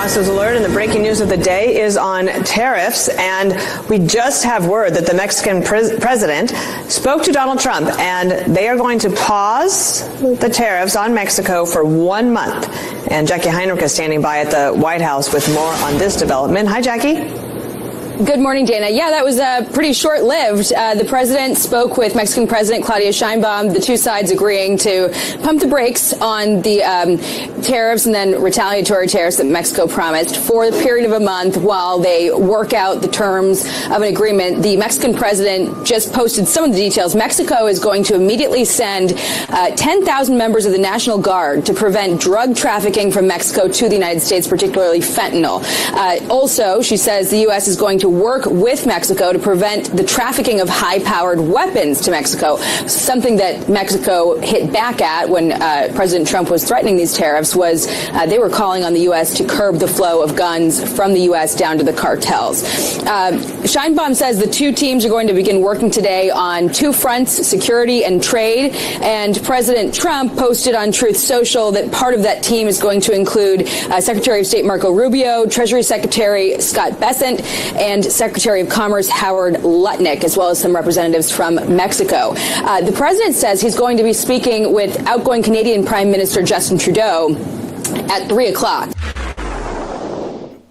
Fox News Alert, and the breaking news of the day is on tariffs. And we just have word that the Mexican president spoke to Donald Trump, and they are going to pause the tariffs on Mexico for 1 month. And Jackie Heinrich is standing by at the White House with more on this development. Hi, Jackie. Good morning, Dana. Yeah, that was pretty short-lived. The president spoke with Mexican President Claudia Sheinbaum, the two sides agreeing to pump the brakes on the tariffs and then retaliatory tariffs that Mexico promised for the period of a month while they work out the terms of an agreement. The Mexican president just posted some of the details. Mexico is going to immediately send 10,000 members of the National Guard to prevent drug trafficking from Mexico to the United States, particularly fentanyl. Also, she says the U.S. is going to work with Mexico to prevent the trafficking of high-powered weapons to Mexico. Something that Mexico hit back at when President Trump was threatening these tariffs was they were calling on the U.S. to curb the flow of guns from the U.S. down to the cartels. Sheinbaum says the two teams are going to begin working today on two fronts, security and trade. And President Trump posted on Truth Social that part of that team is going to include Secretary of State Marco Rubio, Treasury Secretary Scott Bessent, and Secretary of Commerce Howard Lutnick, as well as some representatives from Mexico. The president says he's going to be speaking with outgoing Canadian Prime Minister Justin Trudeau at 3 o'clock.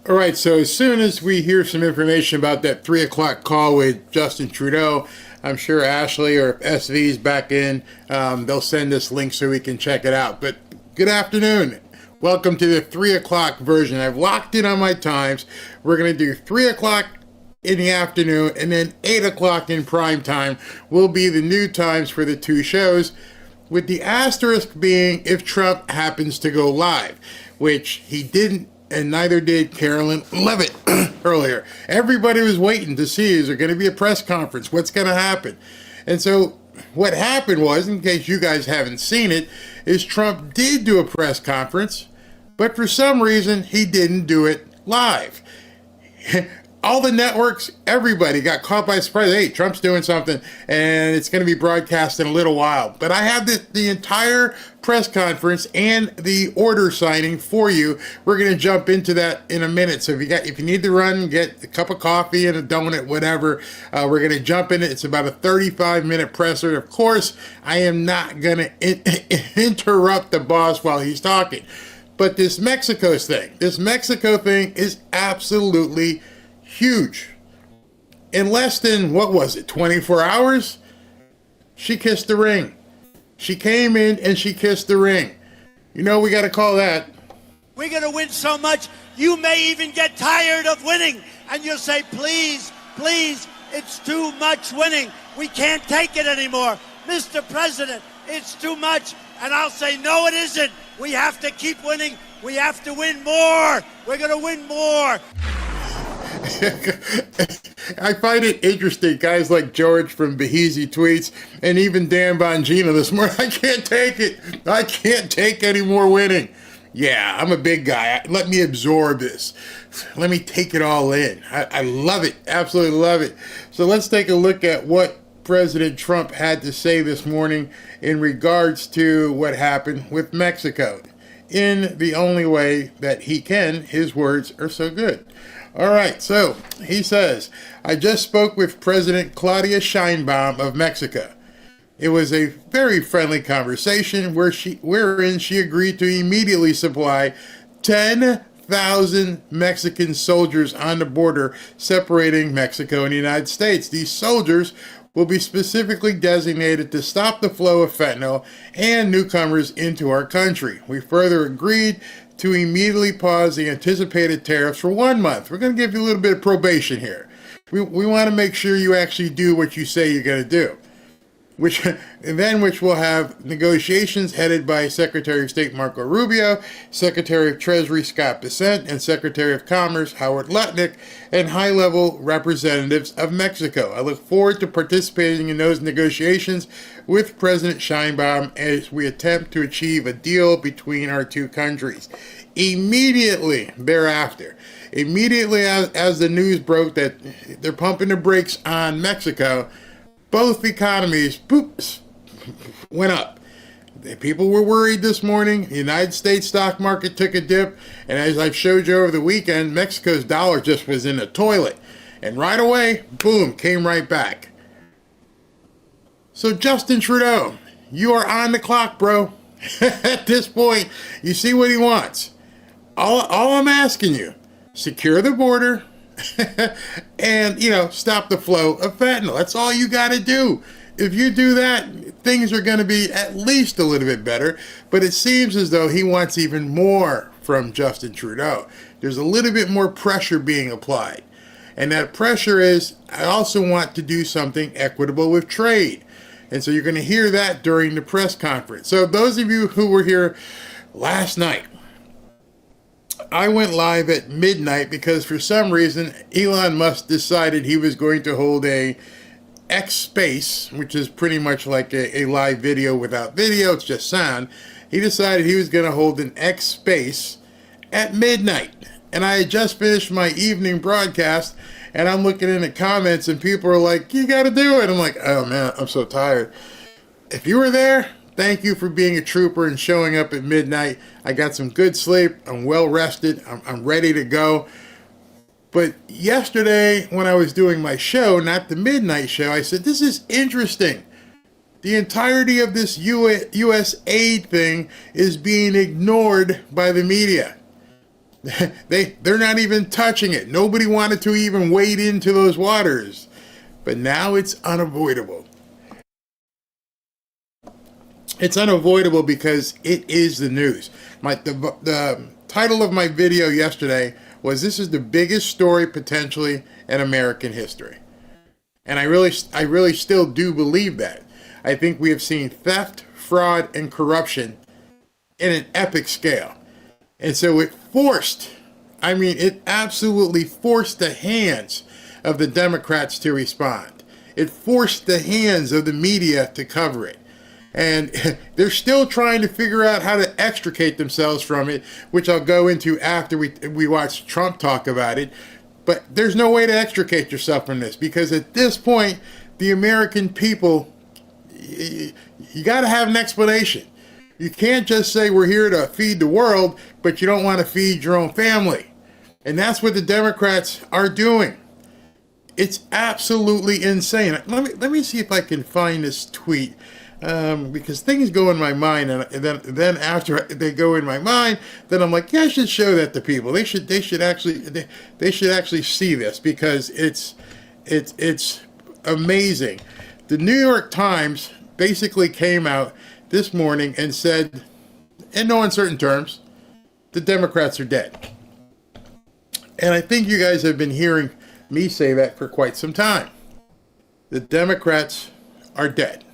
All right, so as soon as we hear some information about that 3 o'clock call with Justin Trudeau, I'm sure Ashley or SV's back in, they'll send us links so we can check it out. But good afternoon. Welcome to the 3 o'clock version. I've locked in on my times. We're going to do 3 o'clock in the afternoon, and then 8 o'clock in prime time will be the new times for the two shows, with the asterisk being if Trump happens to go live, which he didn't, and neither did Carolyn Levitt earlier. Everybody was waiting to see, is there going to be a press conference? What's going to happen? And so what happened was, in case you guys haven't seen it, is Trump did do a press conference, but for some reason he didn't do it live. All the networks, everybody got caught by surprise. Hey, Trump's doing something, and it's going to be broadcast in a little while. But I have the entire press conference and the order signing for you. We're going to jump into that in a minute. So if you need to run, get a cup of coffee and a donut, whatever, we're going to jump in it. It's about a 35-minute presser. Of course, I am not going to interrupt the boss while he's talking. But this Mexico thing is absolutely huge. In less than, 24 hours? She kissed the ring. She came in and she kissed the ring. You know, we got to call that. We're going to win so much, you may even get tired of winning. And you'll say, please, please, it's too much winning. We can't take it anymore. Mr. President, it's too much. And I'll say, no, it isn't. We have to keep winning. We have to win more. We're going to win more. I find it interesting, guys like George from Beheezy Tweets and even Dan Bongino this morning. I can't take it. I can't take any more winning. Yeah, I'm a big guy. Let me absorb this. Let me take it all in. I love it. Absolutely love it. So let's take a look at what President Trump had to say this morning in regards to what happened with Mexico. In the only way that he can, his words are so good. All right, so he says, I just spoke with President Claudia Sheinbaum of Mexico. It was a very friendly conversation wherein she agreed to immediately supply 10,000 Mexican soldiers on the border separating Mexico and the United States. These soldiers will be specifically designated to stop the flow of fentanyl and newcomers into our country. We further agreed to immediately pause the anticipated tariffs for 1 month. We're going to give you a little bit of probation here. We want to make sure you actually do what you say you're going to do. Which will have negotiations headed by Secretary of State Marco Rubio, Secretary of Treasury Scott Bessent, and Secretary of Commerce Howard Lutnick, and high-level representatives of Mexico. I look forward to participating in those negotiations with President Sheinbaum as we attempt to achieve a deal between our two countries. Immediately thereafter, as the news broke that they're pumping the brakes on Mexico, both economies went up. People were worried this morning. The United States stock market took a dip. And as I've showed you over the weekend, Mexico's dollar just was in the toilet. And right away, boom, came right back. So Justin Trudeau, you are on the clock, bro. At this point, you see what he wants. All I'm asking you, secure the border and, stop the flow of fentanyl. That's all you got to do. If you do that, things are going to be at least a little bit better. But it seems as though he wants even more from Justin Trudeau. There's a little bit more pressure being applied. And that pressure is, I also want to do something equitable with trade. And so you're going to hear that during the press conference. So those of you who were here last night, I went live at midnight because for some reason Elon Musk decided he was going to hold a X Space, which is pretty much like a live video without video, it's just sound. He decided he was going to hold an X Space at midnight. And I had just finished my evening broadcast, and I'm looking in the comments, and people are like, you got to do it. I'm like, oh man, I'm so tired. If you were there, thank you for being a trooper and showing up at midnight. I got some good sleep. I'm well rested. I'm ready to go. But yesterday, when I was doing my show, not the midnight show, I said, this is interesting. The entirety of this USAID thing is being ignored by the media. They're not even touching it. Nobody wanted to even wade into those waters. But now it's unavoidable. It's unavoidable because it is the news. The title of my video yesterday was, this is the biggest story potentially in American history. And I really still do believe that. I think we have seen theft, fraud, and corruption in an epic scale. And so it absolutely forced the hands of the Democrats to respond. It forced the hands of the media to cover it. And they're still trying to figure out how to extricate themselves from it, which I'll go into after we watch Trump talk about it. But there's no way to extricate yourself from this, because at this point, the American people, you got to have an explanation. You can't just say we're here to feed the world, but you don't want to feed your own family. And that's what the Democrats are doing. It's absolutely insane. Let me see if I can find this tweet. Because things go in my mind, and then after they go in my mind, then I'm like, yeah, I should show that to people. They should actually see this, because it's amazing. The New York Times basically came out this morning and said, in no uncertain terms, the Democrats are dead. And I think you guys have been hearing me say that for quite some time. The Democrats are dead.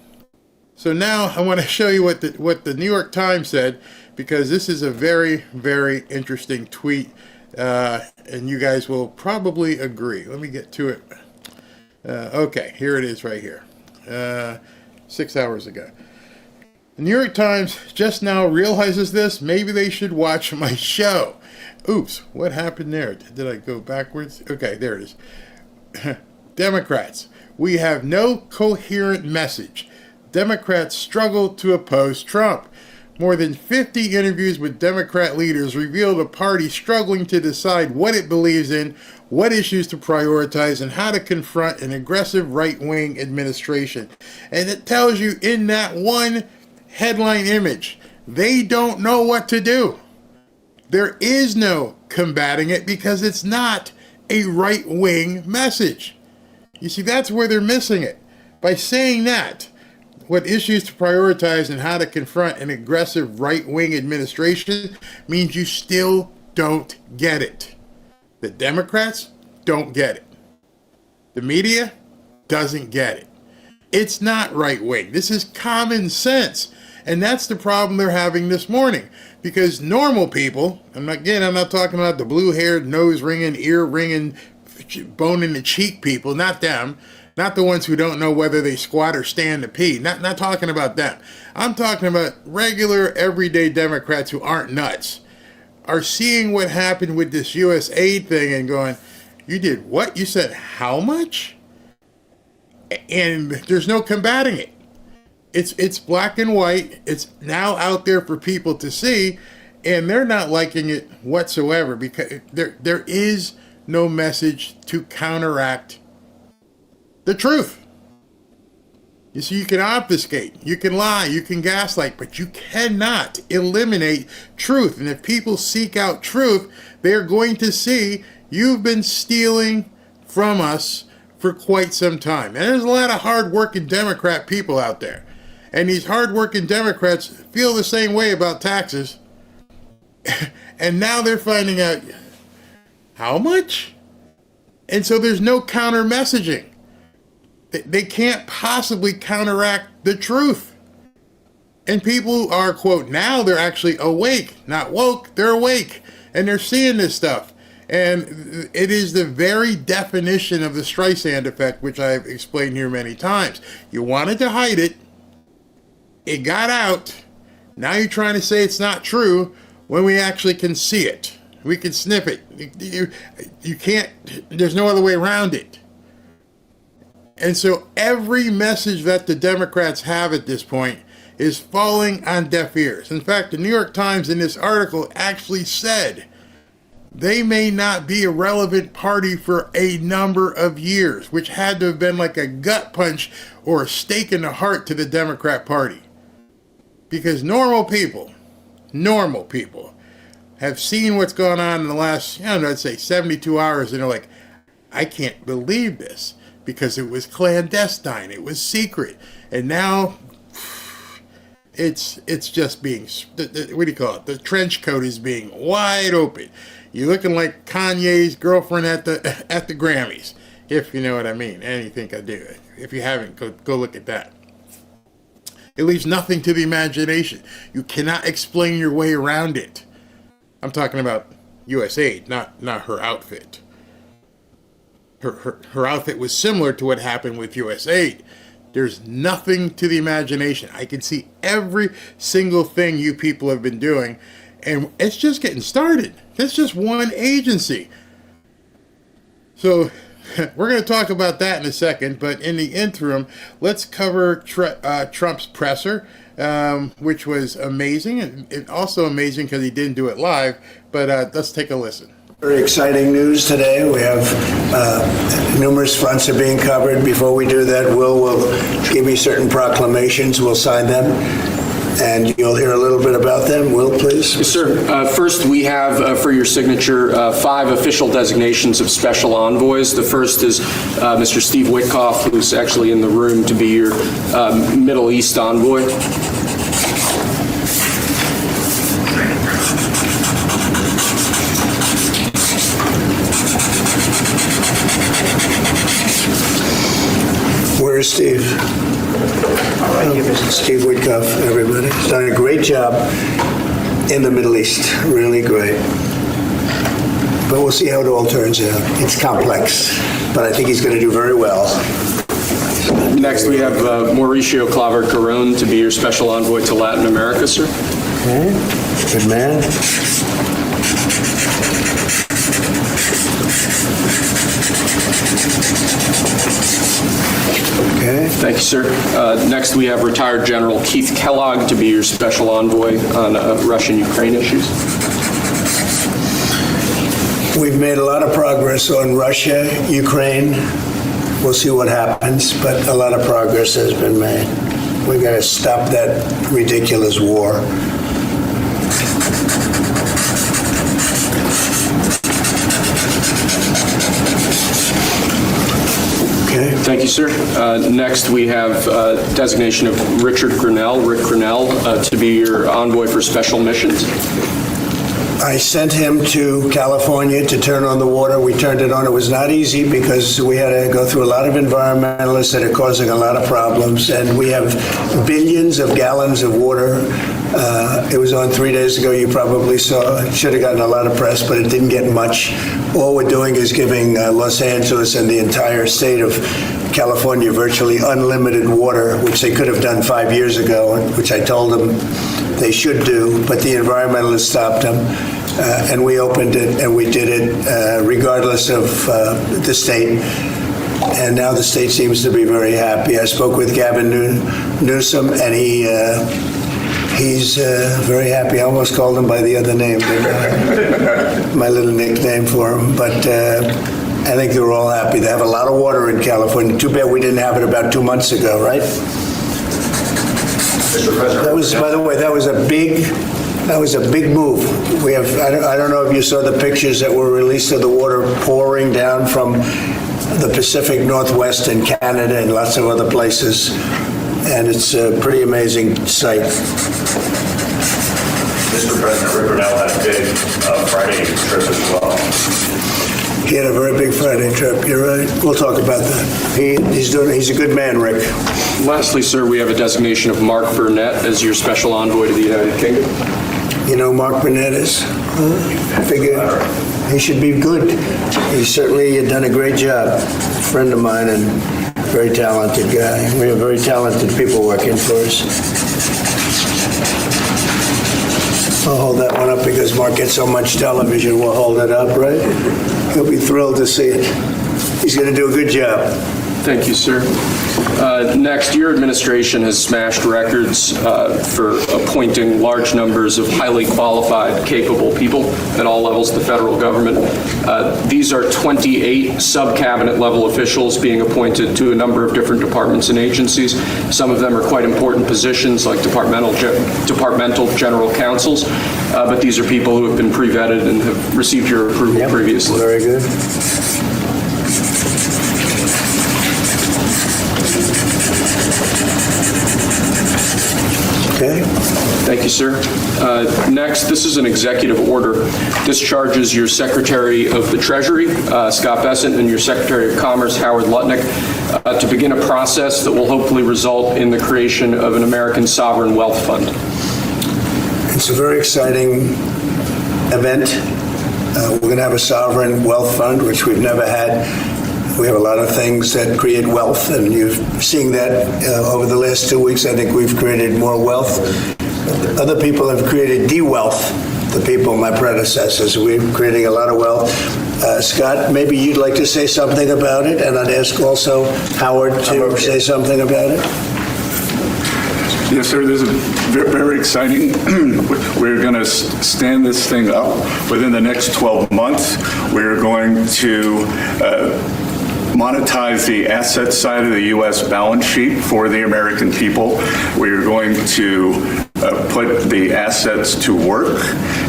So now I want to show you what the New York Times said, because this is a very, very interesting tweet, and you guys will probably agree. Let me get to it. Okay, here it is right here. 6 hours ago. The New York Times just now realizes this. Maybe they should watch my show. Oops, what happened there? Did I go backwards? Okay, there it is. Democrats, we have no coherent message. Democrats struggle to oppose Trump. More than 50 interviews with Democrat leaders reveal the party struggling to decide what it believes in, what issues to prioritize, and how to confront an aggressive right-wing administration. And it tells you in that one headline image, they don't know what to do. There is no combating it, because it's not a right-wing message. You see, that's where they're missing it. By saying that, what issues to prioritize and how to confront an aggressive right-wing administration means you still don't get it. The Democrats don't get it. The media doesn't get it. It's not right-wing. This is common sense. And that's the problem they're having this morning. Because normal people, I'm not talking about the blue-haired, nose-ringing, ear-ringing, bone-in-the-cheek people, not them. Not the ones who don't know whether they squat or stand to pee. Not talking about them. I'm talking about regular, everyday Democrats who aren't nuts, are seeing what happened with this USAID thing and going, you did what? You said how much? And there's no combating it. It's black and white. It's now out there for people to see, and they're not liking it whatsoever because there is no message to counteract the truth. You see, you can obfuscate, you can lie, you can gaslight, but you cannot eliminate truth. And if people seek out truth, they're going to see you've been stealing from us for quite some time. And there's a lot of hard-working Democrat people out there. And these hard-working Democrats feel the same way about taxes. And now they're finding out how much? And so there's no counter messaging. They can't possibly counteract the truth. And people are, quote, now they're actually awake, not woke, they're awake. And they're seeing this stuff. And it is the very definition of the Streisand effect, which I've explained here many times. You wanted to hide it. It got out. Now you're trying to say it's not true when we actually can see it. We can sniff it. You can't, there's no other way around it. And so every message that the Democrats have at this point is falling on deaf ears. In fact, the New York Times in this article actually said they may not be a relevant party for a number of years, which had to have been like a gut punch or a stake in the heart to the Democrat Party. Because normal people have seen what's gone on in the last, I'd say 72 hours, and they're like, I can't believe this, because it was clandestine, it was secret, and now it's just being, what do you call it? The trench coat is being wide open. You're looking like Kanye's girlfriend at the Grammys, if you know what I mean. And you think I do. If you haven't, go look at that. It leaves nothing to the imagination. You cannot explain your way around it. I'm talking about USAID, not her outfit. Her outfit was similar to what happened with USAID. There's nothing to the imagination. I can see every single thing you people have been doing, and it's just getting started. It's just one agency. So we're going to talk about that in a second, but in the interim, let's cover Trump's presser, which was amazing, and also amazing because he didn't do it live, but let's take a listen. Very exciting news today. We have numerous fronts are being covered. Before we do that, Will give me certain proclamations. We'll sign them, and you'll hear a little bit about them. Will, please? Yes, sir. First, we have for your signature 5 official designations of special envoys. The first is Mr. Steve Witkoff, who's actually in the room, to be your Middle East envoy. Where's Steve? Steve Witkoff, everybody. He's done a great job in the Middle East. Really great. But we'll see how it all turns out. It's complex, but I think he's going to do very well. Next, we have Mauricio Claver-Carrón to be your special envoy to Latin America, sir. Okay. Good man. Okay. Thank you, sir. Next, we have retired General Keith Kellogg to be your special envoy on Russian-Ukraine issues. We've made a lot of progress on Russia, Ukraine. We'll see what happens, but a lot of progress has been made. We've got to stop that ridiculous war. Okay. Thank you, sir. Next, we have designation of Rick Grinnell, to be your envoy for special missions. I sent him to California to turn on the water. We turned it on. It was not easy because we had to go through a lot of environmentalists that are causing a lot of problems, and we have billions of gallons of water. It was on 3 days ago. You probably saw. It should have gotten a lot of press, but it didn't get much. All we're doing is giving Los Angeles and the entire state of California virtually unlimited water, which they could have done 5 years ago, which I told them they should do, but the environmentalists stopped them, and we opened it, and we did it regardless of the state. and now the state seems to be very happy. I spoke with Gavin Newsom, and he's very happy. I almost called him by the other name, my little nickname for him. But I think they're all happy. They have a lot of water in California. Too bad we didn't have it about 2 months ago, right? Mr. President. That was, by the way, that was a big move. We have, I don't know if you saw the pictures that were released of the water pouring down from the Pacific Northwest in Canada and lots of other places. And it's a pretty amazing sight. Mr. President, Rick Brunel had a big Friday trip as well. He had a very big Friday trip. You're right. We'll talk about that. He's a good man, Rick. Lastly, sir, we have a designation of Mark Burnett as your special envoy to the United Kingdom. You know who Mark Burnett is? I figure he should be good. He's certainly done a great job. A friend of mine and very talented guy. We have very talented people working for us. I'll hold that one up because Mark gets so much television. We'll hold it up, right? He'll be thrilled to see it. He's going to do a good job. Thank you, sir. Next, your administration has smashed records for appointing large numbers of highly qualified, capable people at all levels of the federal government. These are 28 sub-cabinet level officials being appointed to a number of different departments and agencies. Some of them are quite important positions like departmental general counsels, but these are people who have been pre-vetted and have received your approval previously. Very good. Okay. Thank you, sir. Next, this is an executive order. This charges your Secretary of the Treasury, Scott Bessent, and your Secretary of Commerce, Howard Lutnick, to begin a process that will hopefully result in the creation of an American sovereign wealth fund. It's a very exciting event. We're going to have a sovereign wealth fund, which we've never had. We have a lot of things that create wealth, and you're seeing that over the last 2 weeks. I think we've created more wealth. Other people have created de-wealth, the people, my predecessors. We're creating a lot of wealth. Scott, maybe you'd like to say something about it, and I'd ask also Howard to say something about it. Yes, sir. This is very exciting. We're going to stand this thing up within the next 12 months. We're going to monetize the asset side of the U.S. balance sheet for the American people. We're going to put the assets to work,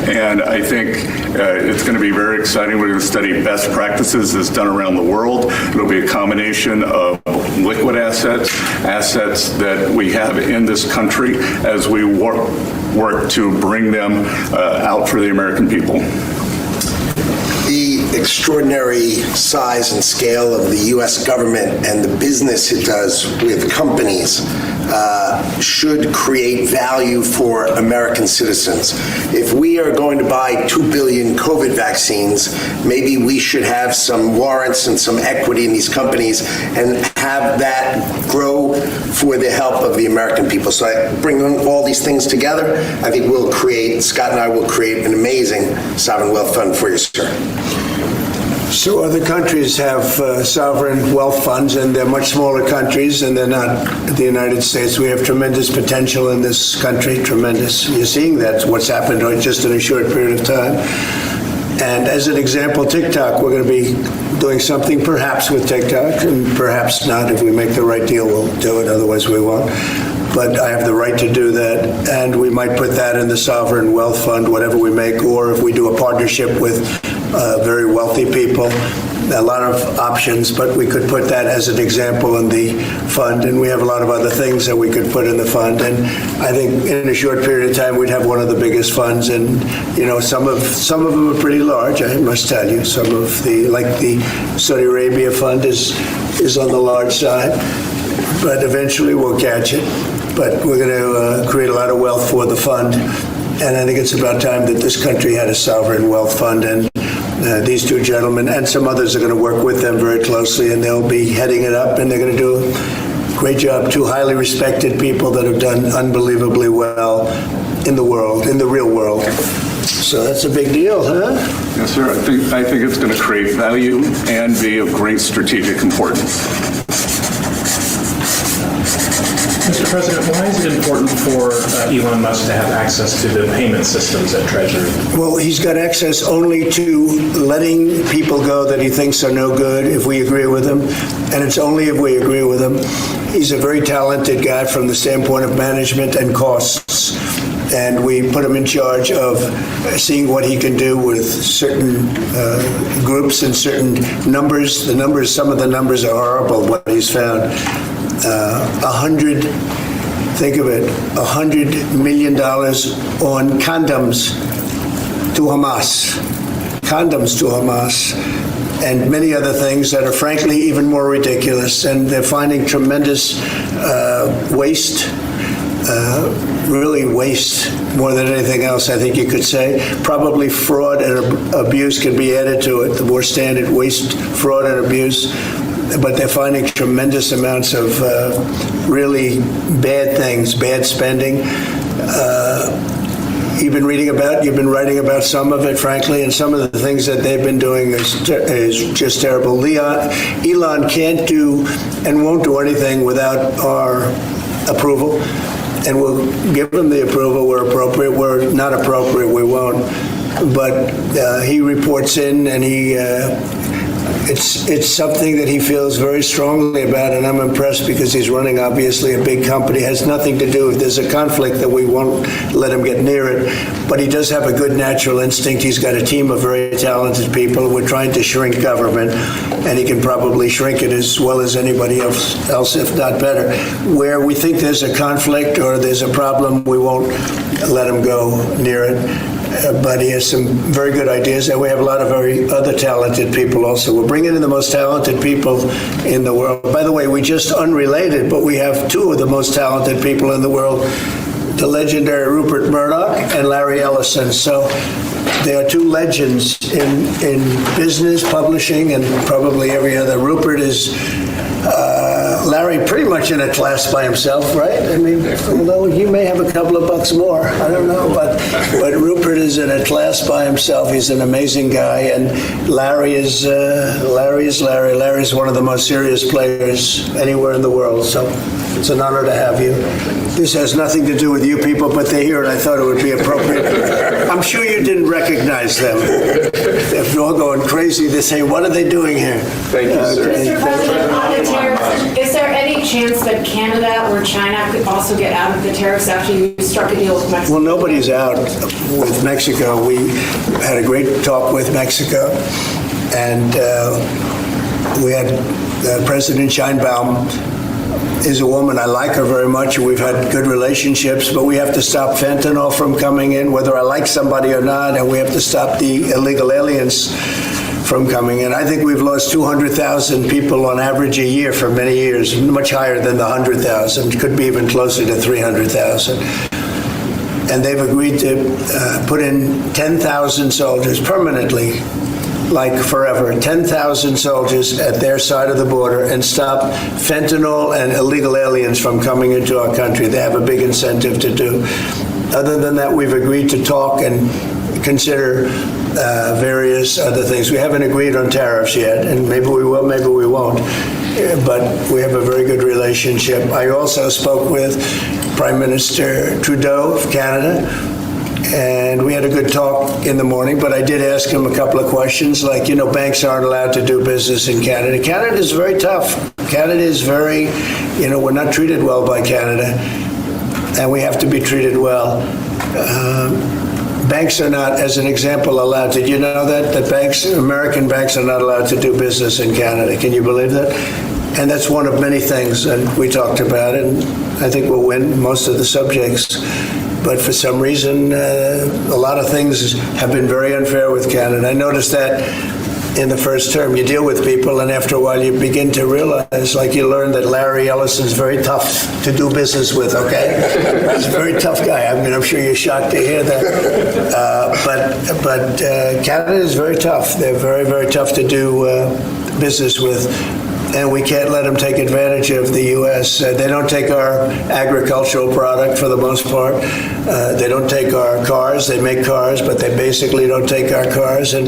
and I think it's going to be very exciting. We're going to study best practices that's done around the world. It'll be a combination of liquid assets, assets that we have in this country as we work to bring them out for the American people. The extraordinary size and scale of the U.S. government and the business it does with companies should create value for American citizens. If we are going to buy 2 billion COVID vaccines, maybe we should have some warrants and some equity in these companies and have that grow for the help of the American people. So I bring all these things together. I think Scott and I will create an amazing sovereign wealth fund for you, sir. So other countries have sovereign wealth funds, and they're much smaller countries, and they're not the United States. We have tremendous potential in this country, tremendous. You're seeing that, what's happened just in a short period of time. And as an example, TikTok, we're going to be doing something perhaps with TikTok, and perhaps not. If we make the right deal, we'll do it, otherwise we won't. But I have the right to do that, and we might put that in the sovereign wealth fund, whatever we make, or if we do a partnership with very wealthy people, a lot of options, but we could put that as an example in the fund, and we have a lot of other things that we could put in the fund, and I think in a short period of time we'd have one of the biggest funds, and some of them are pretty large, I must tell you. Some of like the Saudi Arabia fund is on the large side, but eventually we'll catch it. But we're going to create a lot of wealth for the fund, and I think it's about time that this country had a sovereign wealth fund, and these two gentlemen and some others are going to work with them very closely, and they'll be heading it up, and they're going to do a great job. Two highly respected people that have done unbelievably well in the world, in the real world. So that's a big deal, huh? Yes, sir. I think it's going to create value and be of great strategic importance. Mr. President, why is it important for Elon Musk to have access to the payment systems at Treasury? Well, he's got access only to letting people go that he thinks are no good if we agree with him, and it's only if we agree with him. He's a very talented guy from the standpoint of management and costs, and we put him in charge of seeing what he can do with certain groups and certain numbers. Some of the numbers are horrible, what he's found. $100 million on condoms to Hamas, and many other things that are frankly even more ridiculous. And they're finding tremendous waste, really waste more than anything else, I think you could say. Probably fraud and abuse can be added to it, the more standard waste, fraud, and abuse. But they're finding tremendous amounts of really bad things, bad spending. You've been writing about some of it, frankly, and some of the things that they've been doing is just terrible. Elon can't do and won't do anything without our approval, and we'll give him the approval where appropriate. Where not appropriate, we won't. But he reports in, and it's something that he feels very strongly about, and I'm impressed because he's running, obviously, a big company. It has nothing to do, if there's a conflict, that we won't let him get near it. But he does have a good natural instinct. He's got a team of very talented people. We're trying to shrink government, and he can probably shrink it as well as anybody else, if not better. Where we think there's a conflict or there's a problem, we won't let him go near it. But he has some very good ideas, and we have a lot of very other talented people also. We're bringing in the most talented people in the world. By the way, we just unrelated, but we have two of the most talented people in the world, the legendary Rupert Murdoch and Larry Ellison. So they are two legends in business, publishing, and probably every other. Rupert is Larry pretty much in a class by himself, right? I mean, although he may have a couple of bucks more, I don't know, but Rupert is in a class by himself. He's an amazing guy, and Larry is Larry. Larry's one of the most serious players anywhere in the world, so it's an honor to have you. This has nothing to do with you people, but they're here, and I thought it would be appropriate. I'm sure you didn't recognize them. They're all going crazy. They say, what are they doing here? Thank you, sir. Mr. President, on the tariffs, is there any chance that Canada or China could also get out of the tariffs after you struck a deal with Mexico? Well, nobody's out with Mexico. We had a great talk with Mexico, and we had President Sheinbaum is a woman. I like her very much. We've had good relationships, but we have to stop fentanyl from coming in, whether I like somebody or not, and we have to stop the illegal aliens from coming in. I think we've lost 200,000 people on average a year for many years, much higher than the 100,000, could be even closer to 300,000. And they've agreed to put in 10,000 soldiers permanently, like forever, 10,000 soldiers at their side of the border and stop fentanyl and illegal aliens from coming into our country. They have a big incentive to do. Other than that, we've agreed to talk and consider various other things. We haven't agreed on tariffs yet, and maybe we will, maybe we won't. But we have a very good relationship. I also spoke with Prime Minister Trudeau of Canada, and we had a good talk in the morning, but I did ask him a couple of questions, like, banks aren't allowed to do business in Canada. Canada is very tough. Canada is very, we're not treated well by Canada, and we have to be treated well. Banks are not, as an example, allowed to, you know that American banks are not allowed to do business in Canada. Can you believe that? And that's one of many things, and we talked about it, and I think we'll win most of the subjects. But for some reason, a lot of things have been very unfair with Canada. I noticed that in the first term. You deal with people, and after a while you begin to realize, like you learn that Larry Ellison's very tough to do business with, okay? He's a very tough guy. I mean, I'm sure you're shocked to hear that. But Canada is very tough. They're very, very tough to do business with. and we can't let them take advantage of the U.S. They don't take our agricultural product for the most part. They don't take our cars. They make cars, but they basically don't take our cars. And,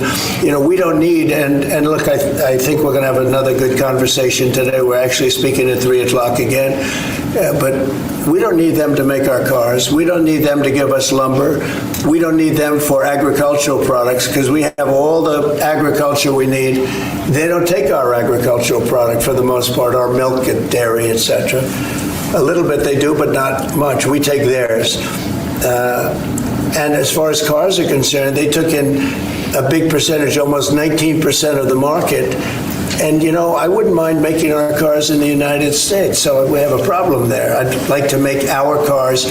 we don't need, and look, I think we're going to have another good conversation today. We're actually speaking at 3 o'clock again. But we don't need them to make our cars. We don't need them to give us lumber. We don't need them for agricultural products because we have all the agriculture we need. They don't take our agricultural product for the most part, our milk and dairy, etc. A little bit they do, but not much. We take theirs. And as far as cars are concerned, they took in a big percentage, almost 19% of the market. And, I wouldn't mind making our cars in the United States, so we have a problem there. I'd like to make our cars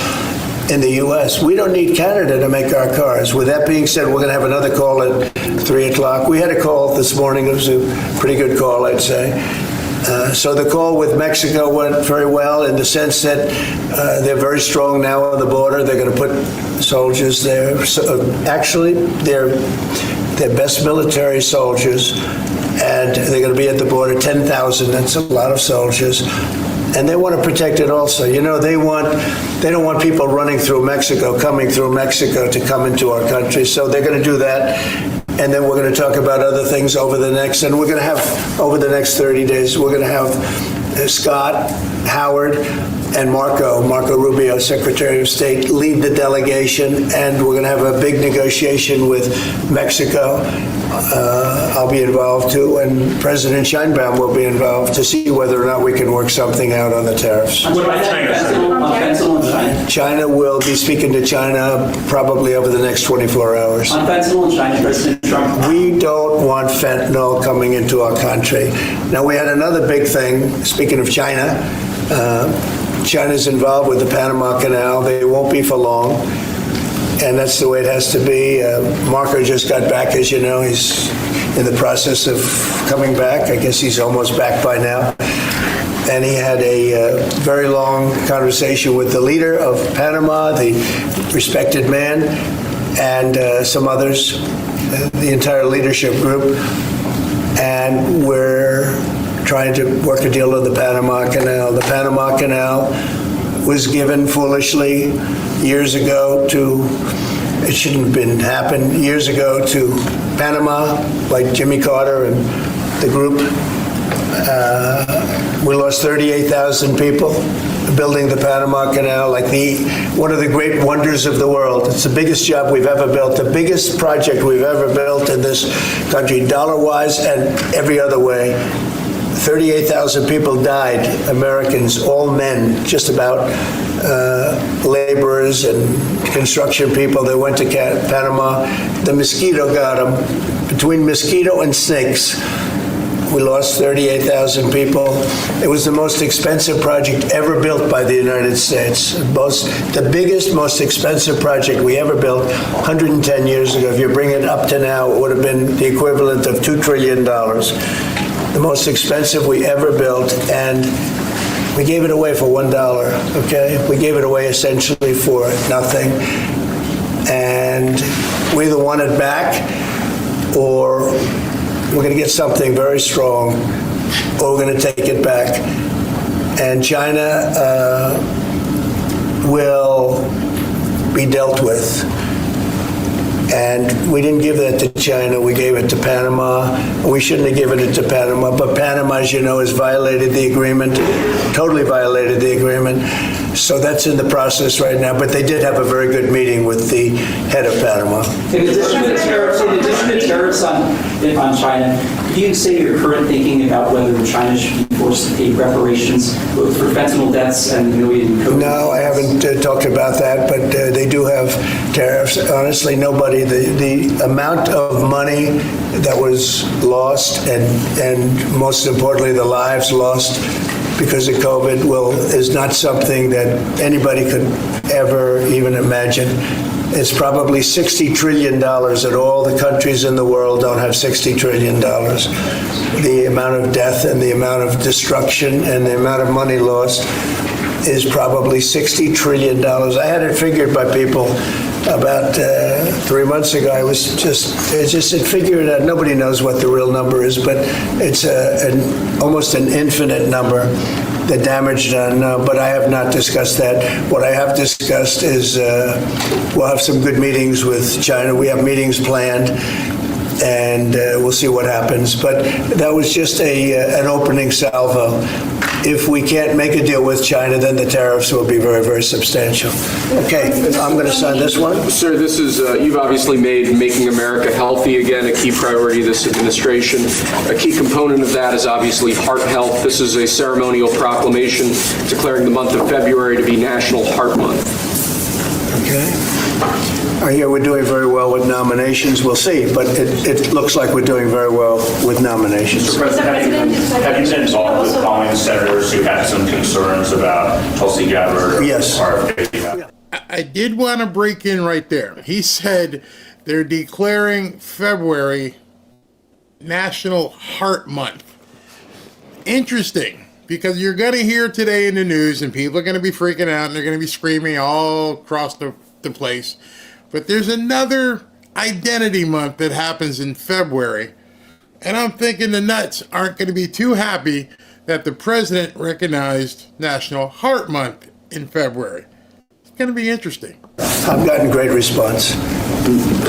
in the U.S. We don't need Canada to make our cars. With that being said, we're going to have another call at 3 o'clock. We had a call this morning. It was a pretty good call, I'd say. So the call with Mexico went very well in the sense that they're very strong now on the border. They're going to put soldiers there. So, actually, they're best military soldiers, and they're going to be at the border, 10,000. That's a lot of soldiers. And they want to protect it also. They don't want people running through Mexico, coming through Mexico to come into our country. So they're going to do that. And then we're going to talk about other things over the next 30 days, we're going to have Scott, Howard, and Marco Rubio, Secretary of State, lead the delegation, and we're going to have a big negotiation with Mexico. I'll be involved too, and President Sheinbaum will be involved to see whether or not we can work something out on the tariffs. What about China? China will be speaking to China probably over the next 24 hours. On fentanyl in China, President Trump. We don't want fentanyl coming into our country. Now, we had another big thing, speaking of China. China's involved with the Panama Canal. They won't be for long. And that's the way it has to be. Marco just got back, as you know. He's in the process of coming back. I guess he's almost back by now. And he had a very long conversation with the leader of Panama, the respected man, and some others, the entire leadership group. And we're trying to work a deal on the Panama Canal. The Panama Canal was given foolishly years ago it shouldn't have been happened, years ago to Panama, like Jimmy Carter and the group. We lost 38,000 people building the Panama Canal, like one of the great wonders of the world. It's the biggest job we've ever built, the biggest project we've ever built in this country, dollar-wise and every other way. 38,000 people died, Americans, all men, just about, laborers and construction people. They went to Panama. The mosquito got them. Between mosquito and snakes, we lost 38,000 people. It was the most expensive project ever built by the United States. The biggest, most expensive project we ever built 110 years ago. If you bring it up to now, it would have been the equivalent of $2 trillion. The most expensive we ever built, and we gave it away for $1, okay? We gave it away essentially for nothing. And we either want it back, or we're going to get something very strong, or we're going to take it back. And China will be dealt with. And we didn't give that to China, we gave it to Panama. We shouldn't have given it to Panama, but Panama, as you know, has violated the agreement, totally violated the agreement. So that's in the process right now, but they did have a very good meeting with the head of Panama. In addition to tariffs on China, do you say your current thinking about whether China should be forced to pay reparations both for fentanyl deaths and million COVID? No, I haven't talked about that, but they do have tariffs. Honestly, nobody, the amount of money that was lost and most importantly, the lives lost because of COVID is not something that anybody could ever even imagine. It's probably $60 trillion, and all the countries in the world don't have $60 trillion. The amount of death and the amount of destruction and the amount of money lost is probably $60 trillion. I had it figured by people about 3 months ago. I was just had figured out, nobody knows what the real number is, but it's almost an infinite number, the damage done, but I have not discussed that. What I have discussed is we'll have some good meetings with China. We have meetings planned, and we'll see what happens. But that was just an opening salvo. If we can't make a deal with China, then the tariffs will be very, very substantial. Okay, I'm going to sign this one. Sir, this is, you've obviously made making America healthy again a key priority of this administration. A key component of that is obviously heart health. This is a ceremonial proclamation declaring the month of February to be National Heart Month. Okay. I hear we're doing very well with nominations. We'll see, but it looks like we're doing very well with nominations. Mr. President, have you been involved with calling senators who have some concerns about Tulsi Gabbard? Yes. I did want to break in right there. He said they're declaring February National Heart Month. Interesting, because you're going to hear today in the news, and people are going to be freaking out, and they're going to be screaming all across the place. But there's another identity month that happens in February, and I'm thinking the nuts aren't going to be too happy that the president recognized National Heart Month in February. It's going to be interesting. I've gotten great response.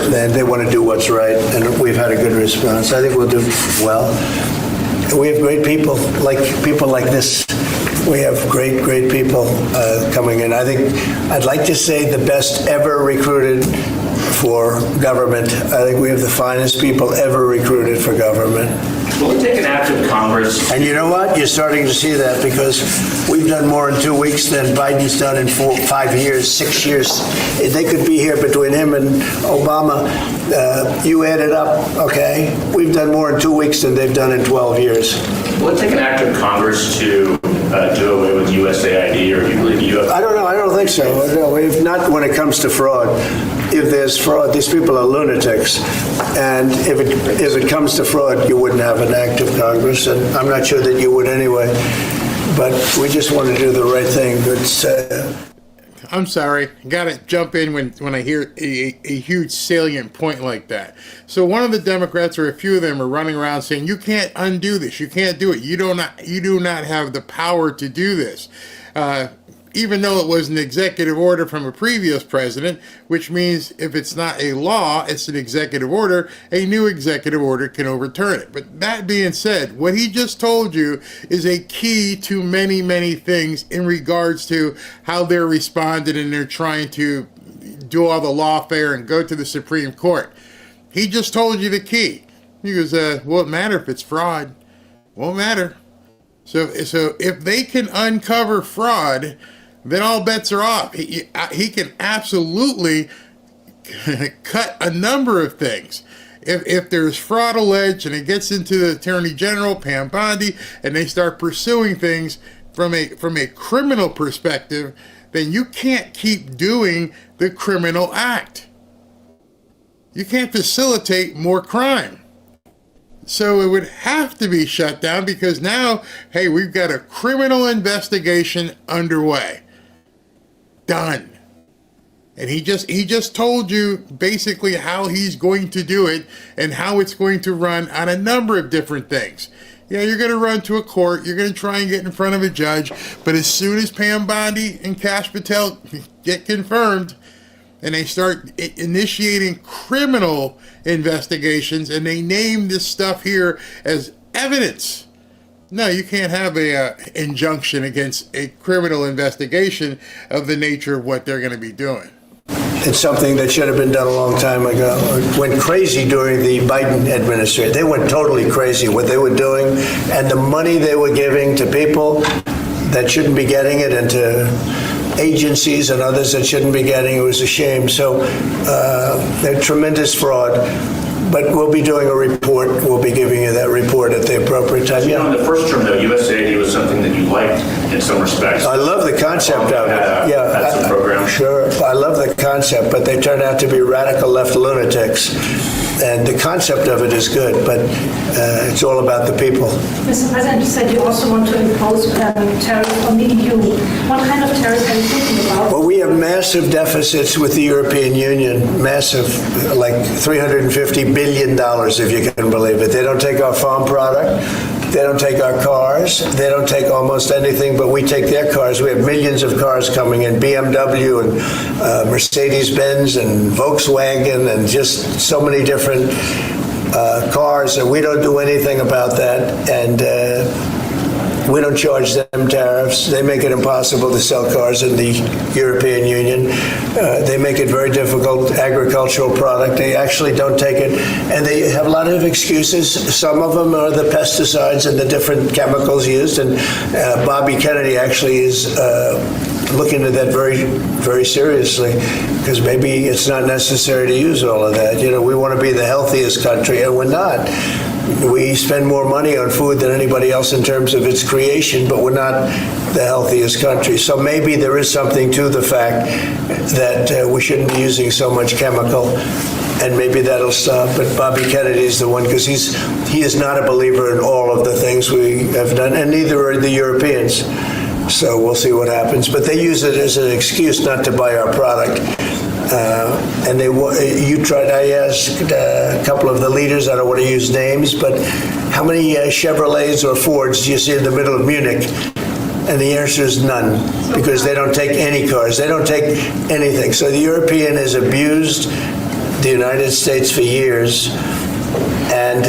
They want to do what's right, and we've had a good response. I think we'll do well. We have great people like this. We have great people coming in. I think I'd like to say the best ever recruited for government. I think we have the finest people ever recruited for government. Will it take an act of Congress? And you know what? You're starting to see that, because we've done more in 2 weeks than Biden's done in 5 years, 6 years. They could be here between him and Obama. You add it up, okay? We've done more in 2 weeks than they've done in 12 years. Will it take an act of Congress to do away with USAID, or do you believe you have? I don't know. I don't think so. No, if not when it comes to fraud. If there's fraud, these people are lunatics. And if it comes to fraud, you wouldn't have an act of Congress. And I'm not sure that you would anyway. But we just want to do the right thing. I'm sorry. Got to jump in when I hear a huge salient point like that. So one of the Democrats, or a few of them, are running around saying, you can't undo this. You can't do it. You do not have the power to do this. Even though it was an executive order from a previous president, which means if it's not a law, it's an executive order, a new executive order can overturn it. But that being said, what he just told you is a key to many, many things in regards to how they're responded, and they're trying to do all the lawfare and go to the Supreme Court. He just told you the key. He goes, won't matter if it's fraud. Won't matter. So if they can uncover fraud, then all bets are off. He can absolutely cut a number of things. If there's fraud alleged and it gets into the Attorney General, Pam Bondi, and they start pursuing things from a criminal perspective, then you can't keep doing the criminal act. You can't facilitate more crime. So it would have to be shut down, because now, hey, we've got a criminal investigation underway. Done. And he just told you basically how he's going to do it and how it's going to run on a number of different things. Yeah, you're going to run to a court. You're going to try and get in front of a judge. But as soon as Pam Bondi and Kash Patel get confirmed, and they start initiating criminal investigations, and they name this stuff here as evidence. No, you can't have a injunction against a criminal investigation of the nature of what they're going to be doing. It's something that should have been done a long time ago. It went crazy during the Biden administration. They went totally crazy what they were doing, and the money they were giving to people that shouldn't be getting it, and to agencies and others that shouldn't be getting it. It was a shame. So they're tremendous fraud. But we'll be doing a report. We'll be giving you that report at the appropriate time. You know, in the first term, though, USAID was something that you liked in some respects. I love the concept of it. Had some programs. Sure. I love the concept, but they turned out to be radical left lunatics. And the concept of it is good, but it's all about the people. Mr. President, you said you also want to impose tariffs on the EU. What kind of tariffs are you thinking about? Well, we have massive deficits with the European Union, massive, like $350 billion, if you can believe it. They don't take our farm product. They don't take our cars. They don't take almost anything, but we take their cars. We have millions of cars coming in, BMW and Mercedes-Benz and Volkswagen and just so many different cars, and we don't do anything about that. And we don't charge them tariffs. They make it impossible to sell cars in the European Union. They make it very difficult, agricultural product. They actually don't take it. And they have a lot of excuses. Some of them are the pesticides and the different chemicals used. And Bobby Kennedy actually is looking at that very, very seriously, because maybe it's not necessary to use all of that. You know, we want to be the healthiest country, and we're not. We spend more money on food than anybody else in terms of its creation, but we're not the healthiest country. So maybe there is something to the fact that we shouldn't be using so much chemical, and maybe that'll stop. But Bobby Kennedy is the one, because he is not a believer in all of the things we have done, and neither are the Europeans. So we'll see what happens. But they use it as an excuse not to buy our product. And I asked a couple of the leaders, I don't want to use names, but how many Chevrolets or Fords do you see in the middle of Munich? And the answer is none, because they don't take any cars. They don't take anything. So the European has abused the United States for years, and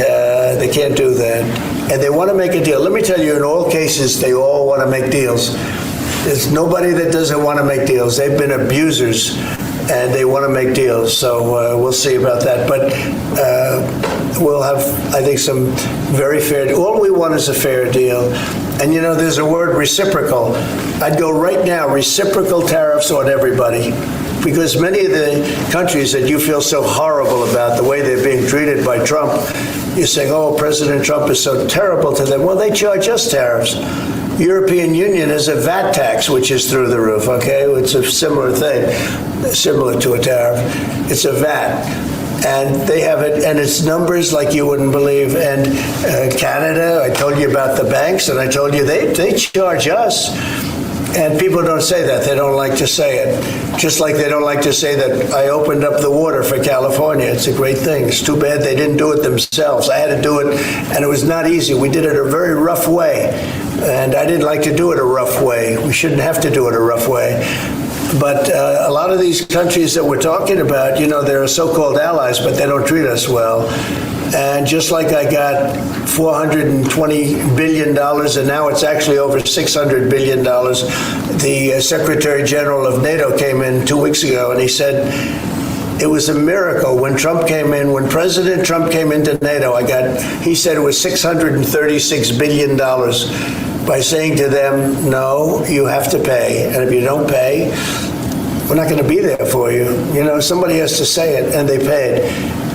they can't do that. And they want to make a deal. Let me tell you, in all cases, they all want to make deals. There's nobody that doesn't want to make deals. They've been abusers, and they want to make deals. So we'll see about that. But we'll have, I think, some very fair. All we want is a fair deal. And, you know, there's a word, reciprocal. I'd go right now, reciprocal tariffs on everybody. Because many of the countries that you feel so horrible about, the way they're being treated by Trump, you're saying, oh, President Trump is so terrible to them. Well, they charge us tariffs. European Union has a VAT tax, which is through the roof, okay? It's a similar thing, similar to a tariff. It's a VAT. And they have it, and it's numbers like you wouldn't believe. And Canada, I told you about the banks, and I told you they charge us. And people don't say that. They don't like to say it. Just like they don't like to say that I opened up the water for California. It's a great thing. It's too bad they didn't do it themselves. I had to do it, and it was not easy. We did it a very rough way. And I didn't like to do it a rough way. We shouldn't have to do it a rough way. But a lot of these countries that we're talking about, you know, they're so-called allies, but they don't treat us well. And just like I got $420 billion, and now it's actually over $600 billion, the Secretary General of NATO came in 2 weeks ago, and he said it was a miracle when Trump came in, when President Trump came into NATO, he said it was $636 billion by saying to them, no, you have to pay. And if you don't pay, we're not going to be there for you. You know, somebody has to say it, and they paid.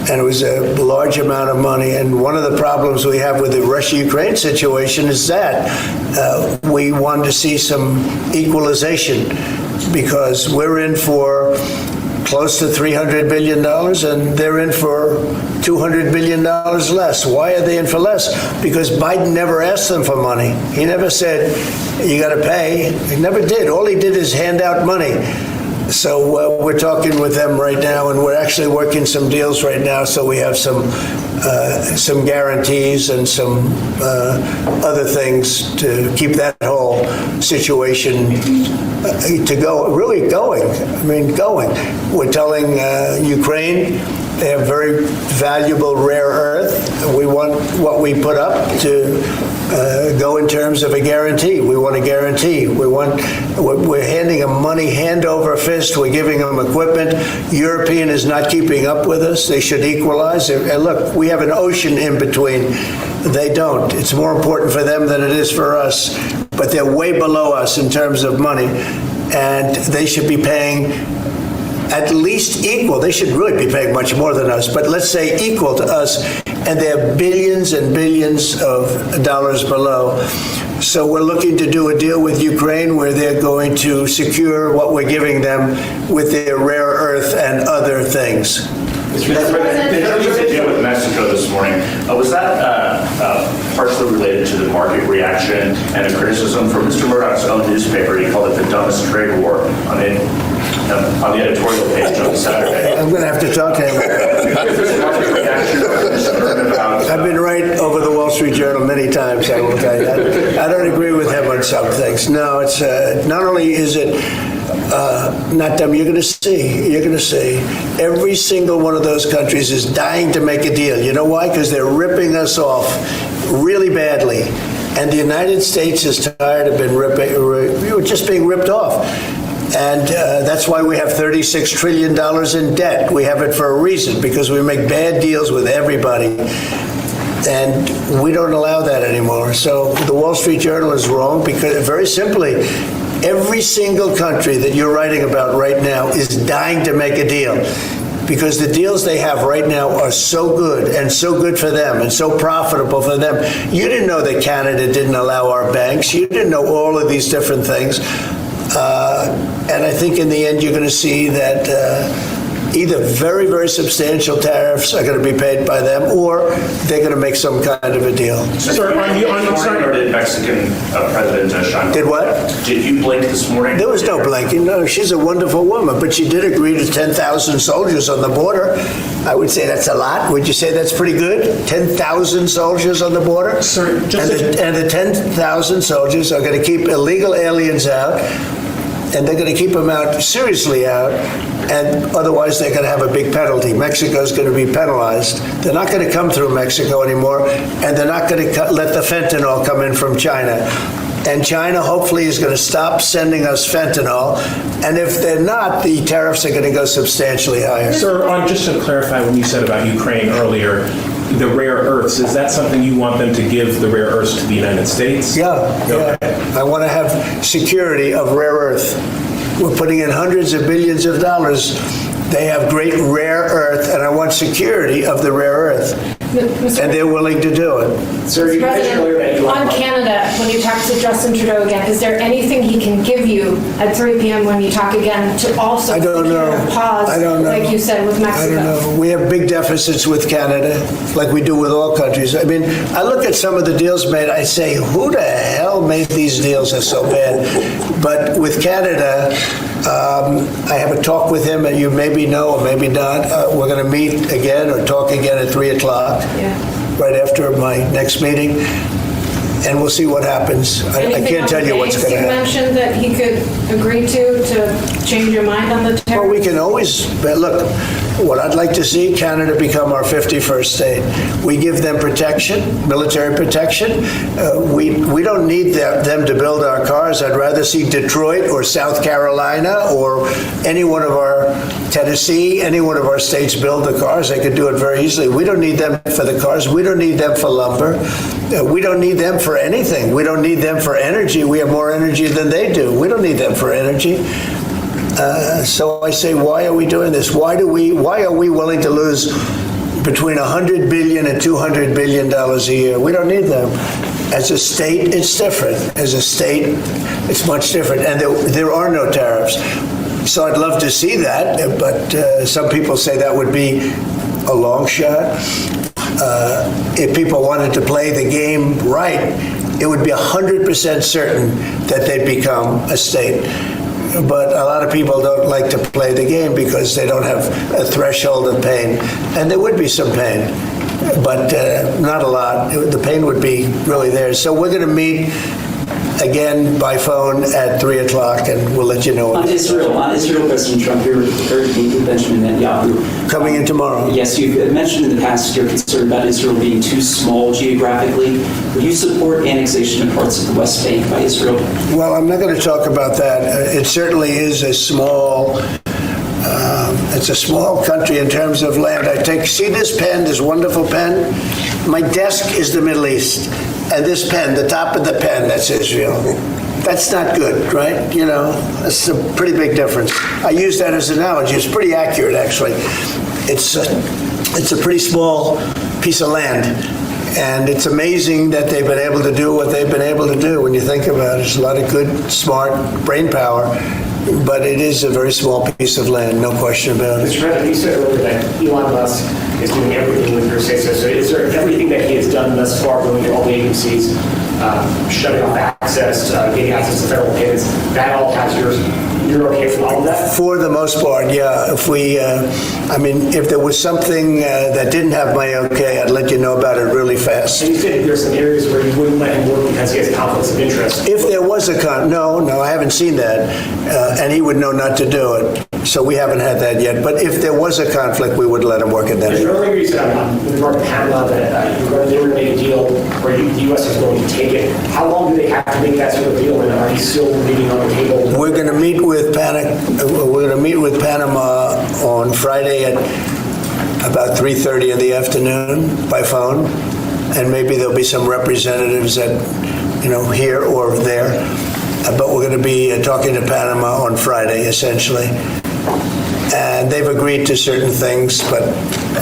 And it was a large amount of money. And one of the problems we have with the Russia-Ukraine situation is that we want to see some equalization, because we're in for close to $300 billion, and they're in for $200 billion less. Why are they in for less? Because Biden never asked them for money. He never said, you got to pay. He never did. All he did is hand out money. So we're talking with them right now, and we're actually working some deals right now. So we have some guarantees and some other things to keep that whole situation to go, really going. I mean, going. We're telling Ukraine they have very valuable rare earth. We want what we put up to go in terms of a guarantee. We want a guarantee. We're handing them money hand over fist. We're giving them equipment. European is not keeping up with us. They should equalize. And look, we have an ocean in between. They don't. It's more important for them than it is for us. But they're way below us in terms of money. And they should be paying at least equal. They should really be paying much more than us, but let's say equal to us, and they're billions and billions of dollars below. So we're looking to do a deal with Ukraine where they're going to secure what we're giving them with their rare earth and other things. The deal with Mexico this morning, was that partially related to the market reaction and a criticism from Mr. Murdoch's own newspaper? He called it the dumbest trade war on the editorial page on Saturday. I'm going to have to talk to him. I've been right over the Wall Street Journal many times, I will tell you that. I don't agree with him on some things. No, it's not only is it not dumb, you're going to see. Every single one of those countries is dying to make a deal. You know why? Because they're ripping us off really badly. And the United States is tired of just being ripped off. And that's why we have $36 trillion in debt. We have it for a reason, because we make bad deals with everybody. And we don't allow that anymore. So the Wall Street Journal is wrong, because very simply, every single country that you're writing about right now is dying to make a deal, because the deals they have right now are so good and so good for them and so profitable for them. You didn't know that Canada didn't allow our banks. You didn't know all of these different things. And I think in the end, you're going to see that either very, very substantial tariffs are going to be paid by them, or they're going to make some kind of a deal. Or did Mexican President Sheinbaum? Did what? Did you blink this morning? There was no blinking. No, she's a wonderful woman, but she did agree to 10,000 soldiers on the border. I would say that's a lot. Would you say that's pretty good? 10,000 soldiers on the border? Sir, and the 10,000 soldiers are going to keep illegal aliens out, and they're going to keep them out, seriously out, and otherwise they're going to have a big penalty. Mexico's going to be penalized. They're not going to come through Mexico anymore, and they're not going to let the fentanyl come in from China. And China hopefully is going to stop sending us fentanyl, and if they're not, the tariffs are going to go substantially higher. Sir, just to clarify, when you said about Ukraine earlier, the rare earths, is that something you want them to give, the rare earths, to the United States? Yeah. Okay. I want to have security of rare earth. We're putting in hundreds of billions of dollars. They have great rare earth, and I want security of the rare earth. And they're willing to do it. Sir, you mentioned earlier that you on Canada, when you talk to Justin Trudeau again, is there anything he can give you at 3 p.m. when you talk again to also I don't know. Pause, I don't know. like you said with Mexico? I don't know. We have big deficits with Canada, like we do with all countries. I mean, I look at some of the deals made, I say, who the hell made these deals are so bad? But with Canada, I have a talk with him, and you maybe know or maybe not. We're going to meet again or talk again at 3 o'clock. Yeah. Right after my next meeting, and we'll see what happens. I can't tell you what's going to happen. You mentioned that he could agree to change your mind on the tariff. Well, we can always, look, what I'd like to see, Canada become our 51st state. We give them protection, military protection. We don't need them to build our cars. I'd rather see Detroit or South Carolina or any one of our, Tennessee, any one of our states build the cars. They could do it very easily. We don't need them for the cars. We don't need them for lumber. We don't need them for anything. We don't need them for energy. We have more energy than they do. We don't need them for energy. So I say, why are we doing this? Why are we willing to lose between $100 billion and $200 billion a year? We don't need them. As a state, it's different. As a state, it's much different. And there are no tariffs. So I'd love to see that, but some people say that would be a long shot. If people wanted to play the game right, it would be 100% certain that they'd become a state. But a lot of people don't like to play the game because they don't have a threshold of pain. And there would be some pain, but not a lot. The pain would be really there. So we're going to meet again by phone at 3 o'clock, and we'll let you know. On Israel, President Trump, you're with Benjamin Netanyahu. Coming in tomorrow. Yes, you've mentioned in the past you're concerned about Israel being too small geographically. Would you support annexation of parts of the West Bank by Israel? Well, I'm not going to talk about that. It certainly is a small. It's a small country in terms of land. See this pen, this wonderful pen? My desk is the Middle East. And this pen, the top of the pen, that's Israel. That's not good, right? You know, that's a pretty big difference. I use that as an analogy. It's pretty accurate, actually. It's a pretty small piece of land. And it's amazing that they've been able to do what they've been able to do when you think about it. There's a lot of good, smart brain power. but it is a very small piece of land, no question about it. Mr. President, you said earlier that Elon Musk is doing everything with your say-so. So is there everything that he has done thus far, going to all the agencies, shutting off access, getting access to federal payments, that all has yours? You're okay with all of that? For the most part, yeah. If we, if there was something that didn't have my okay, I'd let you know about it really fast. And you said there's some areas where you wouldn't let him work because he has conflicts of interest. If there was a no, I haven't seen that, and he would know not to do it. So we haven't had that yet. But if there was a conflict, we would let him work it then. Earlier you said with regard to Panama that they were going to make a deal where the U.S. is going to take it. How long do they have to make that sort of deal, and are you still meeting on the table? We're going to meet with Panama on Friday at about 3:30 in the afternoon by phone, and maybe there'll be some representatives that, here or there. But we're going to be talking to Panama on Friday, essentially. And they've agreed to certain things, but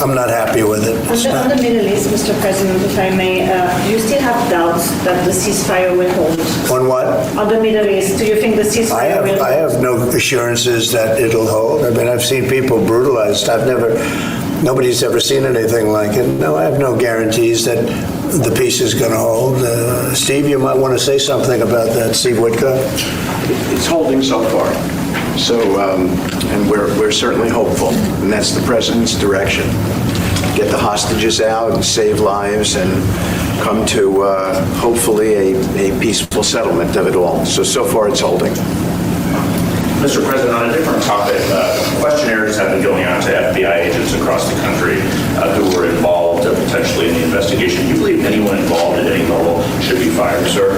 I'm not happy with it. On the Middle East, Mr. President, if I may, do you still have doubts that the ceasefire will hold? On what? On the Middle East, do you think the ceasefire will hold? I have no assurances that it'll hold. I mean, I've seen people brutalized. Nobody's ever seen anything like it. No, I have no guarantees that the peace is going to hold. Steve, you might want to say something about that. Steve Witkoff. It's holding so far. So, and we're certainly hopeful, and that's the president's direction. Get the hostages out and save lives and come to hopefully a peaceful settlement of it all. So far it's holding. Mr. President, on a different topic, questionnaires have been going out to FBI agents across the country who were involved potentially in the investigation. Do you believe anyone involved at any level should be fired, sir?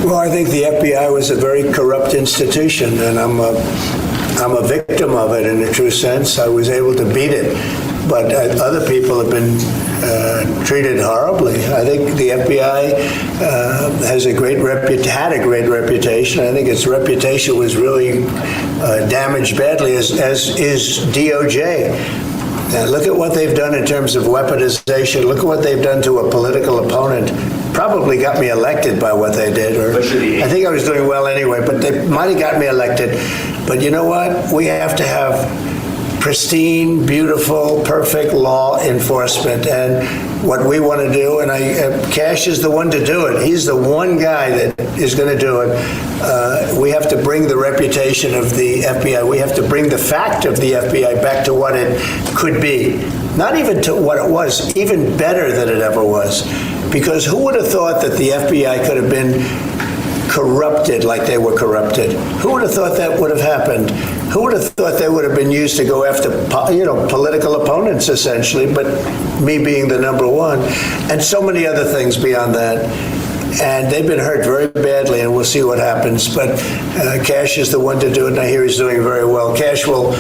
Well, I think the FBI was a very corrupt institution, and I'm a victim of it in a true sense. I was able to beat it, but other people have been treated horribly. I think the FBI had a great reputation. I think its reputation was really damaged badly, as is DOJ. Look at what they've done in terms of weaponization. Look at what they've done to a political opponent. Probably got me elected by what they did. Or I think I was doing well anyway, but they might have got me elected. But you know what? We have to have pristine, beautiful, perfect law enforcement. And what we want to do, and Cash is the one to do it. He's the one guy that is going to do it. We have to bring the reputation of the FBI. We have to bring the fact of the FBI back to what it could be. Not even to what it was, even better than it ever was. Because who would have thought that the FBI could have been corrupted like they were corrupted? Who would have thought that would have happened? Who would have thought they would have been used to go after, political opponents, essentially, but me being the number one, and so many other things beyond that. And they've been hurt very badly, and we'll see what happens. But Cash is the one to do it, and I hear he's doing very well. Cash will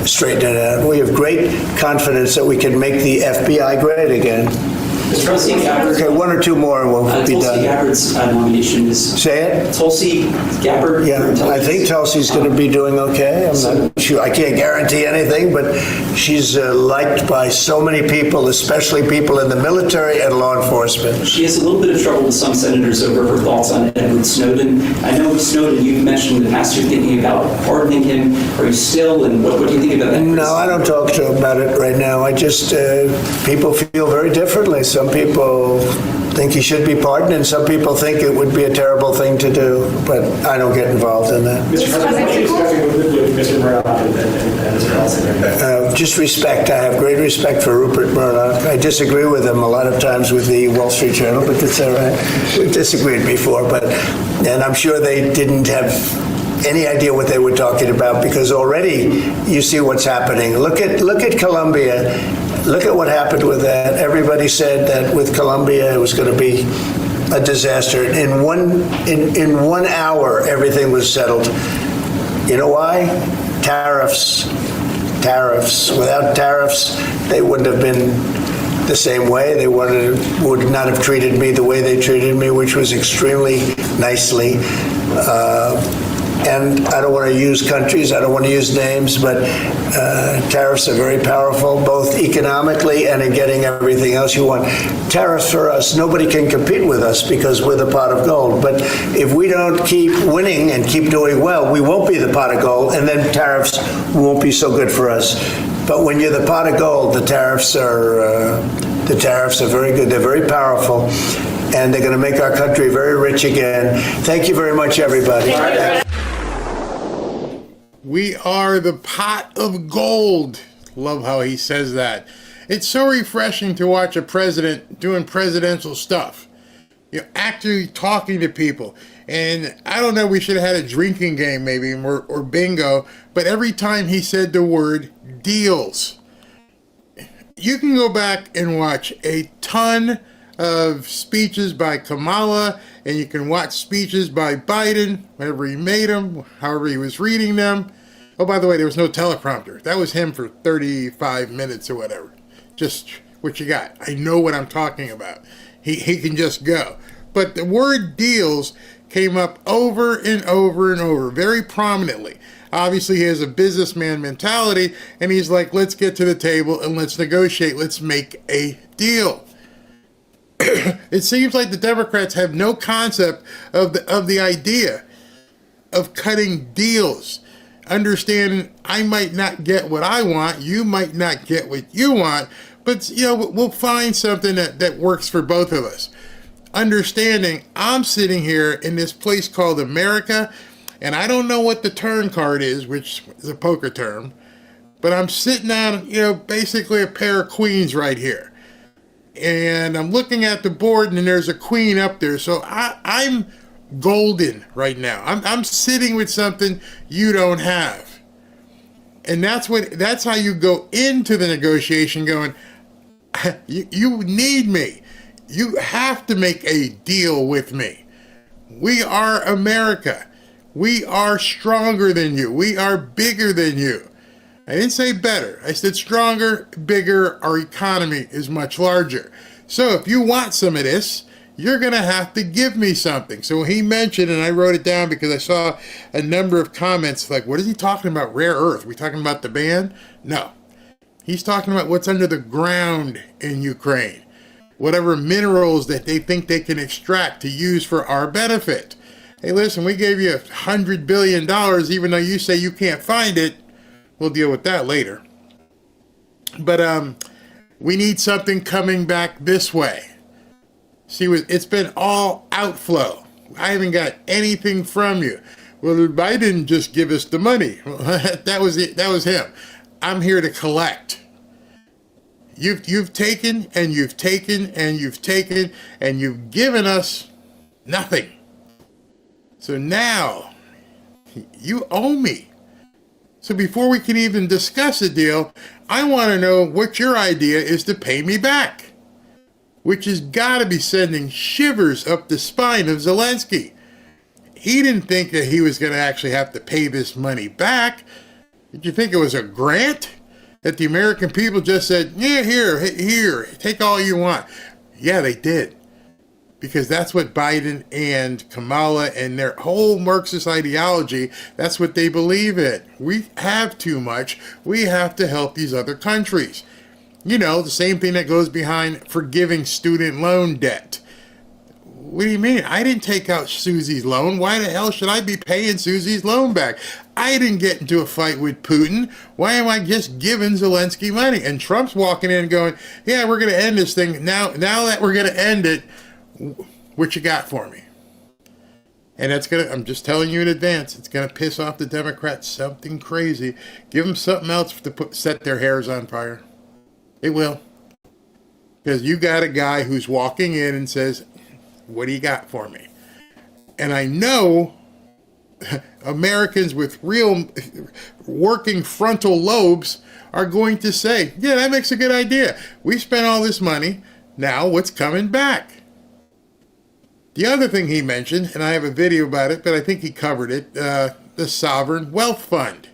straighten it out. We have great confidence that we can make the FBI great again. Okay, one or two more and we'll be done. Tulsi Gabbard's nomination is... Say it? Tulsi Gabbard. Yeah, I think Tulsi's going to be doing okay. I'm not sure. I can't guarantee anything, but she's liked by so many people, especially people in the military and law enforcement. She has a little bit of trouble with some senators over her thoughts on Edward Snowden. I know Snowden, you've mentioned in the past you're thinking about pardoning him. Are you still, and what do you think about that? No, I don't talk to him about it right now. I just, people feel very differently. Some people think he should be pardoned, and some people think it would be a terrible thing to do, but I don't get involved in that. Mr. President, what are you discussing with Mr. Murdoch and Mr. Ellison? Just respect. I have great respect for Rupert Murdoch. I disagree with him a lot of times with the Wall Street Journal, but that's all right. We've disagreed before, and I'm sure they didn't have any idea what they were talking about, because already you see what's happening. Look at Colombia. Look at what happened with that. Everybody said that with Colombia it was going to be a disaster. In one hour, everything was settled. You know why? Tariffs. Without tariffs, they wouldn't have been the same way. They would not have treated me the way they treated me, which was extremely nicely. And I don't want to use countries, I don't want to use names, but tariffs are very powerful, both economically and in getting everything else you want. Tariffs for us, nobody can compete with us because we're the pot of gold. But if we don't keep winning and keep doing well, we won't be the pot of gold, and then tariffs won't be so good for us. But when you're the pot of gold, the tariffs are very good. They're very powerful, and they're going to make our country very rich again. Thank you very much, everybody. We are the pot of gold. Love how he says that. It's so refreshing to watch a president doing presidential stuff. You're actually talking to people. And I don't know, we should have had a drinking game maybe, or bingo, but every time he said the word deals, you can go back and watch a ton of speeches by Kamala, and you can watch speeches by Biden, whenever he made them, however he was reading them. Oh, by the way, there was no teleprompter. That was him for 35 minutes or whatever. Just what you got. I know what I'm talking about. He can just go. But the word deals came up over and over and over, very prominently. Obviously, he has a businessman mentality, and he's like, let's get to the table and let's negotiate. Let's make a deal. It seems like the Democrats have no concept of the idea of cutting deals. Understanding I might not get what I want, you might not get what you want, but we'll find something that works for both of us. Understanding I'm sitting here in this place called America, and I don't know what the turn card is, which is a poker term, but I'm sitting on, basically a pair of queens right here. And I'm looking at the board, and there's a queen up there, so I'm golden right now. I'm sitting with something you don't have. And that's how you go into the negotiation going, you need me. You have to make a deal with me. We are America. We are stronger than you. We are bigger than you. I didn't say better. I said stronger, bigger. Our economy is much larger. So if you want some of this, you're going to have to give me something. So he mentioned, and I wrote it down because I saw a number of comments like, what is he talking about? Rare earth. We talking about the ban? No. He's talking about what's under the ground in Ukraine. Whatever minerals that they think they can extract to use for our benefit. Hey, listen, we gave you $100 billion, even though you say you can't find it. We'll deal with that later. But we need something coming back this way. See, it's been all outflow. I haven't got anything from you. Well, Biden just give us the money. That was him. I'm here to collect. You've taken and you've taken and you've taken and you've given us nothing. So now you owe me. So before we can even discuss a deal, I want to know what your idea is to pay me back, which has got to be sending shivers up the spine of Zelensky. He didn't think that he was going to actually have to pay this money back. Did you think it was a grant? That the American people just said, yeah, here, take all you want. Yeah, they did. Because that's what Biden and Kamala and their whole Marxist ideology, that's what they believe in. We have too much. We have to help these other countries. The same thing that goes behind forgiving student loan debt. What do you mean? I didn't take out Susie's loan. Why the hell should I be paying Susie's loan back? I didn't get into a fight with Putin. Why am I just giving Zelensky money? And Trump's walking in and going, yeah, we're going to end this thing. Now that we're going to end it, what you got for me? And I'm just telling you in advance, it's going to piss off the Democrats something crazy. Give them something else to set their hairs on fire. It will. Because you got a guy who's walking in and says, what do you got for me? And I know Americans with real working frontal lobes are going to say, yeah, that makes a good idea. We spent all this money. Now what's coming back? The other thing he mentioned, and I have a video about it, but I think he covered it, the Sovereign Wealth Fund.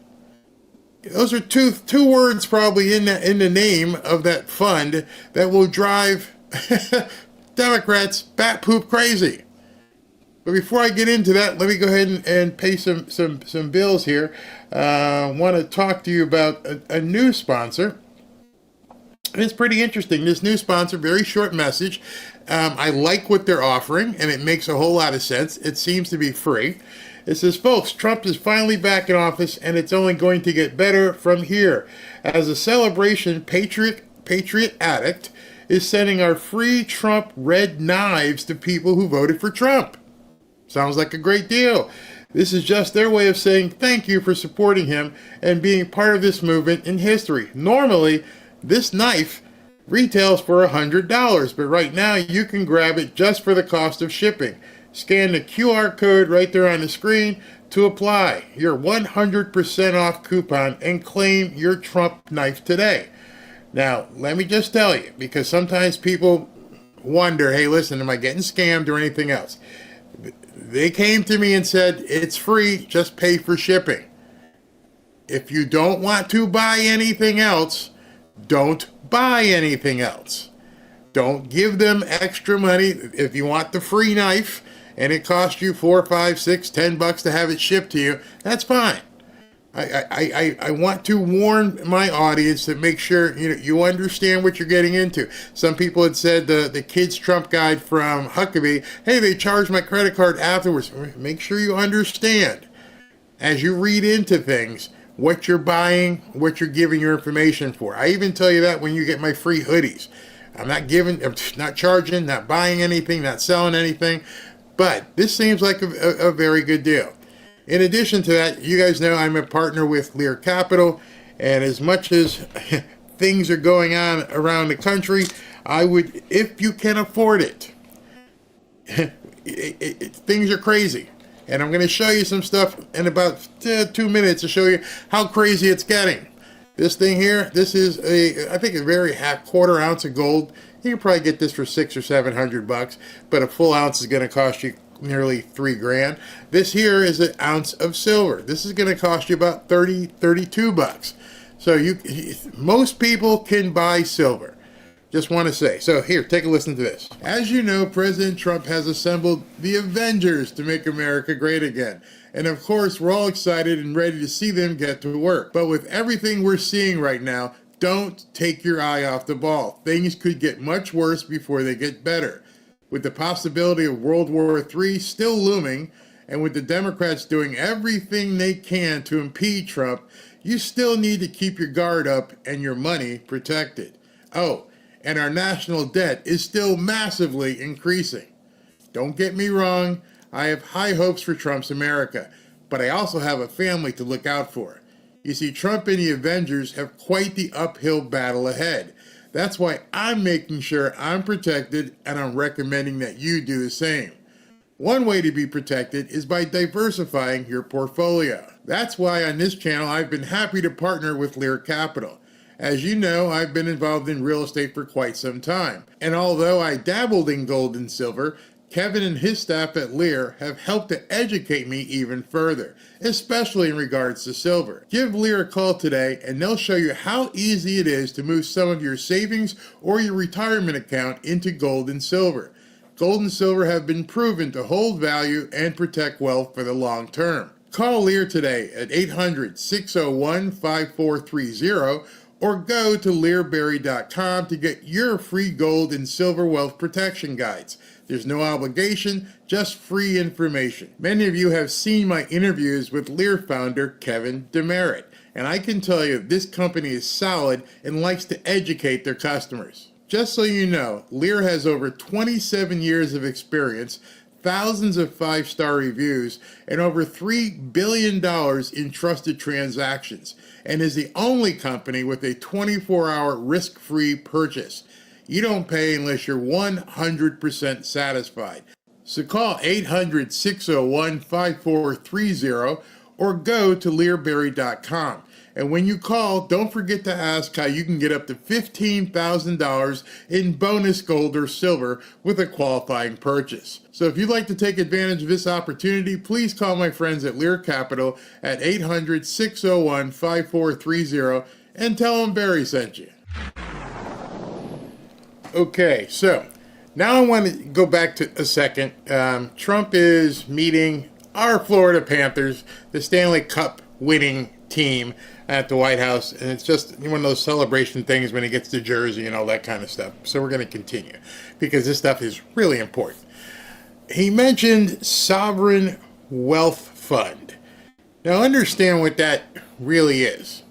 Those are two words probably in the name of that fund that will drive Democrats bat poop crazy. But before I get into that, let me go ahead and pay some bills here. I want to talk to you about a new sponsor. It's pretty interesting. This new sponsor, very short message. I like what they're offering, and it makes a whole lot of sense. It seems to be free. It says, folks, Trump is finally back in office, and it's only going to get better from here. As a celebration, Patriot Addict is sending our free Trump red knives to people who voted for Trump. Sounds like a great deal. This is just their way of saying thank you for supporting him and being part of this movement in history. Normally, this knife retails for $100, but right now you can grab it just for the cost of shipping. Scan the QR code right there on the screen to apply your 100% off coupon and claim your Trump knife today. Now, let me just tell you, because sometimes people wonder, hey, listen, am I getting scammed or anything else? They came to me and said, it's free, just pay for shipping. If you don't want to buy anything else, don't buy anything else. Don't give them extra money. If you want the free knife and it costs you $4, $5, $6, $10 to have it shipped to you, that's fine. I want to warn my audience to make sure you understand what you're getting into. Some people had said the Kids Trump Guide from Huckabee, hey, they charged my credit card afterwards. Make sure you understand as you read into things what you're buying, what you're giving your information for. I even tell you that when you get my free hoodies. I'm not charging, not buying anything, not selling anything, but this seems like a very good deal. In addition to that, you guys know I'm a partner with Lear Capital, and as much as things are going on around the country, I would, if you can afford it, things are crazy. And I'm going to show you some stuff in about 2 minutes to show you how crazy it's getting. This thing here, this is I think a very quarter ounce of gold. You can probably get this for $600 or $700, but a full ounce is going to cost you nearly $3,000. This here is an ounce of silver. This is going to cost you about $32. So most people can buy silver. Just want to say. So here, take a listen to this. As you know, President Trump has assembled the Avengers to make America great again. And of course, we're all excited and ready to see them get to work. But with everything we're seeing right now, don't take your eye off the ball. Things could get much worse before they get better. With the possibility of World War III still looming, and with the Democrats doing everything they can to impede Trump, you still need to keep your guard up and your money protected. Oh, and our national debt is still massively increasing. Don't get me wrong, I have high hopes for Trump's America, but I also have a family to look out for. You see, Trump and the Avengers have quite the uphill battle ahead. That's why I'm making sure I'm protected, and I'm recommending that you do the same. One way to be protected is by diversifying your portfolio. That's why on this channel I've been happy to partner with Lear Capital. As you know, I've been involved in real estate for quite some time. And although I dabbled in gold and silver, Kevin and his staff at Lear have helped to educate me even further, especially in regards to silver. Give Lear a call today and they'll show you how easy it is to move some of your savings or your retirement account into gold and silver. Gold and silver have been proven to hold value and protect wealth for the long term. Call Lear today at 800-601-5430 or go to learberry.com to get your free gold and silver wealth protection guides. There's no obligation, just free information. Many of you have seen my interviews with Lear founder Kevin Demerit, and I can tell you this company is solid and likes to educate their customers. Just so you know, Lear has over 27 years of experience, thousands of 5-star reviews, and over $3 billion in trusted transactions, and is the only company with a 24-hour risk-free purchase. You don't pay unless you're 100% satisfied. So call 800-601-5430 or go to learberry.com. And when you call, don't forget to ask how you can get up to $15,000 in bonus gold or silver with a qualifying purchase. So if you'd like to take advantage of this opportunity, please call my friends at Lear Capital at 800-601-5430 and tell them Barry sent you. Okay, so Now I want to go back to a second. Trump is meeting our Florida Panthers, the Stanley Cup winning team, at the White House, and it's just one of those celebration things when he gets to Jersey and all that kind of stuff. So we're going to continue because this stuff is really important. He mentioned sovereign wealth fund. Now understand what that really is.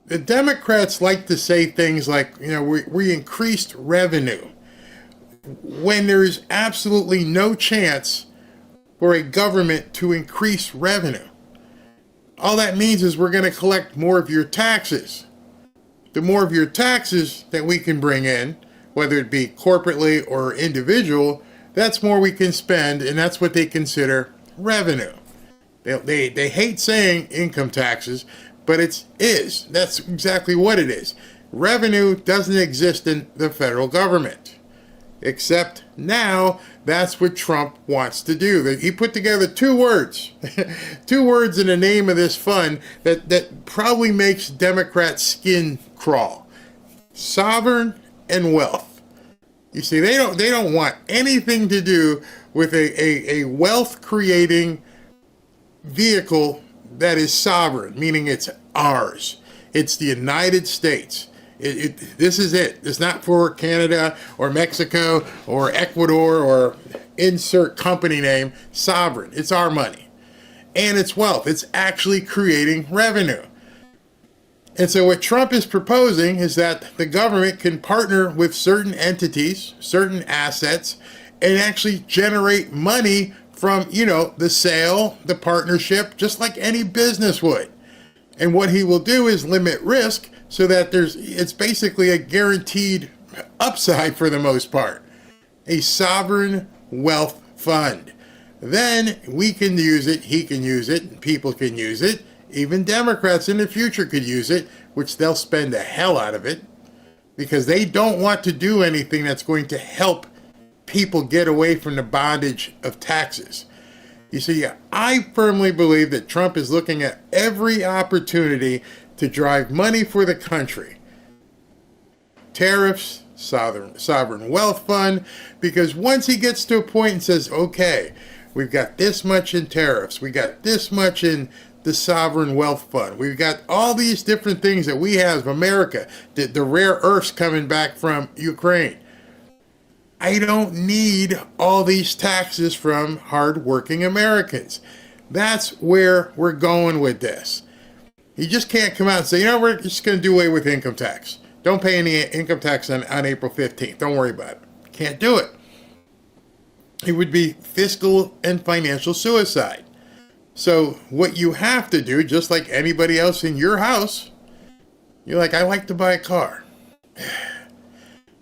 The Democrats like to say things like, we increased revenue when there's absolutely no chance for a government to increase revenue. All that means is we're going to collect more of your taxes. The more of your taxes that we can bring in, whether it be corporately or individual, that's more we can spend, and that's what they consider revenue. They hate saying income taxes, but it is. That's exactly what it is. Revenue doesn't exist in the federal government. Except now, that's what Trump wants to do. He put together two words. Two words in the name of this fund that probably makes Democrats' skin crawl. Sovereign and wealth. You see, they don't want anything to do with a wealth-creating vehicle that is sovereign, meaning it's ours. It's the United States. This is it. It's not for Canada or Mexico or Ecuador or insert company name. Sovereign. It's our money. And it's wealth. It's actually creating revenue. And so what Trump is proposing is that the government can partner with certain entities, certain assets, and actually generate money from, the sale, the partnership, just like any business would. And what he will do is limit risk so that it's basically a guaranteed upside for the most part. A sovereign wealth fund. Then we can use it, he can use it, people can use it. Even Democrats in the future could use it, which they'll spend the hell out of it because they don't want to do anything that's going to help people get away from the bondage of taxes. You see, I firmly believe that Trump is looking at every opportunity to drive money for the country. Tariffs, sovereign wealth fund, because once he gets to a point and says, okay, we've got this much in tariffs, we got this much in the sovereign wealth fund, we've got all these different things that we have of America, the rare earths coming back from Ukraine. I don't need all these taxes from hardworking Americans. That's where we're going with this. You just can't come out and say, we're just going to do away with income tax. Don't pay any income tax on April 15th. Don't worry about it. Can't do it. It would be fiscal and financial suicide. So what you have to do, just like anybody else in your house, you're like, I like to buy a car.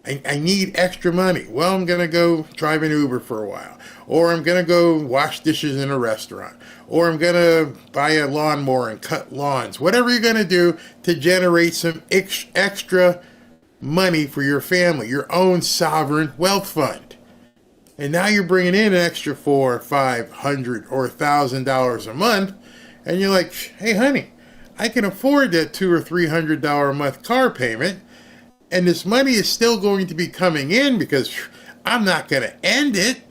I need extra money. Well, I'm going to go drive an Uber for a while. Or I'm going to go wash dishes in a restaurant. Or I'm going to buy a lawnmower and cut lawns. Whatever you're going to do to generate some extra money for your family, your own sovereign wealth fund. And now you're bringing in an extra $400 or $500 or $1,000 a month. And you're like, hey, honey, I can afford that $200 or $300 a month car payment. And this money is still going to be coming in because I'm not going to end it.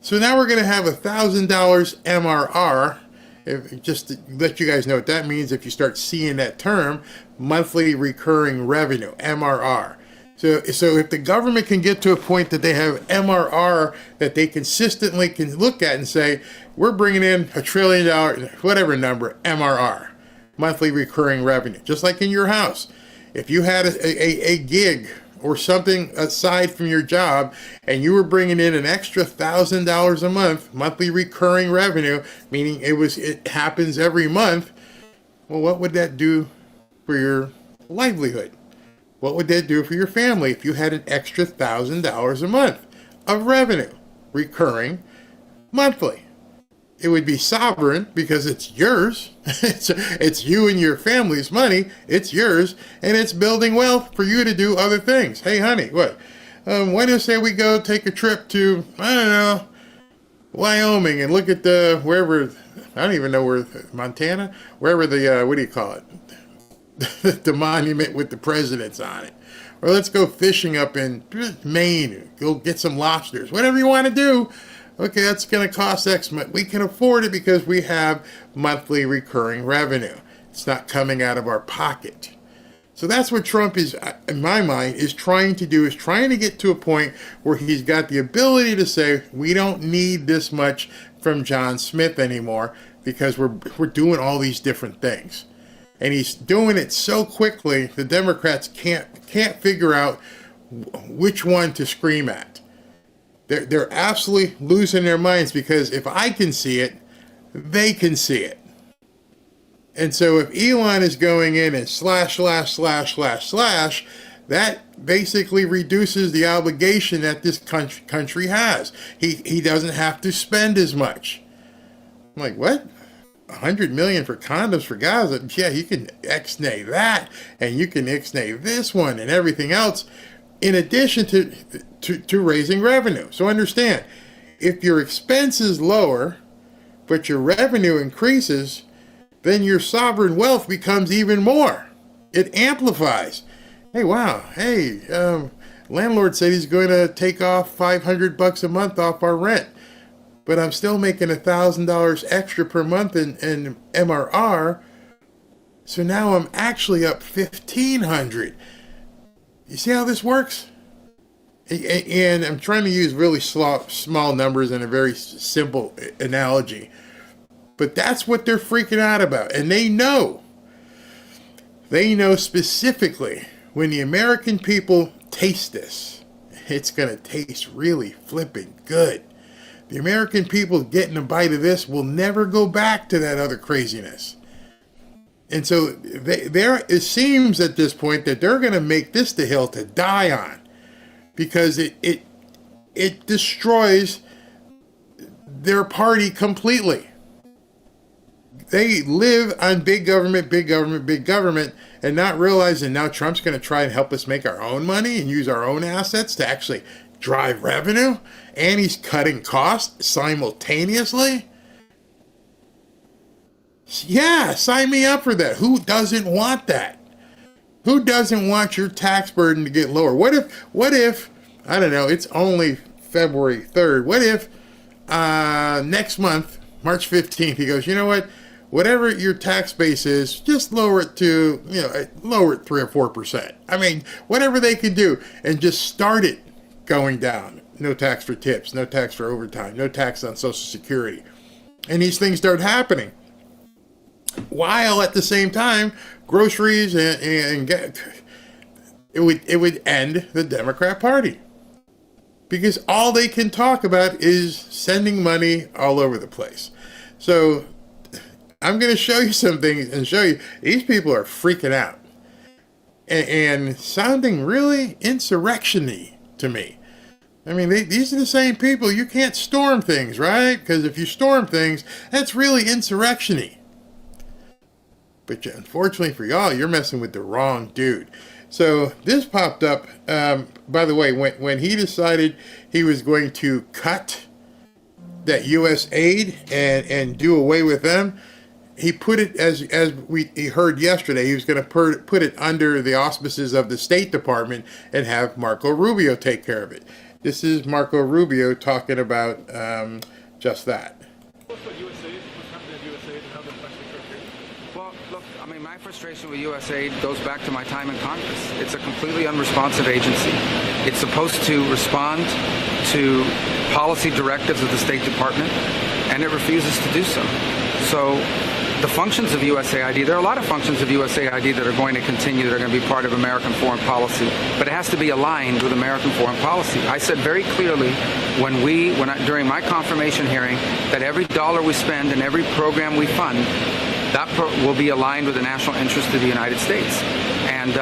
So now we're going to have $1,000 MRR. Just to let you guys know what that means if you start seeing that term, monthly recurring revenue, MRR. So if the government can get to a point that they have MRR that they consistently can look at and say, we're bringing in $1 trillion, whatever number, MRR, monthly recurring revenue, just like in your house. If you had a gig or something aside from your job and you were bringing in an extra $1,000 a month, monthly recurring revenue, meaning it happens every month, well, what would that do for your livelihood? What would that do for your family if you had an extra $1,000 a month of revenue, recurring, monthly? It would be sovereign because it's yours. It's you and your family's money. It's yours, and it's building wealth for you to do other things. Hey, honey, what? Why do you say we go take a trip to, I don't know, Wyoming and look at wherever, I don't even know where, Montana? Wherever the, what do you call it? The monument with the presidents on it. Or let's go fishing up in Maine. Go get some lobsters. Whatever you want to do. Okay, that's going to cost X much. We can afford it because we have monthly recurring revenue. It's not coming out of our pocket. So that's what Trump is, in my mind, is trying to do, is trying to get to a point where he's got the ability to say, we don't need this much from John Smith anymore because we're doing all these different things. And he's doing it so quickly, the Democrats can't figure out which one to scream at. They're absolutely losing their minds because if I can see it, they can see it. And so if Elon is going in and slash, that basically reduces the obligation that this country has. He doesn't have to spend as much. I'm like, what? $100 million for condoms for Gaza? Yeah, you can ixnay that, and you can ixnay this one and everything else, in addition to raising revenue. So understand, if your expenses lower, but your revenue increases, then your sovereign wealth becomes even more. It amplifies. Hey, wow. Hey, landlord said he's going to take off $500 a month off our rent, but I'm still making $1,000 extra per month in MRR. So now I'm actually up $1,500. You see how this works? And I'm trying to use really small numbers and a very simple analogy. But that's what they're freaking out about. And they know specifically when the American people taste this, it's going to taste really flipping good. The American people getting a bite of this will never go back to that other craziness. And so it seems at this point that they're going to make this the hill to die on because it destroys their party completely. They live on big government, and not realizing now Trump's going to try and help us make our own money and use our own assets to actually drive revenue, and he's cutting costs simultaneously. Yeah, sign me up for that. Who doesn't want that? Who doesn't want your tax burden to get lower? What if, I don't know, it's only February 3rd. What if next month, March 15th, he goes, you know what? Whatever your tax base is, just lower it to, lower it 3 or 4%. I mean, whatever they can do, and just start it going down. No tax for tips, no tax for overtime, no tax on Social Security. And these things start happening. While at the same time, groceries and it would end the Democrat Party. Because all they can talk about is sending money all over the place. So I'm going to show you some things and show you these people are freaking out and sounding really insurrection-y to me. I mean, these are the same people. You can't storm things, right? Because if you storm things, that's really insurrection-y. But unfortunately for y'all, you're messing with the wrong dude. So this popped up, by the way, when he decided he was going to cut that USAID and do away with them, he put it, as we heard yesterday, he was going to put it under the auspices of the State Department and have Marco Rubio take care of it. This is Marco Rubio talking about just that. Well, look, I mean, my frustration with USAID goes back to my time in Congress. It's a completely unresponsive agency. It's supposed to respond to policy directives of the State Department, and it refuses to do so. So the functions of USAID, there are a lot of functions of USAID that are going to continue, that are going to be part of American foreign policy, but it has to be aligned with American foreign policy. I said very clearly during my confirmation hearing that every dollar we spend and every program we fund, that will be aligned with the national interest of the United States. And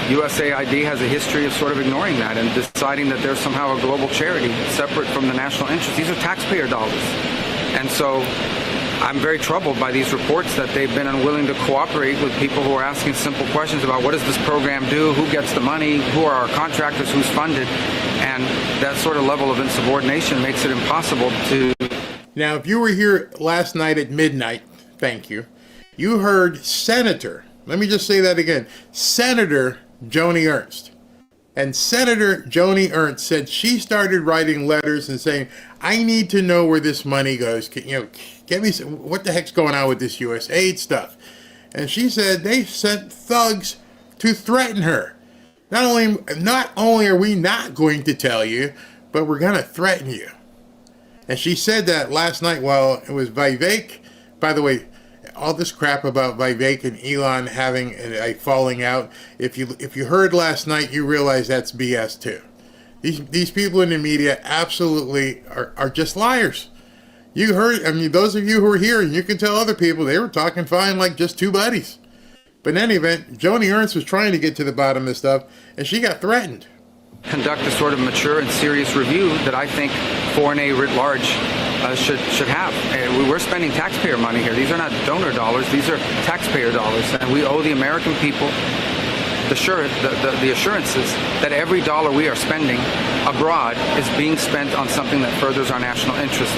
USAID has a history of sort of ignoring that and deciding that they're somehow a global charity separate from the national interest. These are taxpayer dollars. And so I'm very troubled by these reports that they've been unwilling to cooperate with people who are asking simple questions about what does this program do, who gets the money, who are our contractors, who's funded, and that sort of level of insubordination makes it impossible to... Now, if you were here last night at midnight, thank you, you heard Senator, let me just say that again, Senator Joni Ernst, And Senator Joni Ernst said she started writing letters and saying, I need to know where this money goes. Get me what the heck's going on with this USAID stuff. And she said they sent thugs to threaten her. Not only are we not going to tell you, but we're going to threaten you. And she said that last night while it was Vivek. By the way, all this crap about Vivek and Elon having a falling out, if you heard last night, you realize that's BS too. These people in the media absolutely are just liars. You heard, I mean, those of you who are here, and you can tell other people, they were talking fine like just two buddies. But in any event, Joni Ernst was trying to get to the bottom of this stuff, and she got threatened. Conduct a sort of mature and serious review that I think foreign aid writ large should have. We're spending taxpayer money here. These are not donor dollars. These are taxpayer dollars. And we owe the American people the assurances that every dollar we are spending abroad is being spent on something that furthers our national interest.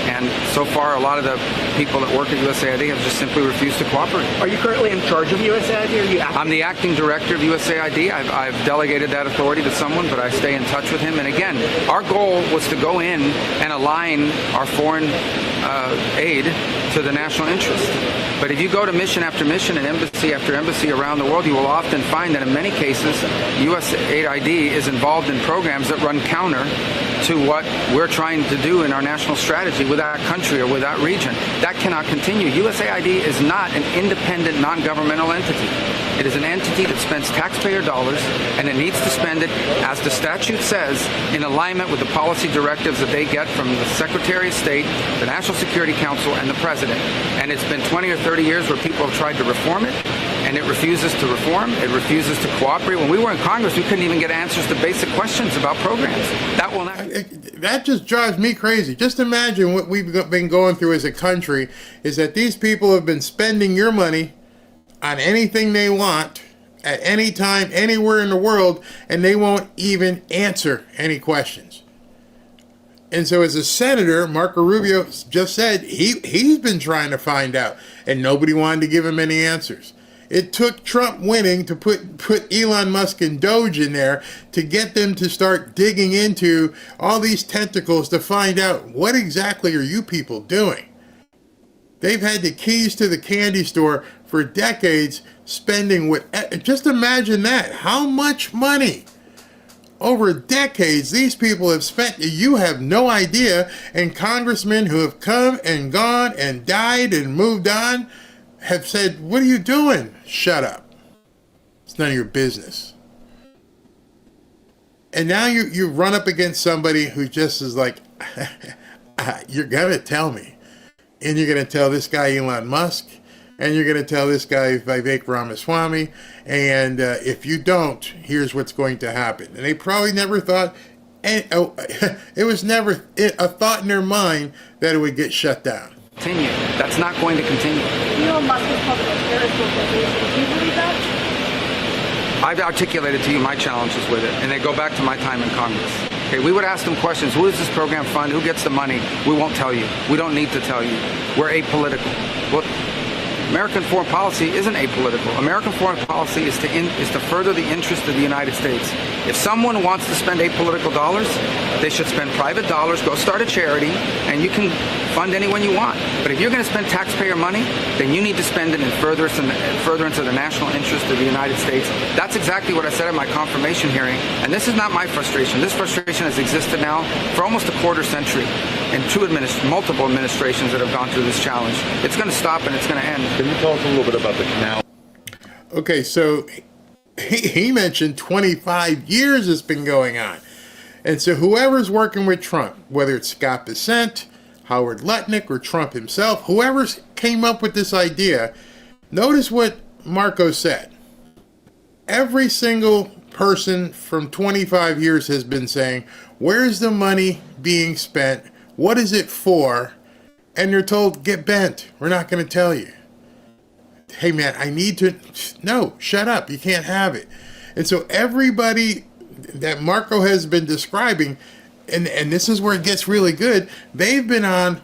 And so far, a lot of the people that work at USAID have just simply refused to cooperate. Are you currently in charge of USAID? Or are you I'm the acting director of USAID. I've delegated that authority to someone, but I stay in touch with him. And again, our goal was to go in and align our foreign aid to the national interest. But if you go to mission after mission and embassy after embassy around the world, you will often find that in many cases, USAID is involved in programs that run counter to what we're trying to do in our national strategy with that country or with that region. That cannot continue. USAID is not an independent, non-governmental entity. It is an entity that spends taxpayer dollars, and it needs to spend it, as the statute says, in alignment with the policy directives that they get from the Secretary of State, the National Security Council, and the President. And it's been 20 or 30 years where people have tried to reform it, and it refuses to reform. It refuses to cooperate. When we were in Congress, we couldn't even get answers to basic questions about programs. That will not. That just drives me crazy. Just imagine what we've been going through as a country is that these people have been spending your money on anything they want at any time, anywhere in the world, and they won't even answer any questions. And so as a senator, Marco Rubio just said he's been trying to find out, and nobody wanted to give him any answers. It took Trump winning to put Elon Musk and DOGE in there to get them to start digging into all these tentacles to find out what exactly are you people doing. They've had the keys to the candy store for decades, spending just imagine that. How much money over decades these people have spent, you have no idea. And congressmen who have come and gone and died and moved on have said, what are you doing? Shut up. It's none of your business. And now you run up against somebody who just is like, you're going to tell me. And you're going to tell this guy Elon Musk, and you're going to tell this guy Vivek Ramaswamy, and if you don't, here's what's going to happen. And they probably never thought, it was never a thought in their mind that it would get shut down. Continue. That's not going to continue. Elon Musk was called a terrorist organization. Do you believe that? I've articulated to you my challenges with it, and they go back to my time in Congress. Okay, we would ask them questions. Who does this program fund? Who gets the money? We won't tell you. We don't need to tell you. We're apolitical. Well, American foreign policy isn't apolitical. American foreign policy is to further the interest of the United States. If someone wants to spend apolitical dollars, they should spend private dollars, go start a charity, and you can fund anyone you want. But if you're going to spend taxpayer money, then you need to spend it in furtherance of the national interest of the United States. That's exactly what I said at my confirmation hearing. And this is not my frustration. This frustration has existed now for almost a quarter century, and multiple administrations that have gone through this challenge. It's going to stop and it's going to end. Can you tell us a little bit about the canal? Okay, so he mentioned 25 years it's been going on. And so whoever's working with Trump, whether it's Scott Bessent, Howard Lutnick, or Trump himself, whoever came up with this idea, notice what Marco said. Every single person from 25 years has been saying, where's the money being spent? What is it for? And they're told, get bent. We're not going to tell you. Hey, man, I need to. No, shut up. You can't have it. And so everybody that Marco has been describing, and this is where it gets really good, they've been on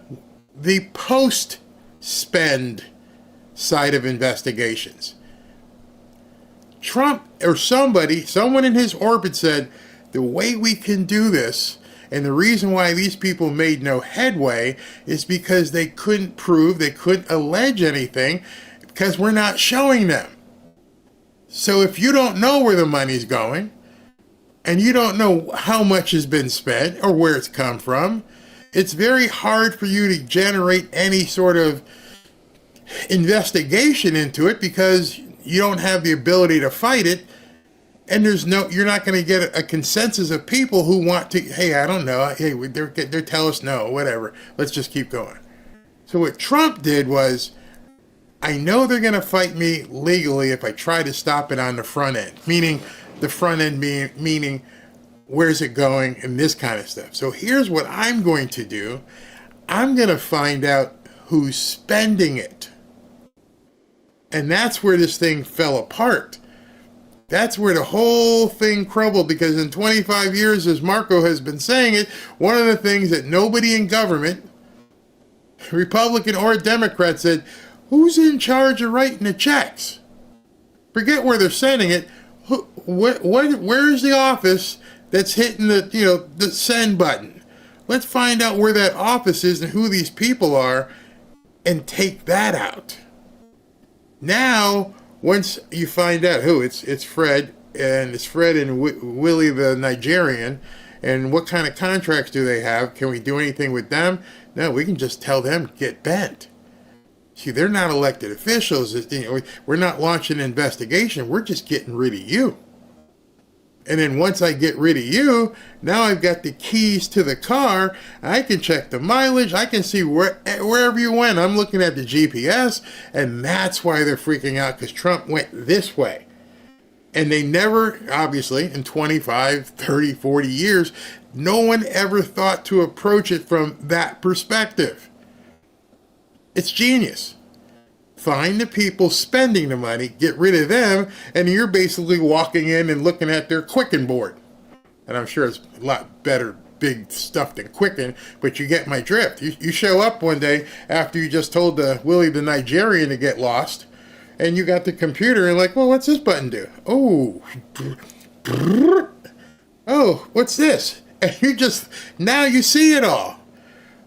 the post-spend side of investigations. Trump or someone in his orbit said, the way we can do this, and the reason why these people made no headway is because they couldn't prove, they couldn't allege anything, because we're not showing them. So if you don't know where the money's going, and you don't know how much has been spent or where it's come from, it's very hard for you to generate any sort of investigation into it because you don't have the ability to fight it. And you're not going to get a consensus of people who want to, hey, I don't know, hey, they're tell us no, whatever. Let's just keep going. So what Trump did was, I know they're going to fight me legally if I try to stop it on the front end, meaning the front end meaning where's it going and this kind of stuff. So here's what I'm going to do. I'm going to find out who's spending it. And that's where this thing fell apart. That's where the whole thing crumbled, because in 25 years, as Marco has been saying it, one of the things that nobody in government, Republican or Democrat, said, who's in charge of writing the checks? Forget where they're sending it. Where's the office that's hitting the send button? Let's find out where that office is and who these people are and take that out. Now, once you find out who, it's Fred, and it's Fred and Willie the Nigerian, and what kind of contracts do they have? Can we do anything with them? No, we can just tell them, get bent. See, they're not elected officials. We're not launching an investigation. We're just getting rid of you. And then once I get rid of you, now I've got the keys to the car. I can check the mileage. I can see wherever you went. I'm looking at the GPS, and that's why they're freaking out, because Trump went this way. And they never, obviously, in 25, 30, 40 years, no one ever thought to approach it from that perspective. It's genius. Find the people spending the money, get rid of them, and you're basically walking in and looking at their Quicken board. And I'm sure it's a lot better big stuff than Quicken, but you get my drift. You show up one day after you just told Willie the Nigerian to get lost, and you got the computer and like, well, what's this button do? Oh, what's this? And now you see it all.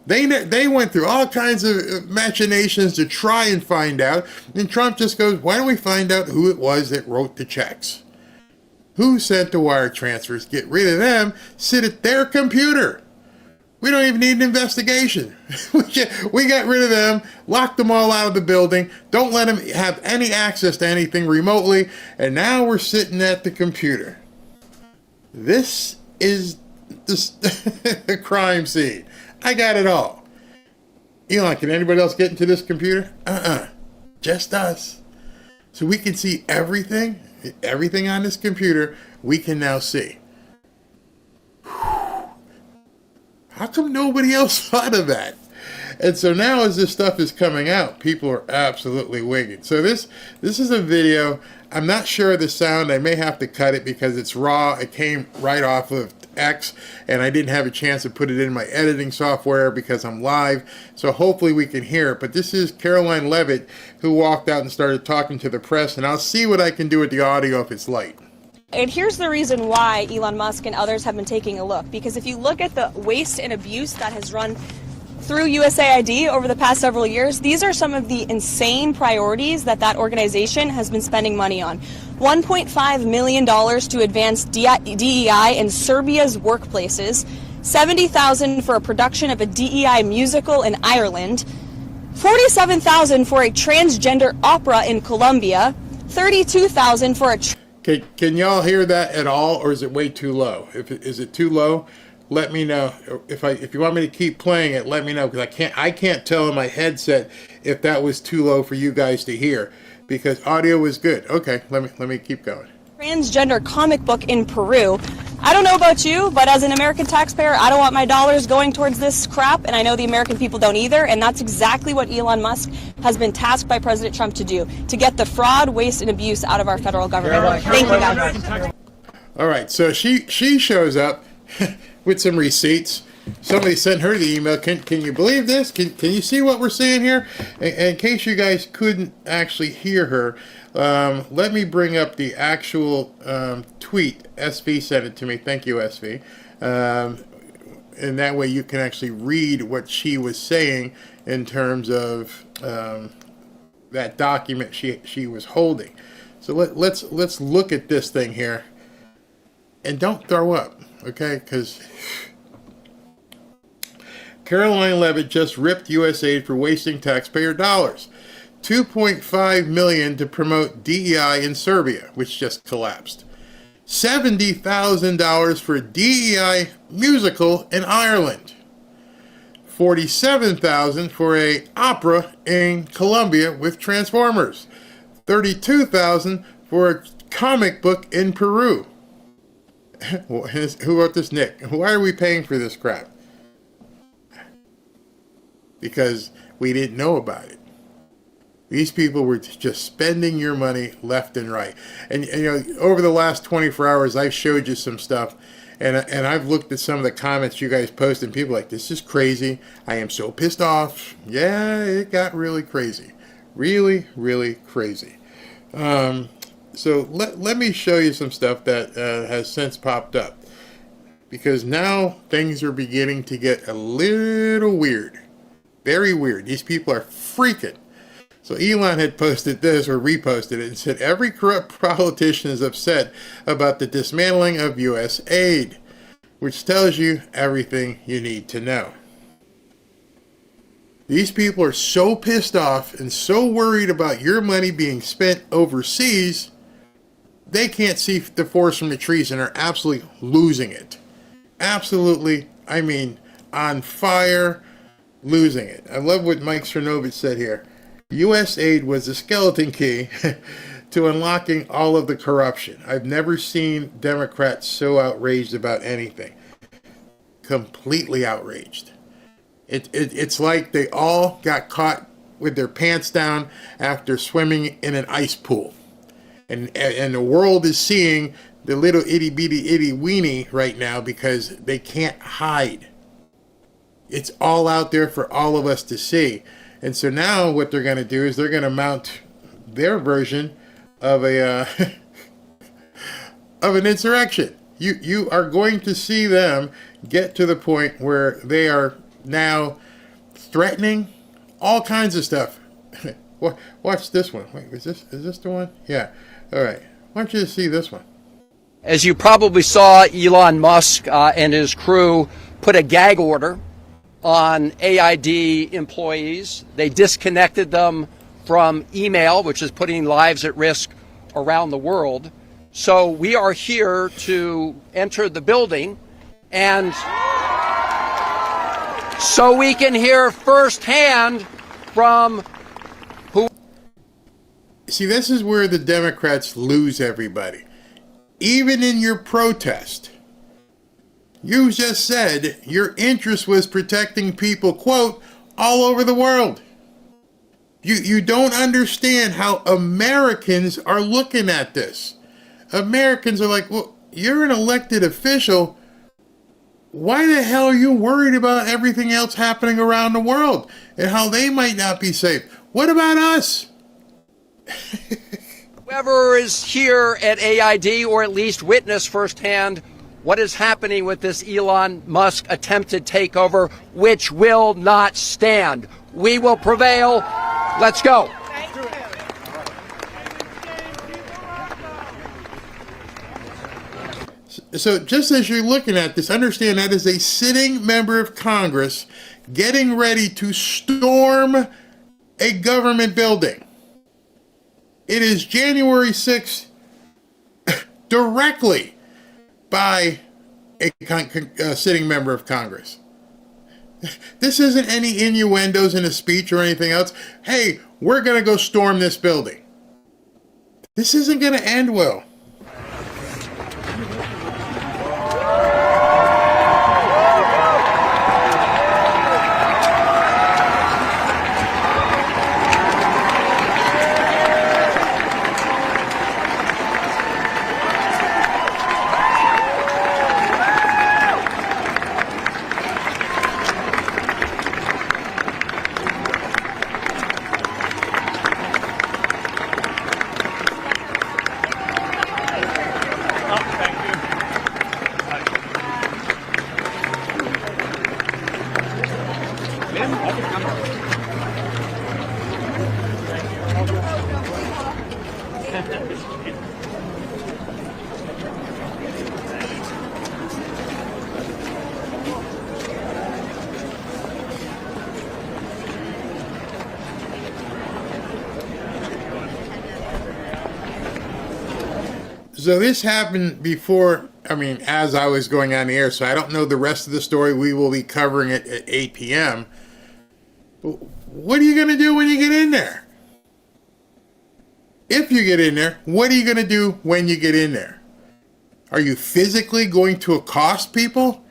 They went through all kinds of machinations to try and find out, and Trump just goes, why don't we find out who it was that wrote the checks? Who sent the wire transfers? Get rid of them, sit at their computer. We don't even need an investigation. We got rid of them, locked them all out of the building, don't let them have any access to anything remotely, and now we're sitting at the computer. This is the crime scene. I got it all. Elon, can anybody else get into this computer? Just us. So we can see everything on this computer, we can now see. How come nobody else thought of that? And so now as this stuff is coming out, people are absolutely wigging. So this is a video. I'm not sure of the sound. I may have to cut it because it's raw. It came right off of X, and I didn't have a chance to put it in my editing software because I'm live. So hopefully we can hear it. But this is Caroline Leavitt, who walked out and started talking to the press, and I'll see what I can do with the audio if it's light. And here's the reason why Elon Musk and others have been taking a look. Because if you look at the waste and abuse that has run through USAID over the past several years, these are some of the insane priorities that organization has been spending money on. $1.5 million to advance DEI in Serbia's workplaces, $70,000 for a production of a DEI musical in Ireland, $47,000 for a transgender opera in Colombia, $32,000 for a... Can y'all hear that at all, or is it way too low? Is it too low? Let me know. If you want me to keep playing it, let me know, because I can't tell on my headset if that was too low for you guys to hear, because audio was good. Okay, let me keep going. Transgender comic book in Peru. I don't know about you, but as an American taxpayer, I don't want my dollars going towards this crap, and I know the American people don't either, and that's exactly what Elon Musk has been tasked by President Trump to do, to get the fraud, waste, and abuse out of our federal government. Thank you, guys. All right, so she shows up with some receipts. Somebody sent her the email. Can you believe this? Can you see what we're seeing here? In case you guys couldn't actually hear her, let me bring up the actual tweet. SV sent it to me. Thank you, SV. And that way you can actually read what she was saying in terms of that document she was holding. So let's look at this thing here, and don't throw up, okay? Because Caroline Leavitt just ripped USAID for wasting taxpayer dollars. $2.5 million to promote DEI in Serbia, which just collapsed. $70,000 for a DEI musical in Ireland. $47,000 for a opera in Colombia with Transformers. $32,000 for a comic book in Peru. Who wrote this, Nick? Why are we paying for this crap? Because we didn't know about it. These people were just spending your money left and right. And you know, over the last 24 hours, I've showed you some stuff, and I've looked at some of the comments you guys post, and people are like, this is crazy. I am so pissed off. Yeah, it got really crazy. Really, really crazy. So let me show you some stuff that has since popped up. Because now things are beginning to get a little weird. Very weird. These people are freaking. So Elon had posted this, or reposted it, and said, every corrupt politician is upset about the dismantling of USAID, which tells you everything you need to know. These people are so pissed off and so worried about your money being spent overseas, they can't see the forest from the trees and are absolutely losing it. Absolutely, I mean, on fire, losing it. I love what Mike Cernovich said here. USAID was the skeleton key to unlocking all of the corruption. I've never seen Democrats so outraged about anything. Completely outraged. It's like they all got caught with their pants down after swimming in an ice pool. And the world is seeing the little itty bitty itty weenie right now because they can't hide. It's all out there for all of us to see. And so now what they're going to do is they're going to mount their version of a of an insurrection. You are going to see them get to the point where they are now threatening all kinds of stuff. Watch this one. Wait, is this the one? Yeah. All right. Why don't you see this one? As you probably saw, Elon Musk and his crew put a gag order on AID employees. They disconnected them from email, which is putting lives at risk around the world. So we are here to enter the building, and so we can hear firsthand from who. See, this is where the Democrats lose everybody. Even in your protest, you just said your interest was protecting people, quote, all over the world. You don't understand how Americans are looking at this. Americans are like, well, you're an elected official. Why the hell are you worried about everything else happening around the world and how they might not be safe? What about us? Whoever is here at AID, or at least witness firsthand what is happening with this Elon Musk attempted takeover, which will not stand. We will prevail. Let's go. So just as you're looking at this, understand that is a sitting member of Congress getting ready to storm a government building. It is January 6th directly by a sitting member of Congress. This isn't any innuendos in a speech or anything else. Hey, we're going to go storm this building. This isn't going to end well. So this happened before, as I was going on the air, so I don't know the rest of the story. We will be covering it at 8 p.m. But what are you going to do when you get in there? If you get in there, what are you going to do when you get in there? Are you physically going to accost people?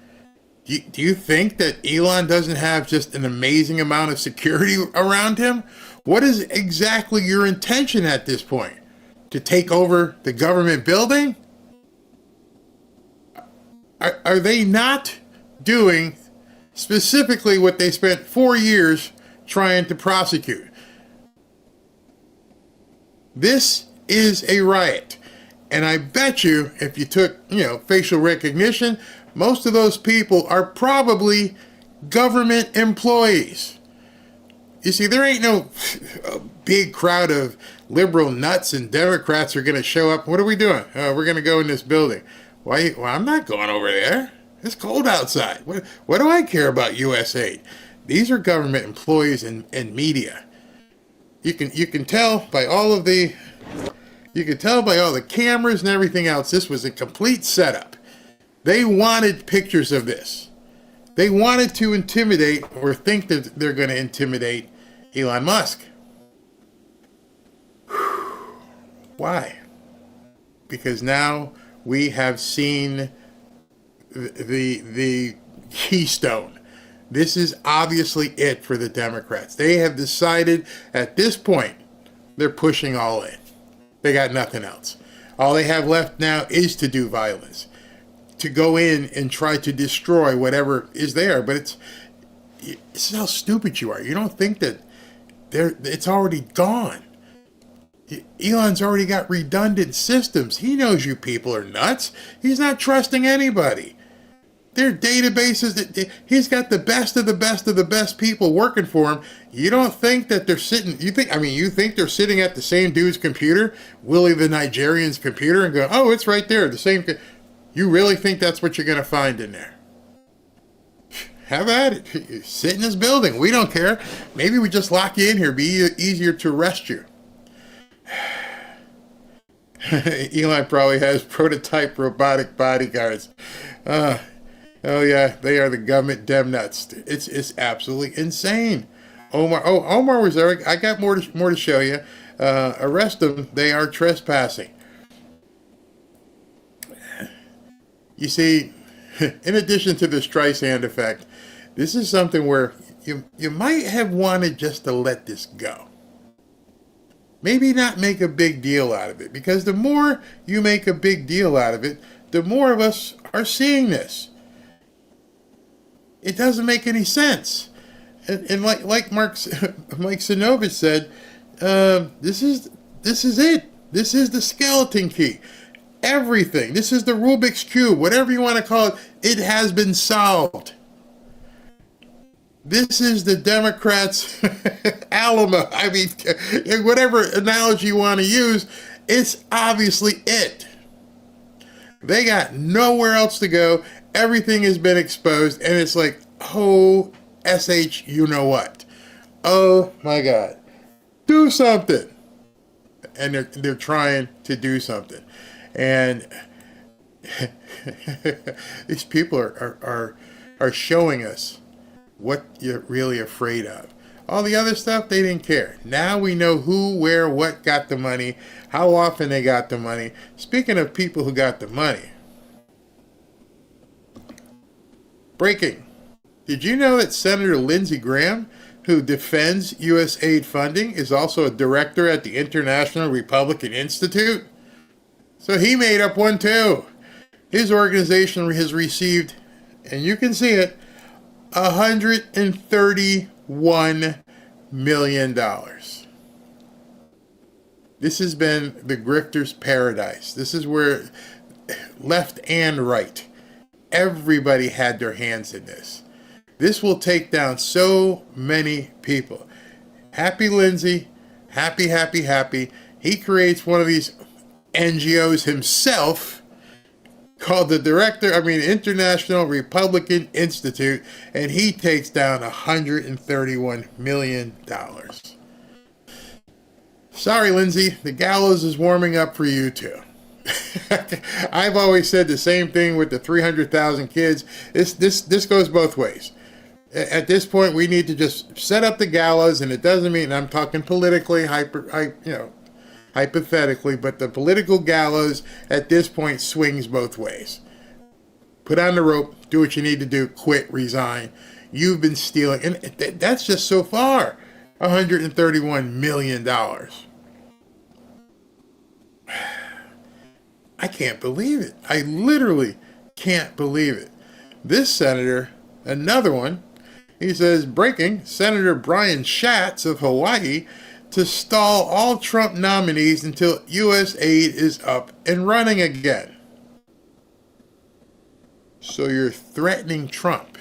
Do you think that Elon doesn't have just an amazing amount of security around him? What is exactly your intention at this point? To take over the government building? Are they not doing specifically what they spent 4 years trying to prosecute? This is a riot. And I bet you, if you took, facial recognition, most of those people are probably government employees. You see, there ain't no big crowd of liberal nuts and Democrats are going to show up. What are we doing? We're going to go in this building. Why? Well, I'm not going over there. It's cold outside. What do I care about USAID? These are government employees and media. You can tell by all the cameras and everything else. This was a complete setup. They wanted pictures of this. They wanted to intimidate or think that they're going to intimidate Elon Musk. Why? Because now we have seen the keystone. This is obviously it for the Democrats. They have decided at this point they're pushing all in. They got nothing else. All they have left now is to do violence, to go in and try to destroy whatever is there. But it's how stupid you are. You don't think that it's already gone. Elon's already got redundant systems. He knows you people are nuts. He's not trusting anybody. Their databases, he's got the best of the best of the best people working for him. You don't think that they're sitting, you think they're sitting at the same dude's computer, Willie the Nigerian's computer, and go, oh, it's right there, the same. You really think that's what you're going to find in there? Have at it. Sit in this building. We don't care. Maybe we just lock you in here. Be easier to arrest you. Elon probably has prototype robotic bodyguards. Oh yeah, they are the government dem nuts. It's absolutely insane. Omar was there. I got more to show you. Arrest them. They are trespassing. You see, in addition to the Streisand effect, this is something where you might have wanted just to let this go. Maybe not make a big deal out of it, because the more you make a big deal out of it, the more of us are seeing this. It doesn't make any sense. And like Mike Sinovich said, this is it. This is the skeleton key. Everything. This is the Rubik's Cube. Whatever you want to call it, it has been solved. This is the Democrats' Alamo. I mean, whatever analogy you want to use, it's obviously it. They got nowhere else to go. Everything has been exposed, and it's like, oh, SH, you know what? Oh my God, do something! And they're trying to do something, and these people are showing us what you're really afraid of. All the other stuff, they didn't care. Now we know who, where, what got the money, how often they got the money. Speaking of people who got the money, breaking. Did you know that Senator Lindsey Graham, who defends USAID funding, is also a director at the International Republican Institute? So he made up one too. His organization has received, and you can see it, $131 million. This has been the grifter's paradise. This is where left and right, everybody had their hands in this. This will take down so many people. Happy Lindsay, happy, happy, happy. He creates one of these NGOs himself called the International Republican Institute, and he takes down $131 million. Sorry, Lindsay, the gallows is warming up for you too. I've always said the same thing with the 300,000 kids. This goes both ways. At this point, we need to just set up the gallows, and it doesn't mean I'm talking politically, hypothetically, but the political gallows at this point swings both ways. Put on the rope, do what you need to do, quit, resign. You've been stealing, and that's just so far, $131 million. I can't believe it. I literally can't believe it. This senator, another one, he says, breaking, Senator Brian Schatz of Hawaii to stall all Trump nominees until USAID is up and running again. So you're threatening Trump.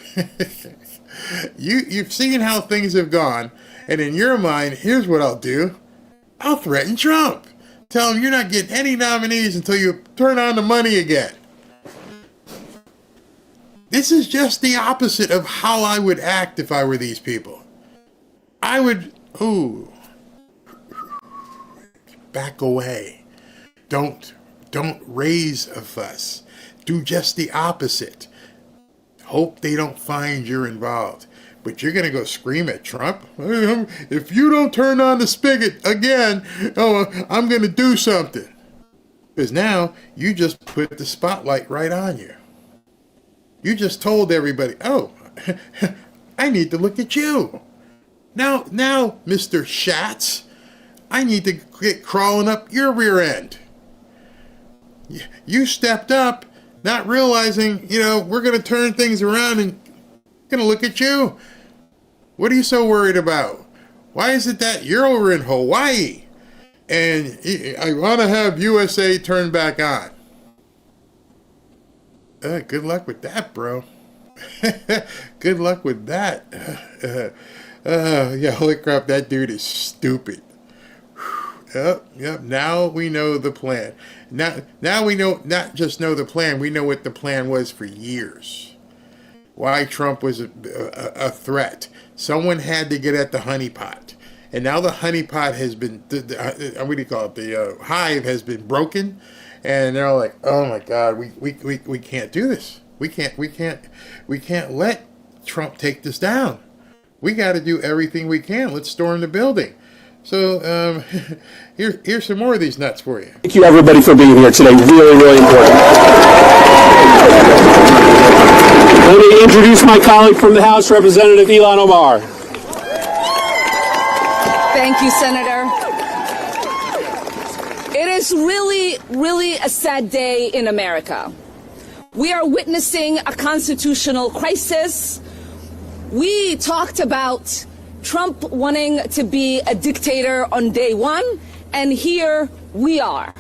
You've seen how things have gone, and in your mind, here's what I'll do. I'll threaten Trump. Tell him you're not getting any nominees until you turn on the money again. This is just the opposite of how I would act if I were these people. I would, back away. Don't raise a fuss. Do just the opposite. Hope they don't find you're involved. But you're going to go scream at Trump? If you don't turn on the spigot again, I'm going to do something. Because now you just put the spotlight right on you. You just told everybody, I need to look at you. Now, Mr. Schatz, I need to get crawling up your rear end. You stepped up, not realizing, we're going to turn things around and going to look at you. What are you so worried about? Why is it that you're over in Hawaii and I want to have USA turned back on? Good luck with that, bro. Good luck with that. Holy crap, that dude is stupid. Yep. Now we know the plan. Now we know, not just know the plan, we know what the plan was for years. Why Trump was a threat. Someone had to get at the honeypot. And now the honeypot has been, what do you call it? The hive has been broken. And they're all like, oh my God, we can't do this. We can't let Trump take this down. We got to do everything we can. Let's storm the building. So here's some more of these nuts for you. Thank you, everybody, for being here today. Really, really important. Let me introduce my colleague from the House, Representative Ilhan Omar. Thank you, Senator. It is really, really a sad day in America. We are witnessing a constitutional crisis. We talked about Trump wanting to be a dictator on day one, and here we are.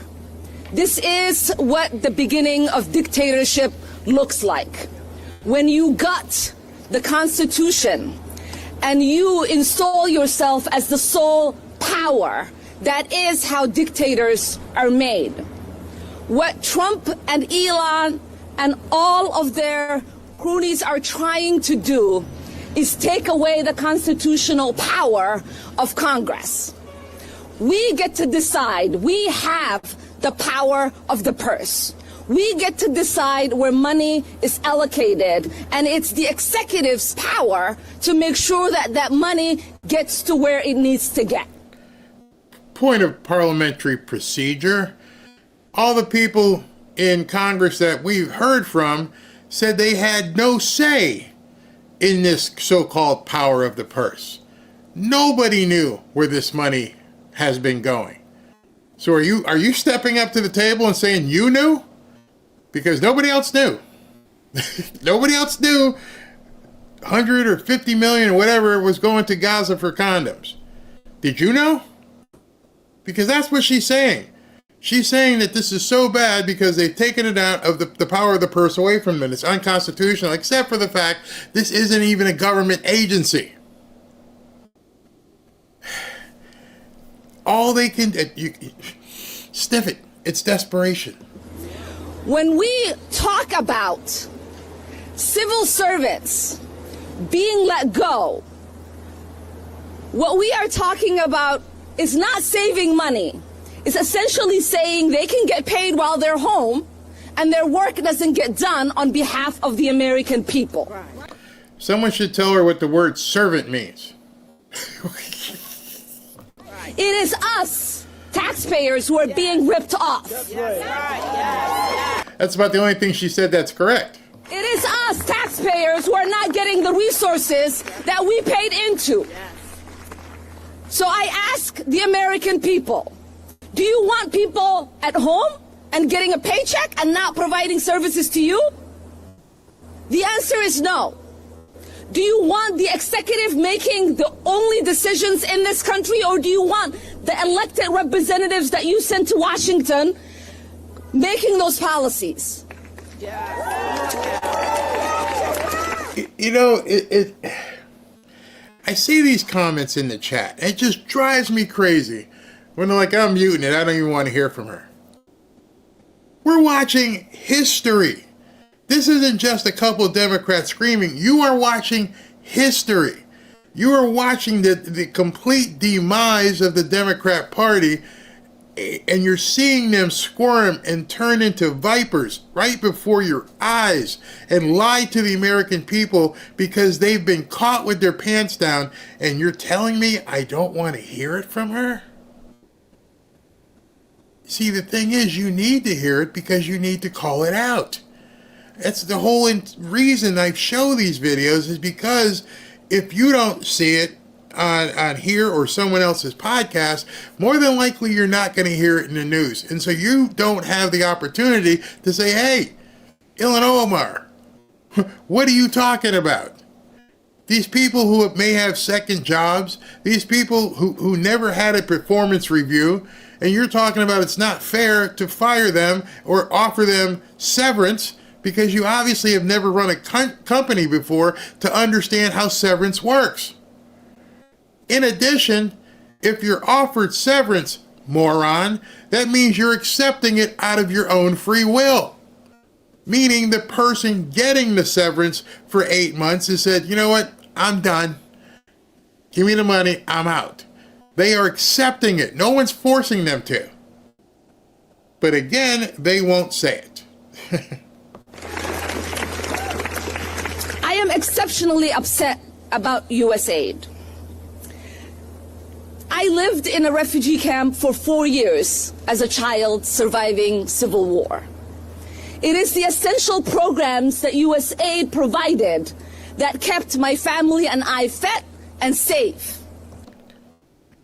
This is what the beginning of dictatorship looks like. When you gut the Constitution and you install yourself as the sole power, that is how dictators are made. What Trump and Elon and all of their cronies are trying to do is take away the constitutional power of Congress. We get to decide. We have the power of the purse. We get to decide where money is allocated, and it's the executive's power to make sure that that money gets to where it needs to get. Point of parliamentary procedure. All the people in Congress that we've heard from said they had no say in this so-called power of the purse. Nobody knew where this money has been going. So are you stepping up to the table and saying you knew? Because nobody else knew. Nobody else knew 100 or 50 million or whatever was going to Gaza for condoms. Did you know? Because that's what she's saying. She's saying that this is so bad because they've taken it out of the power of the purse away from them. It's unconstitutional, except for the fact this isn't even a government agency. All they can sniff it. It's desperation. When we talk about civil servants being let go, what we are talking about is not saving money. It's essentially saying they can get paid while they're home and their work doesn't get done on behalf of the American people. Someone should tell her what the word servant means. It is us, taxpayers, who are being ripped off. That's about the only thing she said that's correct. It is us, taxpayers, who are not getting the resources that we paid into. So I ask the American people, do you want people at home and getting a paycheck and not providing services to you? The answer is no. Do you want the executive making the only decisions in this country, or do you want the elected representatives that you sent to Washington making those policies? You know, I see these comments in the chat. It just drives me crazy. When they're like, I'm muting it, I don't even want to hear from her. We're watching history. This isn't just a couple of Democrats screaming. You are watching history. You are watching the complete demise of the Democrat Party, and you're seeing them squirm and turn into vipers right before your eyes and lie to the American people because they've been caught with their pants down, and you're telling me I don't want to hear it from her? See, the thing is, you need to hear it because you need to call it out. That's the whole reason I show these videos, is because if you don't see it on here or someone else's podcast, more than likely you're not going to hear it in the news. And so you don't have the opportunity to say, hey, Illinois Omar, what are you talking about? These people who may have second jobs, these people who never had a performance review, and you're talking about it's not fair to fire them or offer them severance because you obviously have never run a company before to understand how severance works. In addition, if you're offered severance, moron, that means you're accepting it out of your own free will. Meaning the person getting the severance for 8 months has said, you know what, I'm done. Give me the money, I'm out. They are accepting it. No one's forcing them to. But again, they won't say it. I am exceptionally upset about USAID. I lived in a refugee camp for 4 years as a child surviving civil war. It is the essential programs that USAID provided that kept my family and I fed and safe.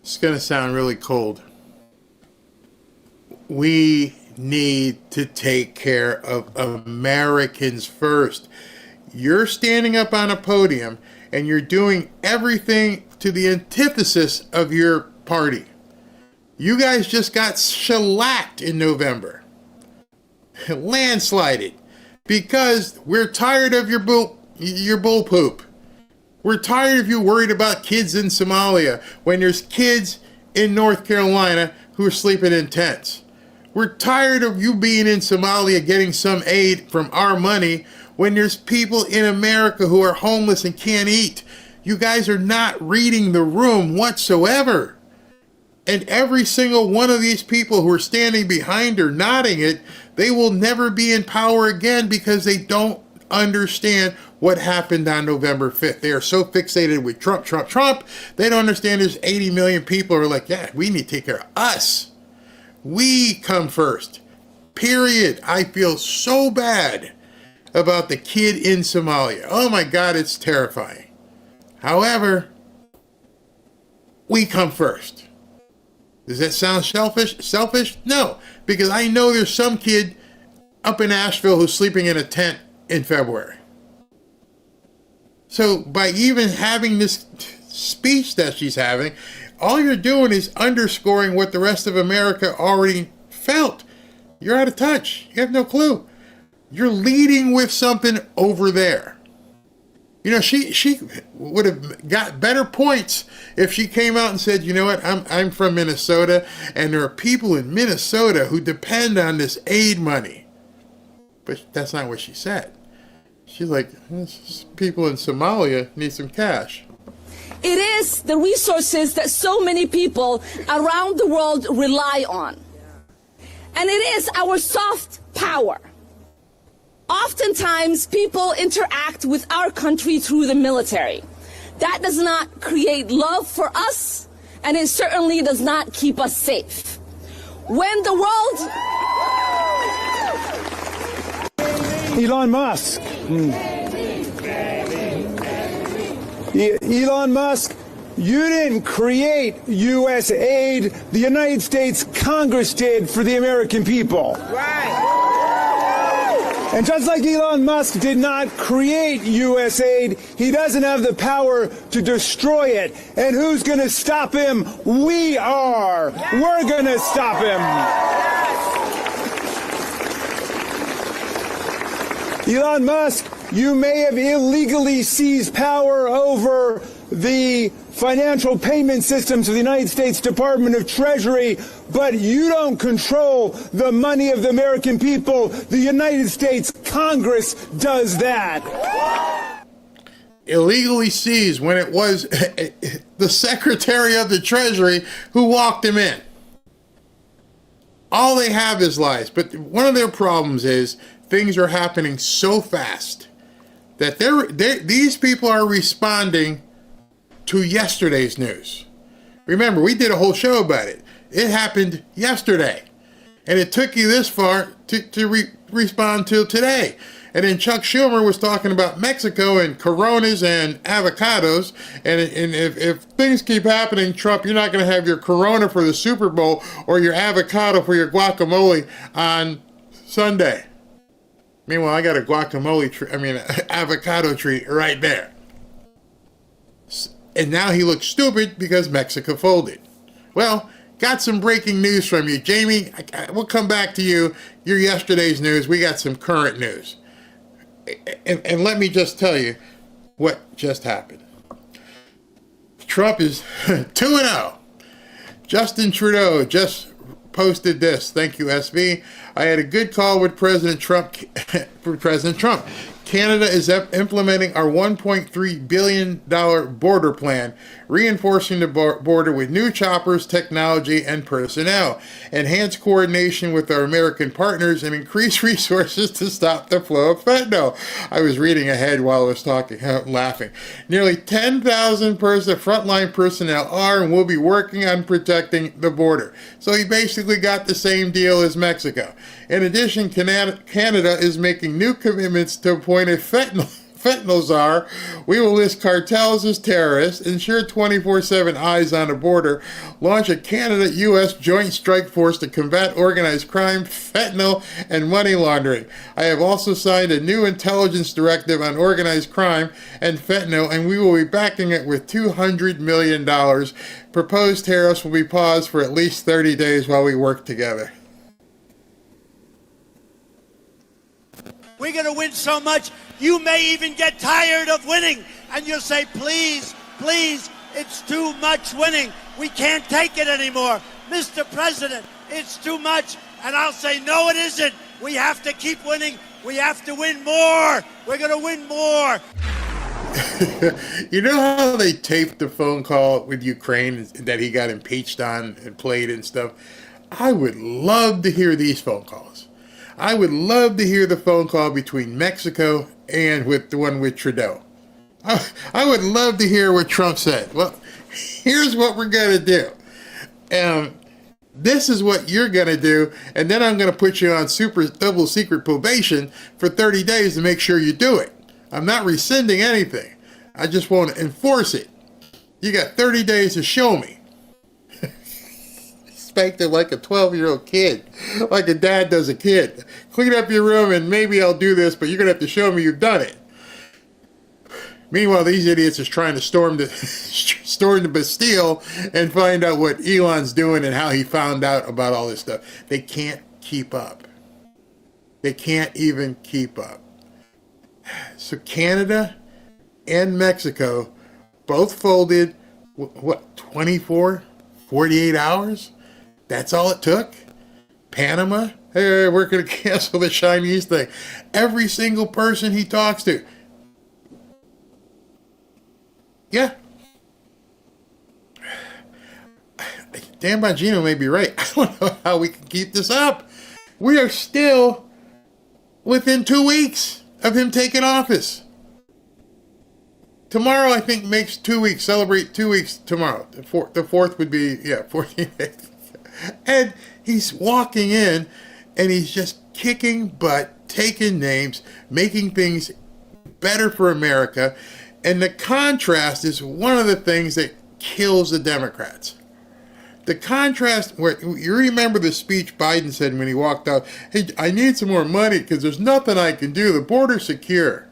It's going to sound really cold. We need to take care of Americans first. You're standing up on a podium and you're doing everything to the antithesis of your party. You guys just got shellacked in November. Landslided. Because we're tired of your bull poop. We're tired of you worried about kids in Somalia when there's kids in North Carolina who are sleeping in tents. We're tired of you being in Somalia getting some aid from our money when there's people in America who are homeless and can't eat. You guys are not reading the room whatsoever. And every single one of these people who are standing behind her nodding it, they will never be in power again because they don't understand what happened on November 5th. They are so fixated with Trump, Trump, Trump. They don't understand there's 80 million people who are like, yeah, we need to take care of us. We come first. Period. I feel so bad about the kid in Somalia. Oh my God, it's terrifying. However, we come first. Does that sound selfish? Selfish? No, because I know there's some kid up in Asheville who's sleeping in a tent in February. So by even having this speech that she's having, all you're doing is underscoring what the rest of America already felt. You're out of touch. You have no clue. You're leading with something over there. You know, she would have got better points if she came out and said, you know what, I'm from Minnesota, and there are people in Minnesota who depend on this aid money. But that's not what she said. She's like, people in Somalia need some cash. It is the resources that so many people around the world rely on. And it is our soft power. Oftentimes, people interact with our country through the military. That does not create love for us, and it certainly does not keep us safe. When the world... Elon Musk. Elon Musk, you didn't create USAID. The United States Congress did for the American people. Right. And just like Elon Musk did not create USAID, he doesn't have the power to destroy it. And who's going to stop him? We are. We're going to stop him. Elon Musk, you may have illegally seized power over the financial payment systems of the United States Department of Treasury, but you don't control the money of the American people. The United States Congress does that. Illegally seized when it was the Secretary of the Treasury who walked him in. All they have is lies. But one of their problems is things are happening so fast that these people are responding to yesterday's news. Remember, we did a whole show about it. It happened yesterday. And it took you this far to respond till today. And then Chuck Schumer was talking about Mexico and Coronas and avocados. And if things keep happening, Trump, you're not going to have your Corona for the Super Bowl or your avocado for your guacamole on Sunday. Meanwhile, I got a avocado tree right there. And now he looks stupid because Mexico folded. Well, got some breaking news from you. Jamie, we'll come back to you. Your yesterday's news. We got some current news. And let me just tell you what just happened. Trump is 2-0. Justin Trudeau just posted this. Thank you, SV. I had a good call with President Trump. Canada is implementing our $1.3 billion border plan, reinforcing the border with new choppers, technology, and personnel, enhance coordination with our American partners, and increase resources to stop the flow of fentanyl. I was reading ahead while I was talking, laughing. Nearly 10,000 frontline personnel are and will be working on protecting the border. So he basically got the same deal as Mexico. In addition, Canada is making new commitments to appoint a fentanyl czar. We will list cartels as terrorists, ensure 24/7 eyes on the border, launch a Canada-U.S. joint strike force to combat organized crime, fentanyl, and money laundering. I have also signed a new intelligence directive on organized crime and fentanyl, and we will be backing it with $200 million. Proposed tariffs will be paused for at least 30 days while we work together. We're going to win so much, you may even get tired of winning. And you'll say, please, please, it's too much winning. We can't take it anymore. Mr. President, it's too much. And I'll say, no, it isn't. We have to keep winning. We have to win more. We're going to win more. You know how they taped the phone call with Ukraine that he got impeached on and played and stuff? I would love to hear these phone calls. I would love to hear the phone call between Mexico and with the one with Trudeau. I would love to hear what Trump said. Well, here's what we're going to do. This is what you're going to do, and then I'm going to put you on double secret probation for 30 days to make sure you do it. I'm not rescinding anything. I just want to enforce it. You got 30 days to show me. Spanked it like a 12-year-old kid, like a dad does a kid. Clean up your room and maybe I'll do this, but you're going to have to show me you've done it. Meanwhile, these idiots is trying to storm the Bastille and find out what Elon's doing and how he found out about all this stuff. They can't keep up. They can't even keep up. So Canada and Mexico both folded, what, 24, 48 hours? That's all it took? Panama? Hey, we're going to cancel the Chinese thing. Every single person he talks to. Yeah. Dan Bongino may be right. I don't know how we can keep this up. We are still within 2 weeks of him taking office. Tomorrow, I think, makes 2 weeks. Celebrate 2 weeks tomorrow. The fourth would be, 14 days. And he's walking in, and he's just kicking butt, taking names, making things better for America. And the contrast is one of the things that kills the Democrats. The contrast, where you remember the speech Biden said when he walked out, hey, I need some more money because there's nothing I can do. The border's secure.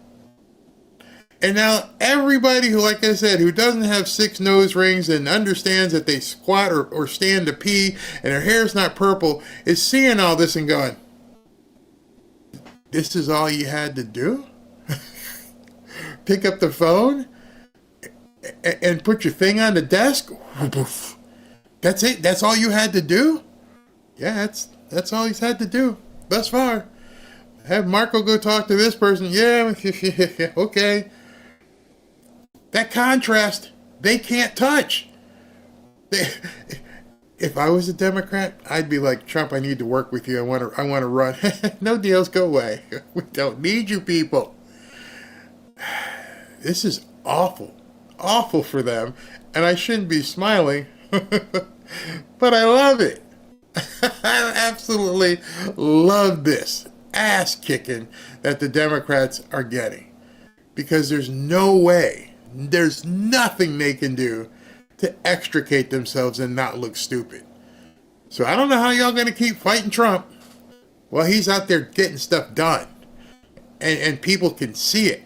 And now everybody who, like I said, who doesn't have 6 nose rings and understands that they squat or stand to pee and their hair's not purple is seeing all this and going, this is all you had to do? Pick up the phone and put your thing on the desk? That's it? That's all you had to do? Yeah, that's all he's had to do thus far. Have Marco go talk to this person. Yeah, okay. That contrast, they can't touch. If I was a Democrat, I'd be like, Trump, I need to work with you. I want to run. No deals, go away. We don't need you people. This is awful. Awful for them. And I shouldn't be smiling. But I love it. I absolutely love this ass kicking that the Democrats are getting. Because there's no way, there's nothing they can do to extricate themselves and not look stupid. So I don't know how y'all gonna keep fighting Trump while he's out there getting stuff done. And people can see it.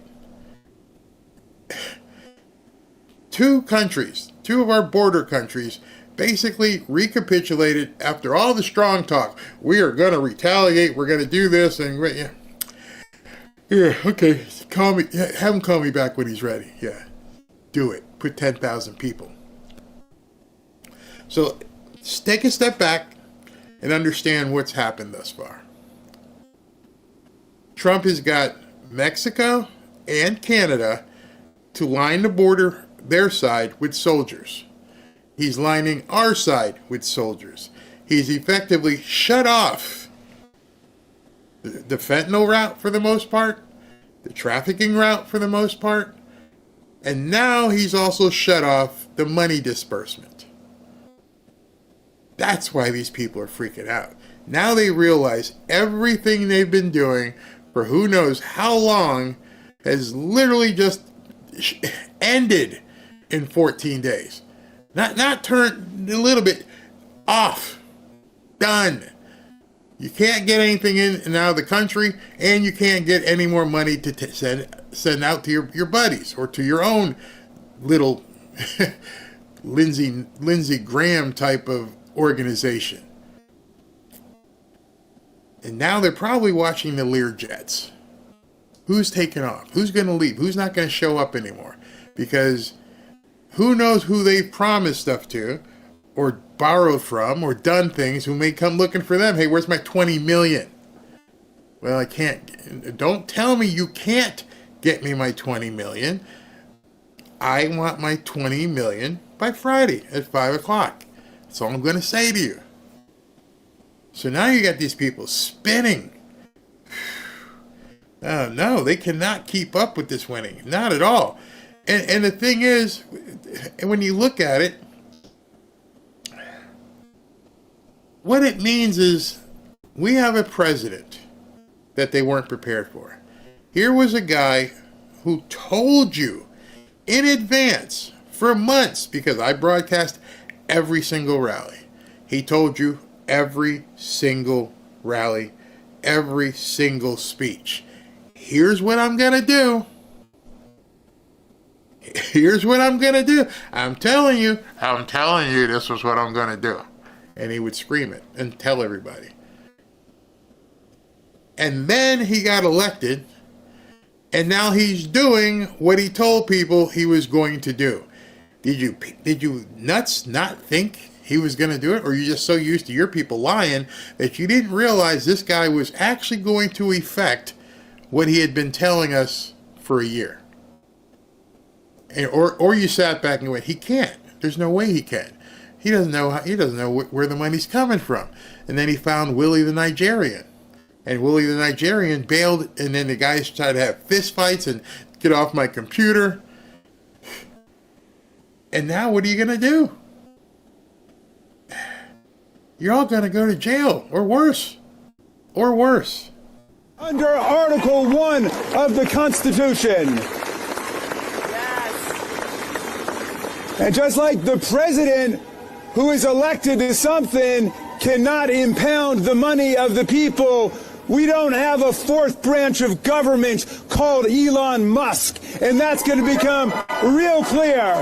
2 countries, 2 of our border countries, basically recapitulated after all the strong talk. We are going to retaliate. We're going to do this. And yeah, okay. Call me. Have him call me back when he's ready. Yeah, do it. Put 10,000 people. So take a step back and understand what's happened thus far. Trump has got Mexico and Canada to line the border, their side, with soldiers. He's lining our side with soldiers. He's effectively shut off the fentanyl route for the most part, the trafficking route for the most part, and now he's also shut off the money disbursement. That's why these people are freaking out. Now they realize everything they've been doing for who knows how long has literally just ended in 14 days. Not turned a little bit off. Done. You can't get anything in and out of the country, and you can't get any more money to send out to your buddies or to your own little Lindsey Graham type of organization. And now they're probably watching the Lear jets. Who's taking off? Who's going to leave? Who's not going to show up anymore? Because who knows who they've promised stuff to or borrowed from or done things who may come looking for them. Hey, where's my 20 million? Well, I can't. Don't tell me you can't get me my 20 million. I want my 20 million by Friday at 5 o'clock. That's all I'm going to say to you. So now you got these people spinning. No, they cannot keep up with this winning. Not at all. And the thing is, when you look at it, what it means is we have a president that they weren't prepared for. Here was a guy who told you in advance for months, because I broadcast every single rally. He told you every single rally, every single speech. Here's what I'm going to do. here's what I'm going to do. I'm telling you, this was what I'm going to do. And he would scream it and tell everybody. And then he got elected, and now he's doing what he told people he was going to do. Did you nuts not think he was going to do it? Or are you just so used to your people lying that you didn't realize this guy was actually going to effect what he had been telling us for a year? Or you sat back and went, he can't. There's no way he can. He doesn't know where the money's coming from. And then he found Willie the Nigerian. And Willie the Nigerian bailed, and then the guys tried to have fist fights and get off my computer. And now what are you going to do? You're all going to go to jail, or worse. Or worse. Under Article 1 of the Constitution. And just like the president who is elected to something cannot impound the money of the people, we don't have a fourth branch of government called Elon Musk. And that's going to become real clear.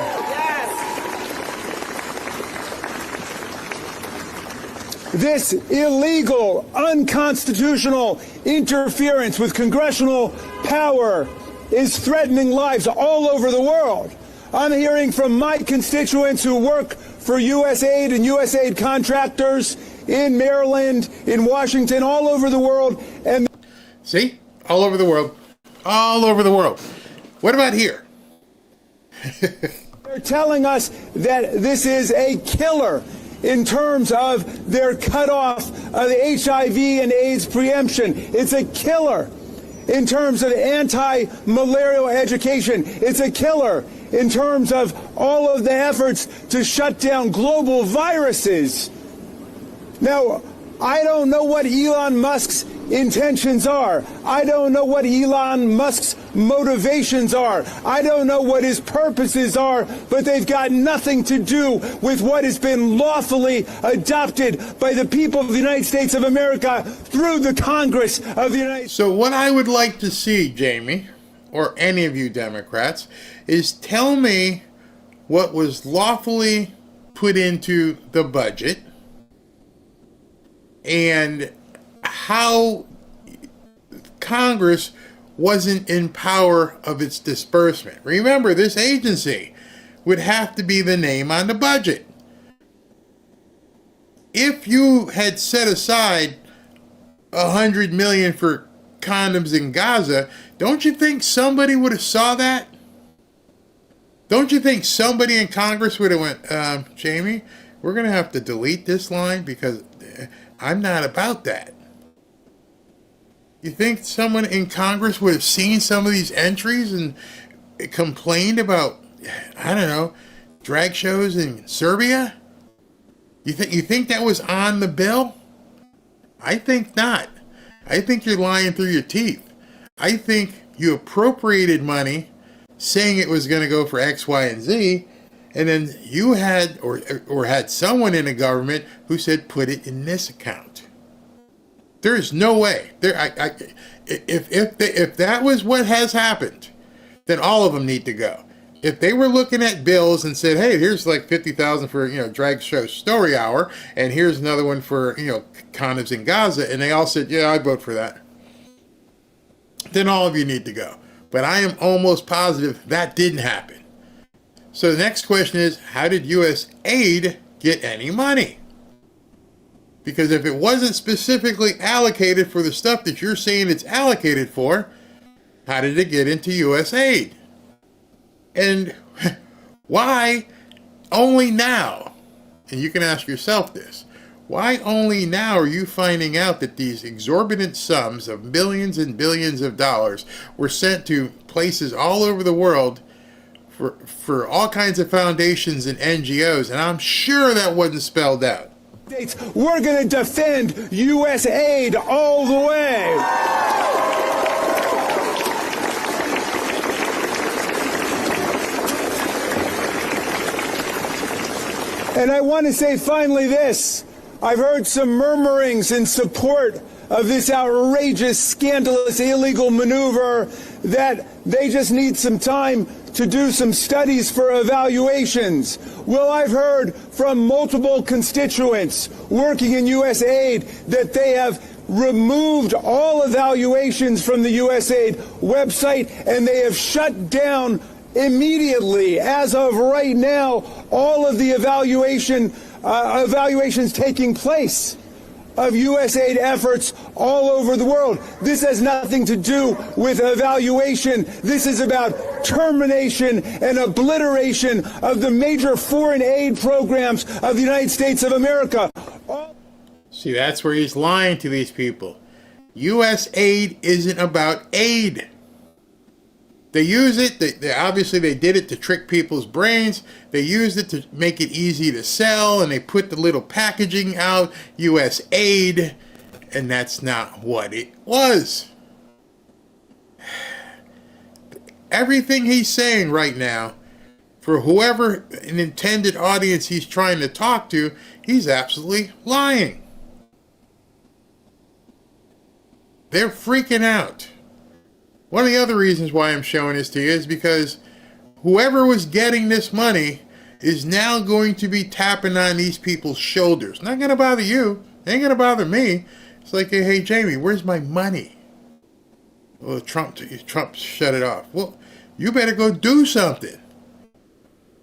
This illegal, unconstitutional interference with congressional power is threatening lives all over the world. I'm hearing from my constituents who work for USAID and USAID contractors in Maryland, in Washington, all over the world. And see? All over the world. All over the world. What about here? They're telling us that this is a killer in terms of their cutoff of the HIV and AIDS preemption. It's a killer in terms of anti-malarial education. It's a killer in terms of all of the efforts to shut down global viruses. Now, I don't know what Elon Musk's intentions are. I don't know what Elon Musk's motivations are. I don't know what his purposes are, but they've got nothing to do with what has been lawfully adopted by the people of the United States of America through the Congress of the United States. So what I would like to see, Jamie, or any of you Democrats, is tell me what was lawfully put into the budget and how Congress wasn't in power of its disbursement. Remember, this agency would have to be the name on the budget. If you had set aside $100 million for condoms in Gaza, don't you think somebody would have saw that? Don't you think somebody in Congress would have went, Jamie, we're going to have to delete this line because I'm not about that. You think someone in Congress would have seen some of these entries and complained about, I don't know, drag shows in Serbia? You think that was on the bill? I think not. I think you're lying through your teeth. I think you appropriated money saying it was going to go for X, Y, and Z, and then you had or had someone in the government who said put it in this account. There is no way. If that was what has happened, then all of them need to go. If they were looking at bills and said, "Hey, here's like $50,000 for drag show story hour, and here's another one for condoms in Gaza," and they all said, "Yeah, I vote for that," then all of you need to go. But I am almost positive that didn't happen. So the next question is, how did USAID get any money? Because if it wasn't specifically allocated for the stuff that you're saying it's allocated for, how did it get into USAID? And why only now? And you can ask yourself this. Why only now are you finding out that these exorbitant sums of millions and billions of dollars were sent to places all over the world for all kinds of foundations and NGOs? And I'm sure that wasn't spelled out. We're going to defend USAID all the way. And I want to say finally this. I've heard some murmurings in support of this outrageous, scandalous, illegal maneuver that they just need some time to do some studies for evaluations. Well, I've heard from multiple constituents working in USAID that they have removed all evaluations from the USAID website, and they have shut down immediately, as of right now, all of the evaluations taking place of USAID efforts all over the world. This has nothing to do with evaluation. This is about termination and obliteration of the major foreign aid programs of the United States of America. See, that's where he's lying to these people. USAID isn't about aid. They use it, they obviously they did it to trick people's brains. They used it to make it easy to sell, and they put the little packaging out, USAID, and that's not what it was. Everything he's saying right now, for whoever an intended audience he's trying to talk to, he's absolutely lying. They're freaking out. One of the other reasons why I'm showing this to you is because whoever was getting this money is now going to be tapping on these people's shoulders. Not going to bother you. It ain't going to bother me. It's like, hey, Jamie, where's my money? Well, Trump shut it off. Well, you better go do something.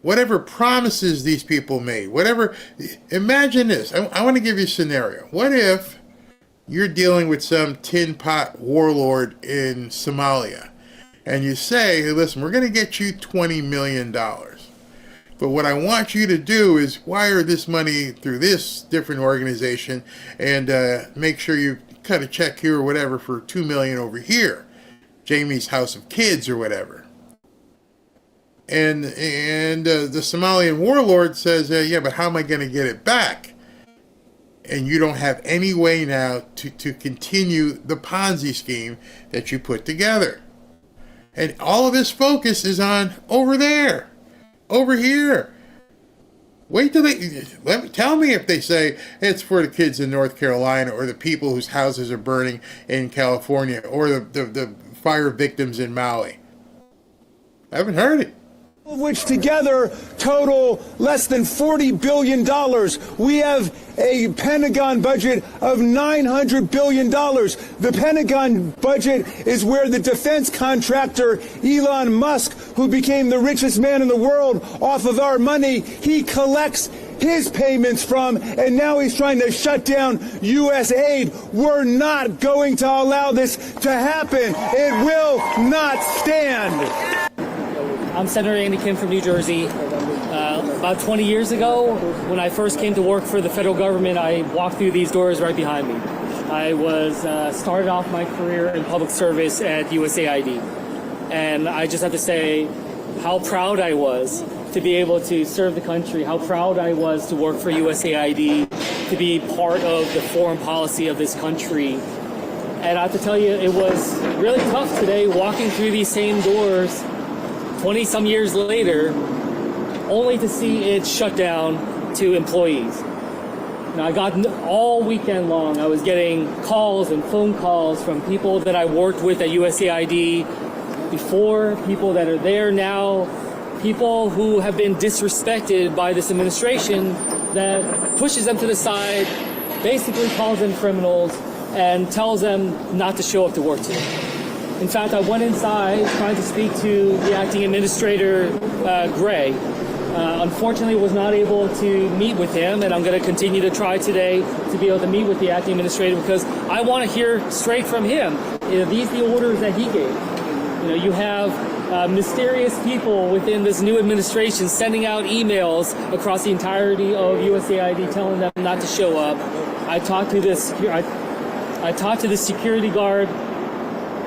Whatever promises these people made, whatever. Imagine this. I want to give you a scenario. What if you're dealing with some tin pot warlord in Somalia, and you say, hey, listen, we're going to get you $20 million. But what I want you to do is wire this money through this different organization and make sure you cut a check here or whatever for $2 million over here. Jamie's House of Kids or whatever. And the Somalian warlord says, yeah, but how am I going to get it back? And you don't have any way now to continue the Ponzi scheme that you put together. And all of his focus is on over there, over here. Wait till tell me if they say it's for the kids in North Carolina or the people whose houses are burning in California or the fire victims in Maui. I haven't heard it. Which together total less than $40 billion. We have a Pentagon budget of $900 billion. The Pentagon budget is where the defense contractor Elon Musk, who became the richest man in the world off of our money, he collects his payments from, and now he's trying to shut down USAID. We're not going to allow this to happen. It will not stand. I'm Senator Andy Kim from New Jersey. About 20 years ago, when I first came to work for the federal government, I walked through these doors right behind me. I started off my career in public service at USAID. And I just have to say how proud I was to be able to serve the country, how proud I was to work for USAID, to be part of the foreign policy of this country. And I have to tell you, it was really tough today walking through these same doors 20-some years later, only to see it shut down to employees. Now, I got all weekend long, I was getting calls and phone calls from people that I worked with at USAID before, people that are there now, people who have been disrespected by this administration that pushes them to the side, basically calls them criminals, and tells them not to show up to work today. In fact, I went inside trying to speak to the acting administrator, Gray. Unfortunately, was not able to meet with him, and I'm going to continue to try today to be able to meet with the acting administrator because I want to hear straight from him. These are the orders that he gave. You have mysterious people within this new administration sending out emails across the entirety of USAID telling them not to show up. I talked to the security guard.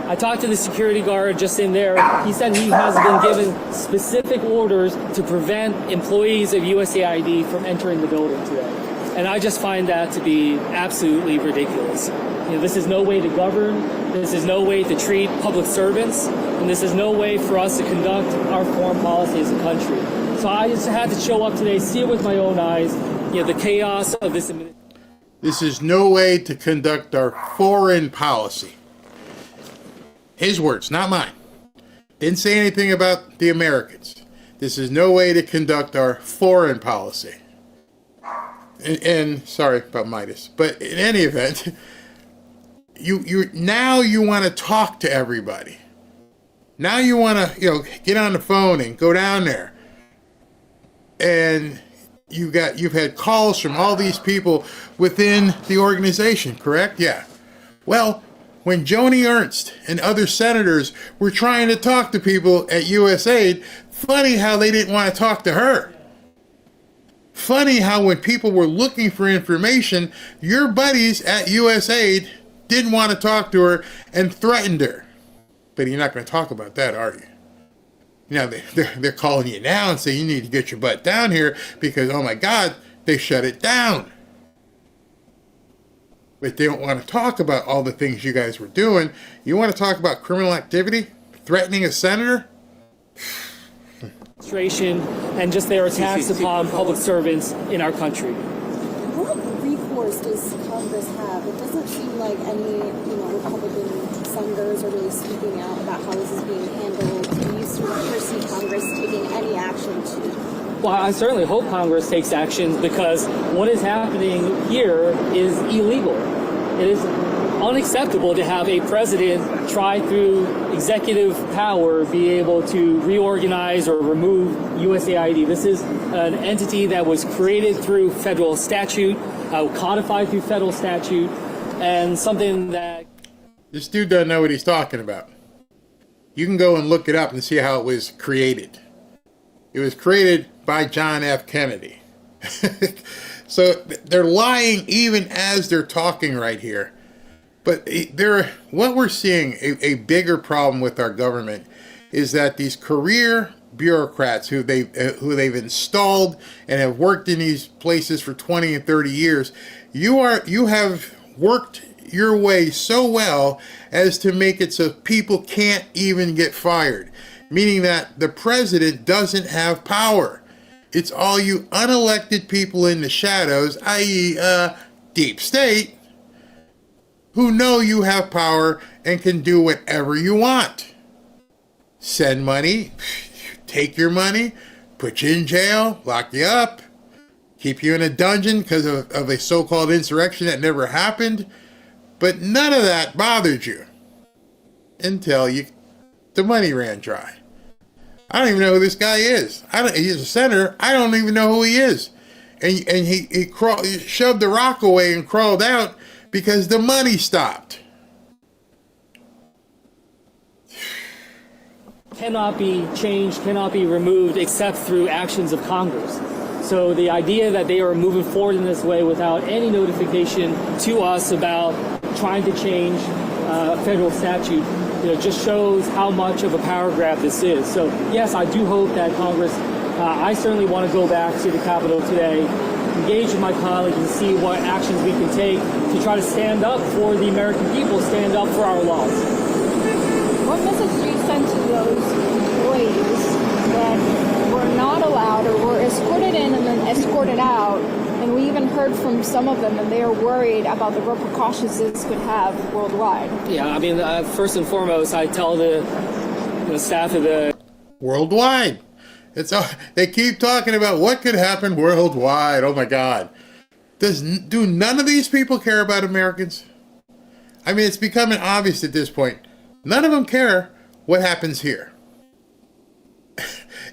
I talked to the security guard just in there. He said he has been given specific orders to prevent employees of USAID from entering the building today. And I just find that to be absolutely ridiculous. This is no way to govern. This is no way to treat public servants. And this is no way for us to conduct our foreign policy as a country. So I just had to show up today, see it with my own eyes, the chaos of this administration. This is no way to conduct our foreign policy. His words, not mine. Didn't say anything about the Americans. This is no way to conduct our foreign policy. And sorry about Midas, but in any event, now you want to talk to everybody. Now you want to get on the phone and go down there. And you've had calls from all these people within the organization, correct? Yeah. Well, when Joni Ernst and other senators were trying to talk to people at USAID, funny how they didn't want to talk to her. Funny how when people were looking for information, your buddies at USAID didn't want to talk to her and threatened her. But you're not going to talk about that, are you? They're calling you now and saying you need to get your butt down here because, oh my God, they shut it down. But they don't want to talk about all the things you guys were doing. You want to talk about criminal activity? Threatening a senator? And just their attacks upon public servants in our country. What recourse does Congress have? It doesn't seem like any, Republican senators are really speaking out about how this is being handled. Do you foresee Congress taking any action to? Well, I certainly hope Congress takes action because what is happening here is illegal. It is unacceptable to have a president try through executive power be able to reorganize or remove USAID. This is an entity that was created through federal statute, codified through federal statute, and something that... This dude doesn't know what he's talking about. You can go and look it up and see how it was created. It was created by John F. Kennedy. So they're lying even as they're talking right here. But what we're seeing, a bigger problem with our government is that these career bureaucrats who they've installed and have worked in these places for 20 and 30 years, you have worked your way so well as to make it so people can't even get fired, meaning that the president doesn't have power. It's all you unelected people in the shadows, i.e. deep state, who know you have power and can do whatever you want. Send money, take your money, put you in jail, lock you up, keep you in a dungeon because of a so-called insurrection that never happened. But none of that bothered you until the money ran dry. I don't even know who this guy is. He's a senator. I don't even know who he is. And he shoved the rock away and crawled out because the money stopped. Cannot be changed, cannot be removed except through actions of Congress. So the idea that they are moving forward in this way without any notification to us about trying to change federal statute, just shows how much of a power grab this is. So yes, I do hope that Congress, I certainly want to go back to the Capitol today, engage with my colleagues and see what actions we can take to try to stand up for the American people, stand up for our laws. What message do you send to those employees that were not allowed or were escorted in and then escorted out? And we even heard from some of them, and they are worried about the repercussions this could have worldwide. Yeah, I mean, first and foremost, I tell the staff of the... Worldwide. They keep talking about what could happen worldwide. Oh, my God. Do none of these people care about Americans? I mean, it's becoming obvious at this point. None of them care what happens here.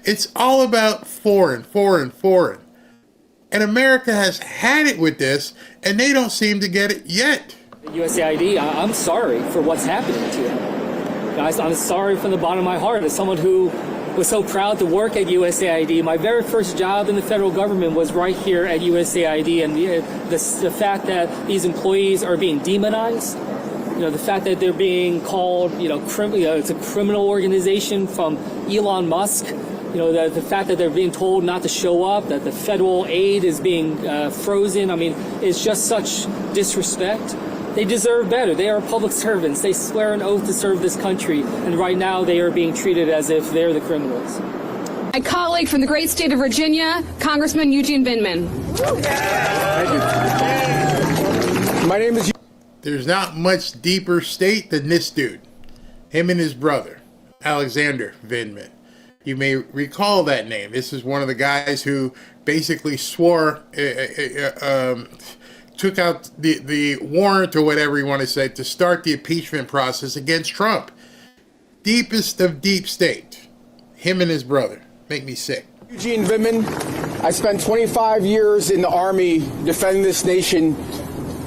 It's all about foreign. And America has had it with this, and they don't seem to get it yet. USAID, I'm sorry for what's happening to them. Guys, I'm sorry from the bottom of my heart. As someone who was so proud to work at USAID, my very first job in the federal government was right here at USAID, and the fact that these employees are being demonized, the fact that they're being called, it's a criminal organization from Elon Musk. The fact that they're being told not to show up, that the federal aid is being frozen. I mean, it's just such disrespect. They deserve better. They are public servants. They swear an oath to serve this country. And right now they are being treated as if they're the criminals. My colleague from the great state of Virginia, Congressman Eugene Binman. Thank you. My name is... There's not much deeper state than this dude. Him and his brother. Alexander Vindman. You may recall that name. This is one of the guys who basically swore, took out the warrant or whatever you want to say to start the impeachment process against Trump. Deepest of deep state. Him and his brother. Make me sick. Eugene Vindman, I spent 25 years in the Army defending this nation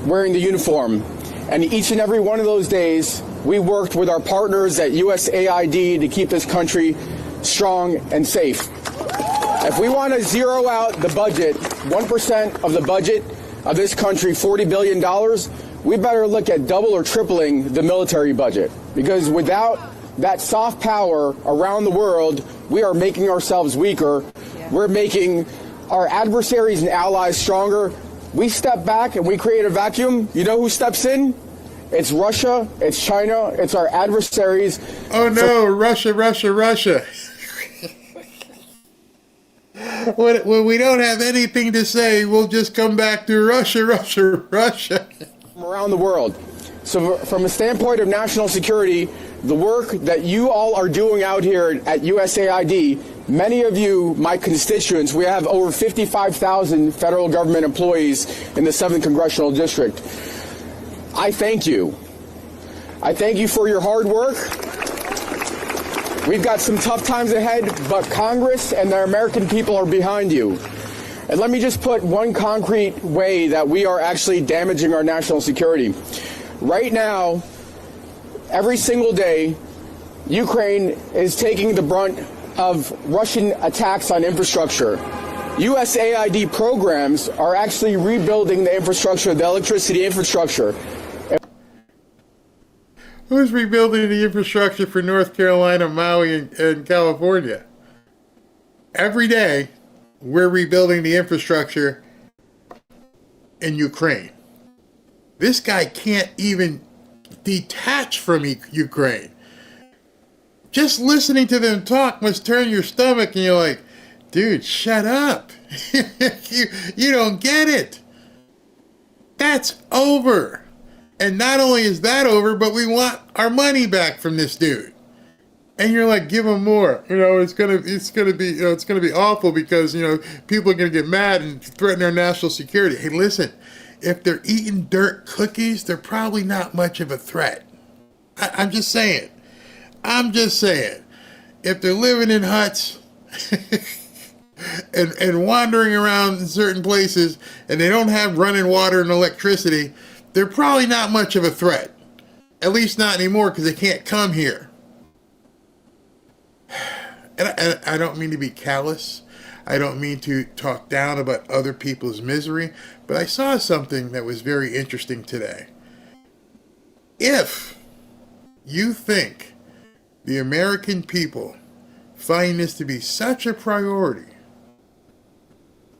wearing the uniform. And each and every one of those days, we worked with our partners at USAID to keep this country strong and safe. If we want to zero out the budget, 1% of the budget of this country, $40 billion, we better look at double or tripling the military budget. Because without that soft power around the world, we are making ourselves weaker. We're making our adversaries and allies stronger. We step back and we create a vacuum. You know who steps in? It's Russia, it's China, it's our adversaries. Oh no, Russia. When we don't have anything to say, we'll just come back to Russia. From around the world. So from a standpoint of national security, the work that you all are doing out here at USAID, many of you, my constituents, we have over 55,000 federal government employees in the 7th Congressional District. I thank you. I thank you for your hard work. We've got some tough times ahead, but Congress and the American people are behind you. And let me just put one concrete way that we are actually damaging our national security. Right now, every single day, Ukraine is taking the brunt of Russian attacks on infrastructure. USAID programs are actually rebuilding the infrastructure, the electricity infrastructure. Who's rebuilding the infrastructure for North Carolina, Maui, and California? Every day, we're rebuilding the infrastructure in Ukraine. This guy can't even detach from Ukraine. Just listening to them talk must turn your stomach and you're like, dude, shut up. you don't get it. That's over. And not only is that over, but we want our money back from this dude. And you're like, give him more. It's gonna be awful because people are gonna get mad and threaten our national security. Hey, listen, if they're eating dirt cookies, they're probably not much of a threat. I'm just saying. If they're living in huts and wandering around in certain places and they don't have running water and electricity, they're probably not much of a threat. At least not anymore because they can't come here. And I don't mean to be callous. I don't mean to talk down about other people's misery, but I saw something that was very interesting today. If you think the American people find this to be such a priority,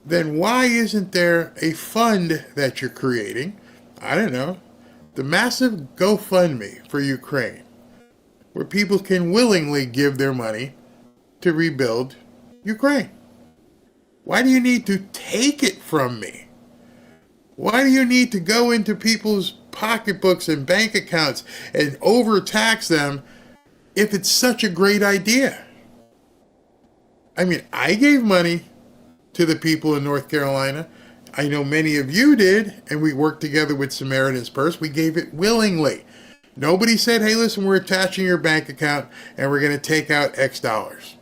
then why isn't there a fund that you're creating? I don't know, the massive GoFundMe for Ukraine, where people can willingly give their money to rebuild Ukraine. Why do you need to take it from me? Why do you need to go into people's pocketbooks and bank accounts and overtax them if it's such a great idea? I mean, I gave money to the people in North Carolina. I know many of you did, and we worked together with Samaritan's Purse. We gave it willingly. Nobody said, hey, listen, we're attaching your bank account and we're going to take out X dollars.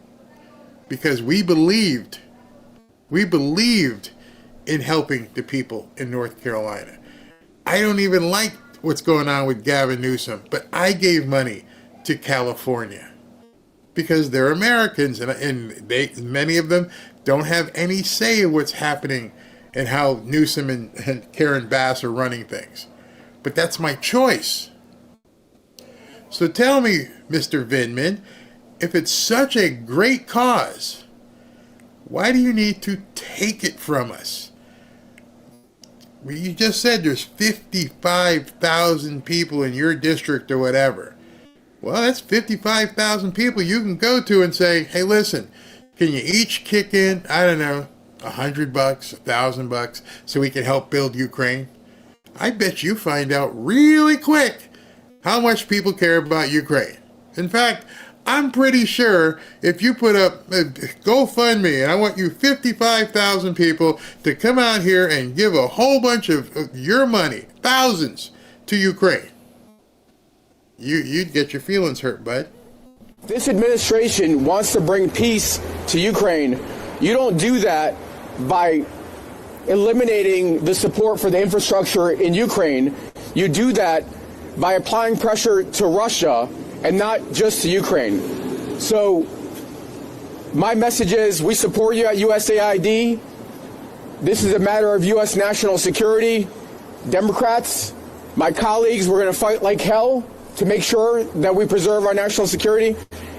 Because we believed in helping the people in North Carolina. I don't even like what's going on with Gavin Newsom, but I gave money to California because they're Americans, and many of them don't have any say in what's happening and how Newsom and Karen Bass are running things. But that's my choice. So tell me, Mr. Vindman, if it's such a great cause, why do you need to take it from us? Well, you just said there's 55,000 people in your district or whatever. Well, that's 55,000 people you can go to and say, hey, listen, can you each kick in, I don't know, $100, $1,000 so we can help build Ukraine? I bet you find out really quick how much people care about Ukraine. In fact, I'm pretty sure if you put up a GoFundMe, and I want you 55,000 people to come out here and give a whole bunch of your money, thousands, to Ukraine, you'd get your feelings hurt, bud. This administration wants to bring peace to Ukraine. You don't do that by eliminating the support for the infrastructure in Ukraine. You do that by applying pressure to Russia and not just to Ukraine. So my message is, we support you at USAID. This is a matter of U.S. national security. Democrats, my colleagues, we're going to fight like hell to make sure that we preserve our national security.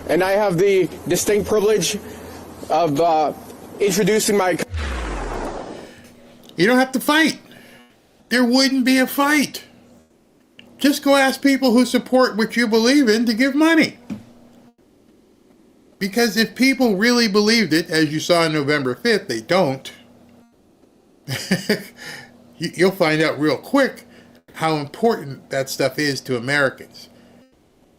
And I have the distinct privilege of introducing my... You don't have to fight. There wouldn't be a fight. Just go ask people who support what you believe in to give money. Because if people really believed it, as you saw on November 5th, they don't. You'll find out real quick how important that stuff is to Americans.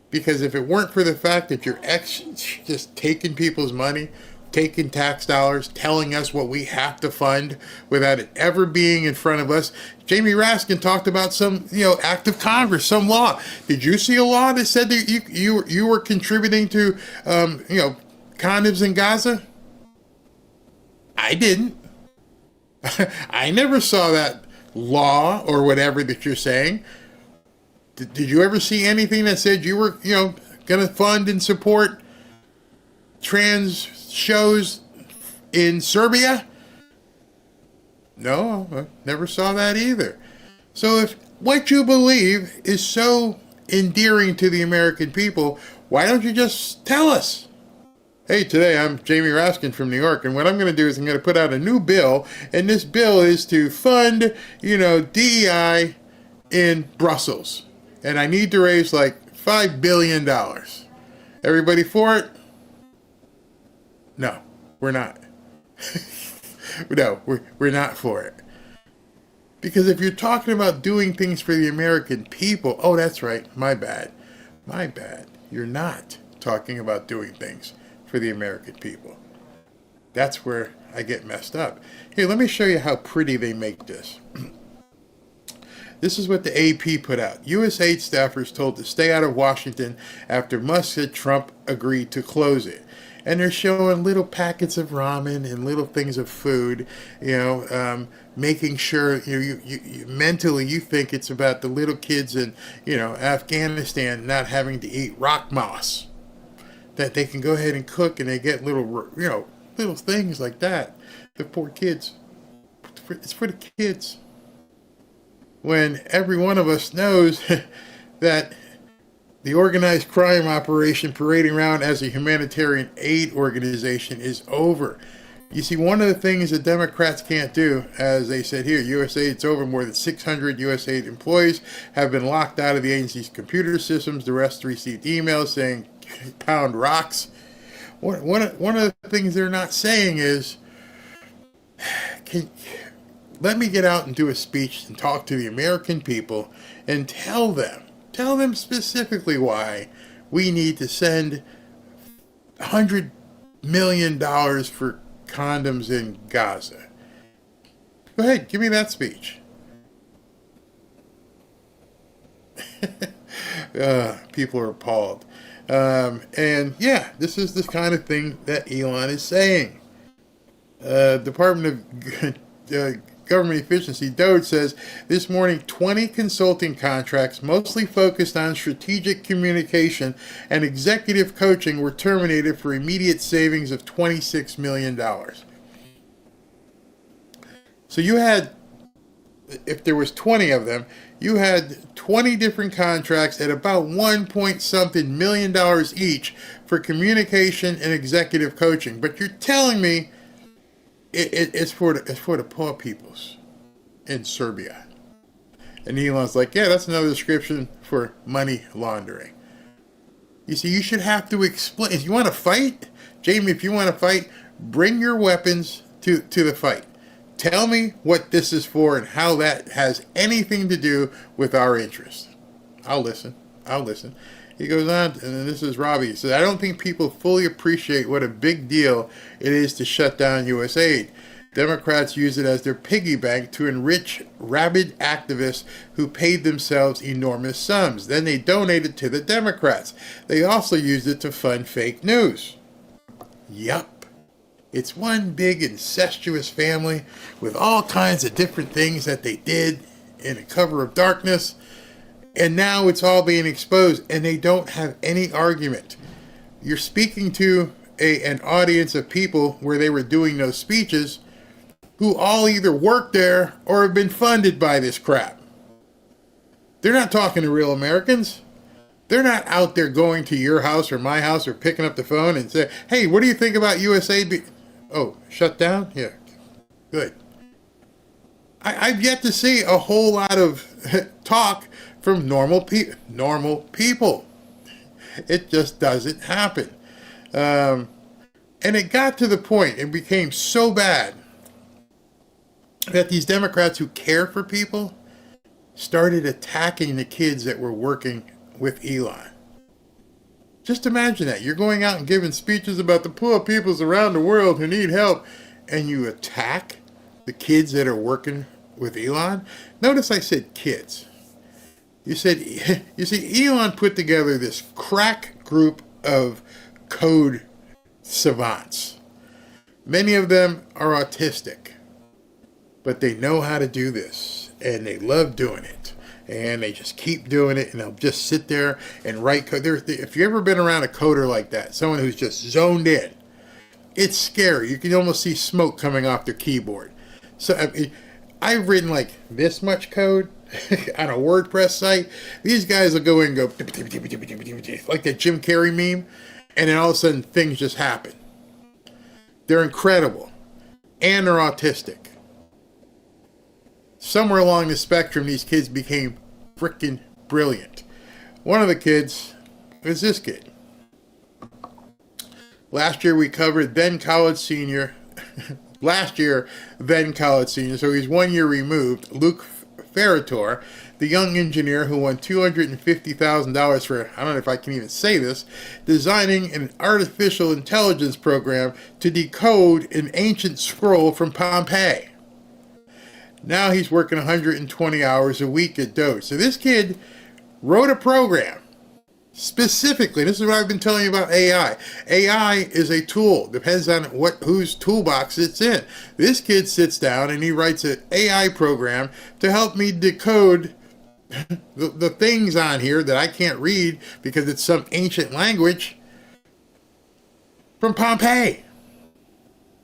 Because if it weren't for the fact that you're just taking people's money, taking tax dollars, telling us what we have to fund without it ever being in front of us. Jamie Raskin talked about some, act of Congress, some law. Did you see a law that said that you were contributing to, condoms in Gaza? I didn't. I never saw that law or whatever that you're saying. Did you ever see anything that said you were, going to fund and support trans shows in Serbia? No, I never saw that either. So if what you believe is so endearing to the American people, why don't you just tell us? Hey, today I'm Jamie Raskin from New York, and what I'm going to do is I'm going to put out a new bill, and this bill is to fund, DEI in Brussels. And I need to raise like $5 billion. Everybody for it? No, we're not. No, we're not for it. Because if you're talking about doing things for the American people, oh, that's right, my bad. You're not talking about doing things for the American people. That's where I get messed up. Here, let me show you how pretty they make this. This is what the AP put out. USAID staffers told to stay out of Washington after Musk said Trump agreed to close it. And they're showing little packets of ramen and little things of food, making sure you mentally you think it's about the little kids in Afghanistan not having to eat rock moss, that they can go ahead and cook and they get little little things like that. The poor kids. It's for the kids. When every one of us knows that the organized crime operation parading around as a humanitarian aid organization is over. You see, one of the things the Democrats can't do, as they said here, USAID's over. More than 600 USAID employees have been locked out of the agency's computer systems. The rest received emails saying, pound rocks. One of the things they're not saying is, let me get out and do a speech and talk to the American people and tell them specifically why we need to send $100 million for condoms in Gaza. Go ahead, give me that speech. People are appalled. And yeah, this is the kind of thing that Elon is saying. Department of Government Efficiency, DOGE, says this morning 20 consulting contracts, mostly focused on strategic communication and executive coaching, were terminated for immediate savings of $26 million. So you had, if there was 20 of them, you had 20 different contracts at about $1 million each for communication and executive coaching. But you're telling me it's for the poor peoples in Serbia. And Elon's like, yeah, that's another description for money laundering. You see, you should have to explain. If you want to fight, Jamie, if you want to fight, bring your weapons to the fight. Tell me what this is for and how that has anything to do with our interests. I'll listen. He goes on, and this is Robbie. He says, I don't think people fully appreciate what a big deal it is to shut down USAID. Democrats use it as their piggy bank to enrich rabid activists who paid themselves enormous sums. Then they donate it to the Democrats. They also used it to fund fake news. Yup. It's one big incestuous family with all kinds of different things that they did in a cover of darkness. And now it's all being exposed, and they don't have any argument. You're speaking to an audience of people where they were doing those speeches who all either work there or have been funded by this crap. They're not talking to real Americans. They're not out there going to your house or my house or picking up the phone and say, hey, what do you think about USAID? Oh, shut down? Yeah, good. I've yet to see a whole lot of talk from normal people. It just doesn't happen. And it got to the point, it became so bad that these Democrats who care for people started attacking the kids that were working with Elon. Just imagine that. You're going out and giving speeches about the poor peoples around the world who need help, and you attack the kids that are working with Elon. Notice I said kids. You see, Elon put together this crack group of code savants. Many of them are autistic, but they know how to do this, and they love doing it, and they just keep doing it, and they'll just sit there and write code. If you've ever been around a coder like that, someone who's just zoned in, it's scary. You can almost see smoke coming off their keyboard. So I've written like this much code on a WordPress site. These guys will go in and go like that Jim Carrey meme, and then all of a sudden things just happen. They're incredible, and they're autistic. Somewhere along the spectrum, these kids became freaking brilliant. One of the kids was this kid. Last year we covered then college senior, so he's 1 year removed, Luke Ferrator, the young engineer who won $250,000 for, I don't know if I can even say this, designing an artificial intelligence program to decode an ancient scroll from Pompeii. Now he's working 120 hours a week at DOGE. So this kid wrote a program specifically. This is what I've been telling you about AI. AI is a tool. Depends on whose toolbox it's in. This kid sits down and he writes an AI program to help me decode the things on here that I can't read because it's some ancient language from Pompeii.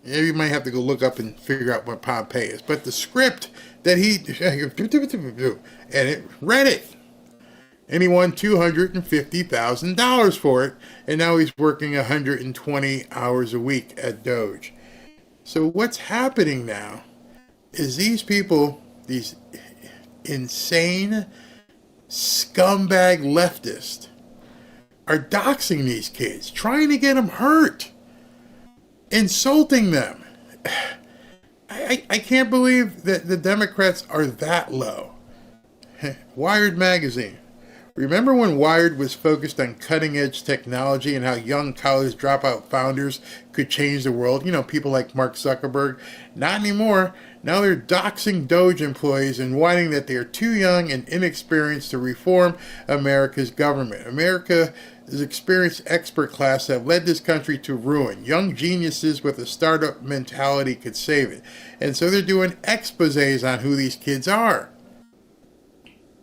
You might have to go look up and figure out what Pompeii is. But the script that and it read it. And he won $250,000 for it. And now he's working 120 hours a week at DOGE. So what's happening now is these people, these insane scumbag leftists, are doxing these kids, trying to get them hurt. Insulting them. I can't believe that the Democrats are that low. Wired magazine. Remember when Wired was focused on cutting-edge technology and how young college dropout founders could change the world? You know, people like Mark Zuckerberg. Not anymore. Now they're doxing DOGE employees and whining that they are too young and inexperienced to reform America's government. America's experienced expert class have led this country to ruin. Young geniuses with a startup mentality could save it. And so they're doing exposés on who these kids are.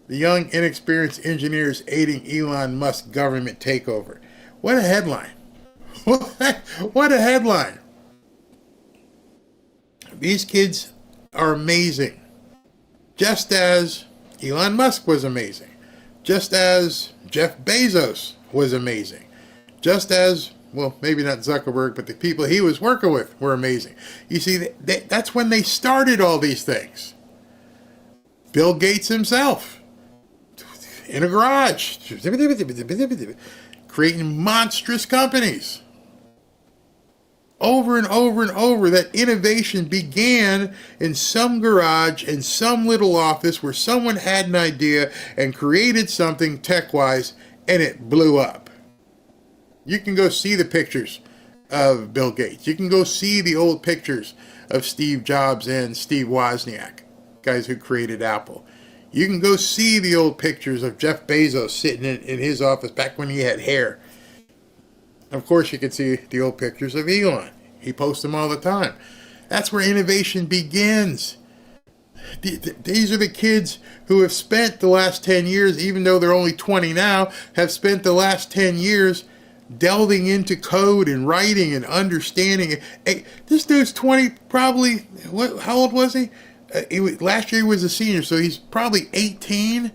The young, inexperienced engineers aiding Elon Musk's government takeover. What a headline. What a headline. These kids are amazing. Just as Elon Musk was amazing. Just as Jeff Bezos was amazing. Just as, well, maybe not Zuckerberg, but the people he was working with were amazing. You see, that's when they started all these things. Bill Gates himself. In a garage. Creating monstrous companies. Over and over and over, that innovation began in some garage, in some little office where someone had an idea and created something tech-wise, and it blew up. You can go see the pictures of Bill Gates. You can go see the old pictures of Steve Jobs and Steve Wozniak, guys who created Apple. You can go see the old pictures of Jeff Bezos sitting in his office back when he had hair. Of course, you can see the old pictures of Elon. He posts them all the time. That's where innovation begins. These are the kids who have spent the last 10 years, even though they're only 20 now, have spent the last 10 years delving into code and writing and understanding. Hey, this dude's 20, probably, how old was he? Last year he was a senior, so he's probably 18,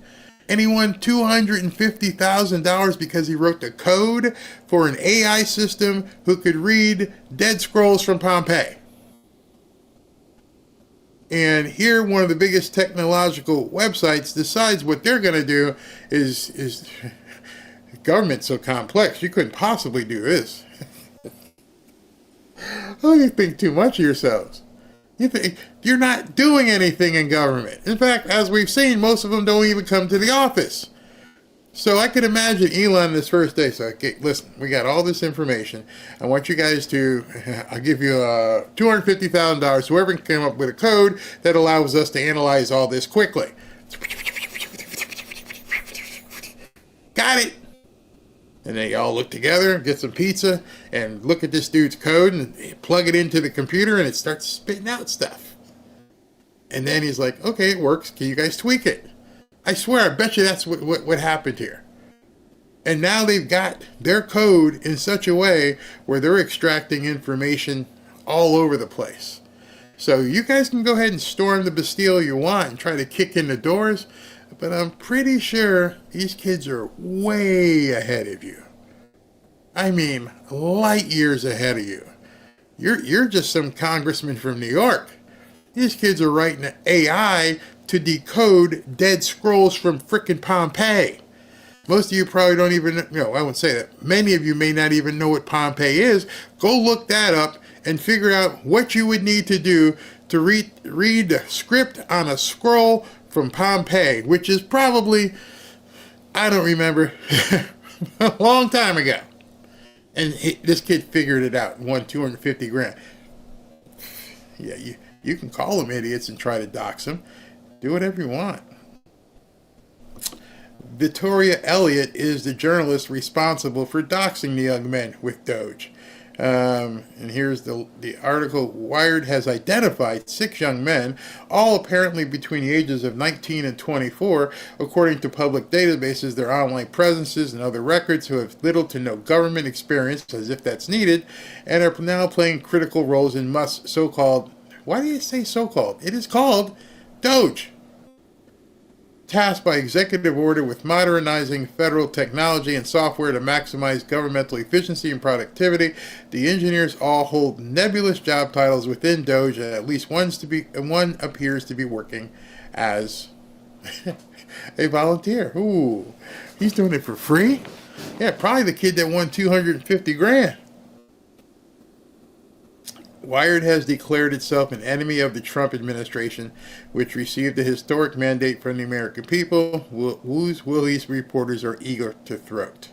and he won $250,000 because he wrote the code for an AI system who could read dead scrolls from Pompeii. And here, one of the biggest technological websites decides what they're going to do is government's so complex, you couldn't possibly do this. Oh, you think too much of yourselves. You think you're not doing anything in government. In fact, as we've seen, most of them don't even come to the office. So I could imagine Elon this first day. So, okay, listen, we got all this information. I want you guys to, I'll give you $250,000. Whoever can come up with a code that allows us to analyze all this quickly. Got it. And they all look together, get some pizza, and look at this dude's code and plug it into the computer, and it starts spitting out stuff. And then he's like, okay, it works. Can you guys tweak it? I swear, I bet you that's what happened here. And now they've got their code in such a way where they're extracting information all over the place. So you guys can go ahead and storm the Bastille you want and try to kick in the doors, but I'm pretty sure these kids are way ahead of you. I mean, light years ahead of you. You're just some congressman from New York. These kids are writing AI to decode dead scrolls from frickin' Pompeii. Most of you probably don't even know, I won't say that. Many of you may not even know what Pompeii is. Go look that up and figure out what you would need to do to read the script on a scroll from Pompeii, which is probably, I don't remember, a long time ago. And this kid figured it out and won $250,000. Yeah, you can call them idiots and try to dox them. Do whatever you want. Victoria Elliott is the journalist responsible for doxing the young men with DOGE. And here's the article. Wired has identified 6 young men, all apparently between the ages of 19 and 24, according to public databases, their online presences, and other records, who have little to no government experience, as if that's needed, and are now playing critical roles in Musk's so-called, why do you say so-called? It is called DOGE. Tasked by executive order with modernizing federal technology and software to maximize governmental efficiency and productivity, the engineers all hold nebulous job titles within DOGE, and at least one appears to be working as a volunteer. Ooh, he's doing it for free? Yeah, probably the kid that won $250,000. Wired has declared itself an enemy of the Trump administration, which received a historic mandate from the American people, whose willies reporters are eager to thwart.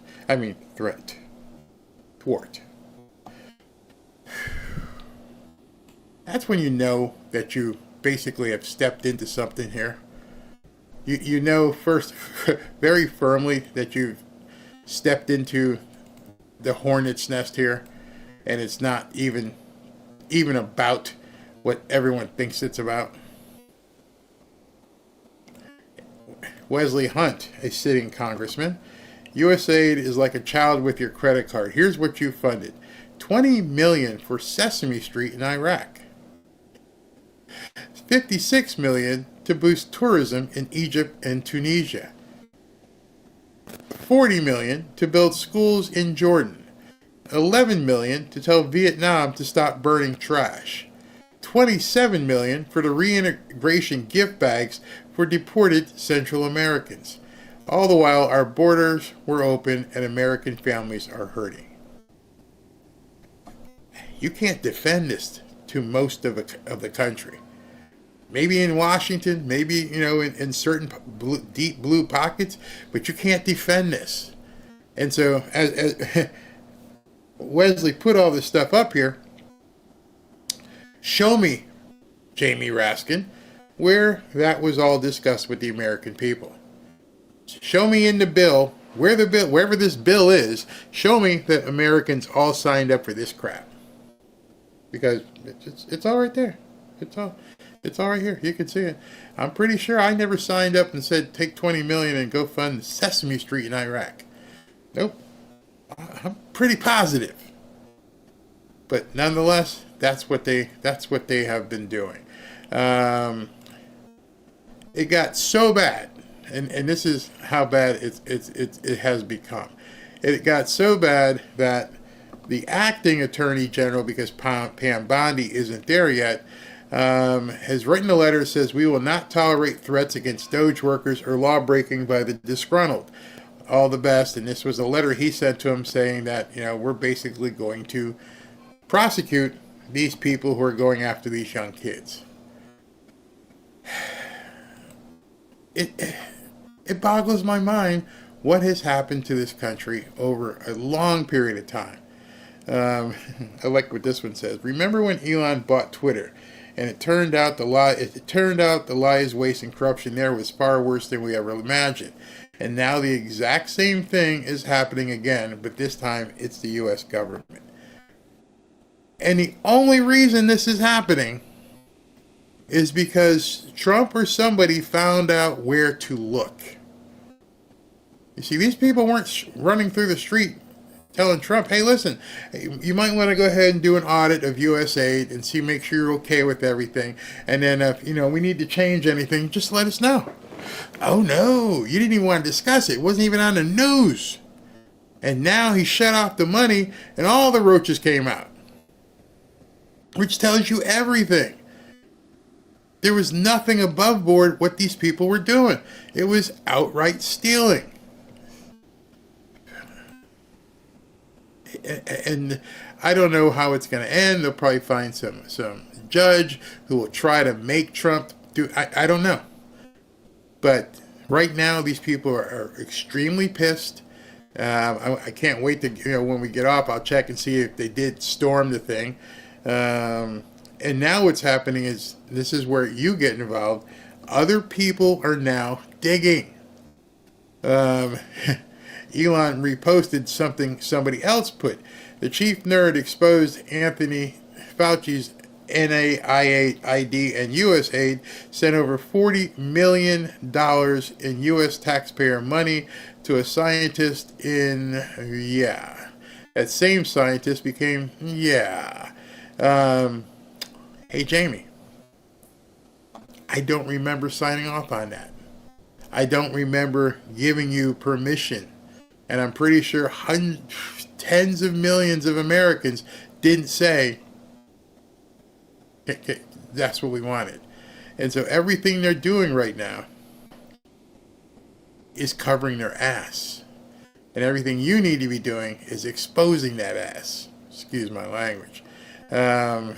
That's when you know that you basically have stepped into something here. You know first very firmly that you've stepped into the hornet's nest here, and it's not even about what everyone thinks it's about. Wesley Hunt, a sitting congressman. USAID is like a child with your credit card. Here's what you funded. $20 million for Sesame Street in Iraq. $56 million to boost tourism in Egypt and Tunisia. $40 million to build schools in Jordan. $11 million to tell Vietnam to stop burning trash. $27 million for the reintegration gift bags for deported Central Americans. All the while, our borders were open and American families are hurting. You can't defend this to most of the country. Maybe in Washington, maybe in certain deep blue pockets, but you can't defend this. And so, as Wesley put all this stuff up here, show me, Jamie Raskin, where that was all discussed with the American people. Show me in the bill, wherever this bill is, show me that Americans all signed up for this crap. Because it's all right there. It's all right here. You can see it. I'm pretty sure I never signed up and said take 20 million and go fund Sesame Street in Iraq. Nope. I'm pretty positive. But nonetheless, that's what they have been doing. It got so bad, and this is how bad it has become. It got so bad that the acting attorney general, because Pam Bondi isn't there yet, has written a letter that says we will not tolerate threats against DOGE workers or law breaking by the disgruntled. All the best. And this was a letter he sent to him saying that, we're basically going to prosecute these people who are going after these young kids. It boggles my mind what has happened to this country over a long period of time. I like what this one says. Remember when Elon bought Twitter, and it turned out the lies, waste, and corruption there was far worse than we ever imagined. And now the exact same thing is happening again, but this time it's the U.S. government. And the only reason this is happening is because Trump or somebody found out where to look. You see, these people weren't running through the street telling Trump, hey, listen, you might want to go ahead and do an audit of USAID and make sure you're okay with everything. And then if, we need to change anything, just let us know. Oh, no, you didn't even want to discuss it. It wasn't even on the news. And now he shut off the money and all the roaches came out, which tells you everything. There was nothing above board what these people were doing. It was outright stealing. And I don't know how it's going to end. They'll probably find some judge who will try to make Trump do. I don't know. But right now, these people are extremely pissed. I can't wait to, when we get off, I'll check and see if they did storm the thing. And now what's happening is, this is where you get involved. Other people are now digging. Elon reposted something somebody else put. The chief nerd exposed Anthony Fauci's NIAID and USAID sent over $40 million in U.S. taxpayer money to a scientist in, that same scientist became, hey, Jamie, I don't remember signing off on that. I don't remember giving you permission. And I'm pretty sure tens of millions of Americans didn't say, that's what we wanted. And so everything they're doing right now is covering their ass. And everything you need to be doing is exposing that ass. Excuse my language. And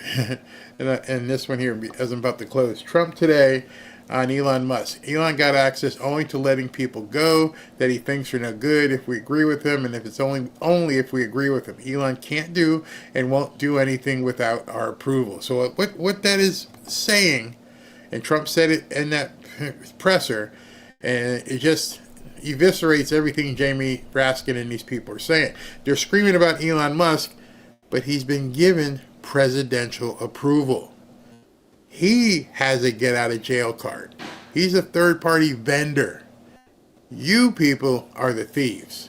this one here, as I'm about to close. Trump today on Elon Musk. Elon got access only to letting people go that he thinks are no good if we agree with him, and if it's only if we agree with him. Elon can't do and won't do anything without our approval. So what that is saying, and Trump said it in that presser, and it just eviscerates everything Jamie Raskin and these people are saying. They're screaming about Elon Musk, but he's been given presidential approval. He has a get-out-of-jail card. He's a third-party vendor. You people are the thieves.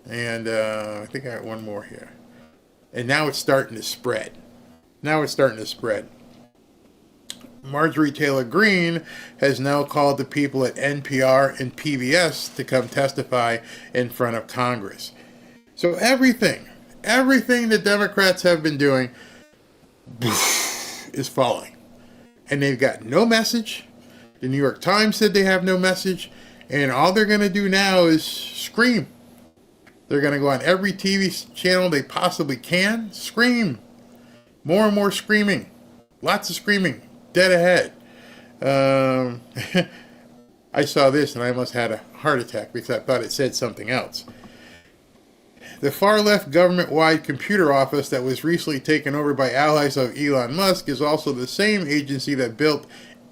And I think I got one more here. And now it's starting to spread. Marjorie Taylor Greene has now called the people at NPR and PBS to come testify in front of Congress. So everything the Democrats have been doing is falling. And they've got no message. The New York Times said they have no message. And all they're going to do now is scream. They're going to go on every TV channel they possibly can. Scream. More and more screaming. Lots of screaming. Dead ahead. I saw this and I almost had a heart attack because I thought it said something else. The far-left government-wide computer office that was recently taken over by allies of Elon Musk is also the same agency that built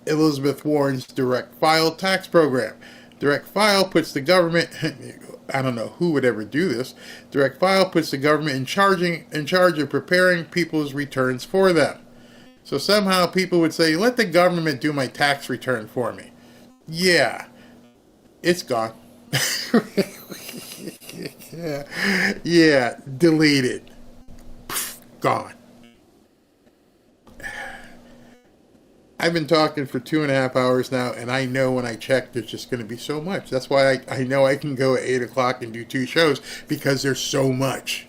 Elizabeth Warren's direct file tax program. Direct file puts the government, I don't know who would ever do this, direct file puts the government in charge of preparing people's returns for them. So somehow people would say, let the government do my tax return for me. Yeah, it's gone. Yeah, deleted. Gone. I've been talking for 2.5 hours now, and I know when I check there's just going to be so much. That's why I know I can go at 8 o'clock and do 2 shows, because there's so much.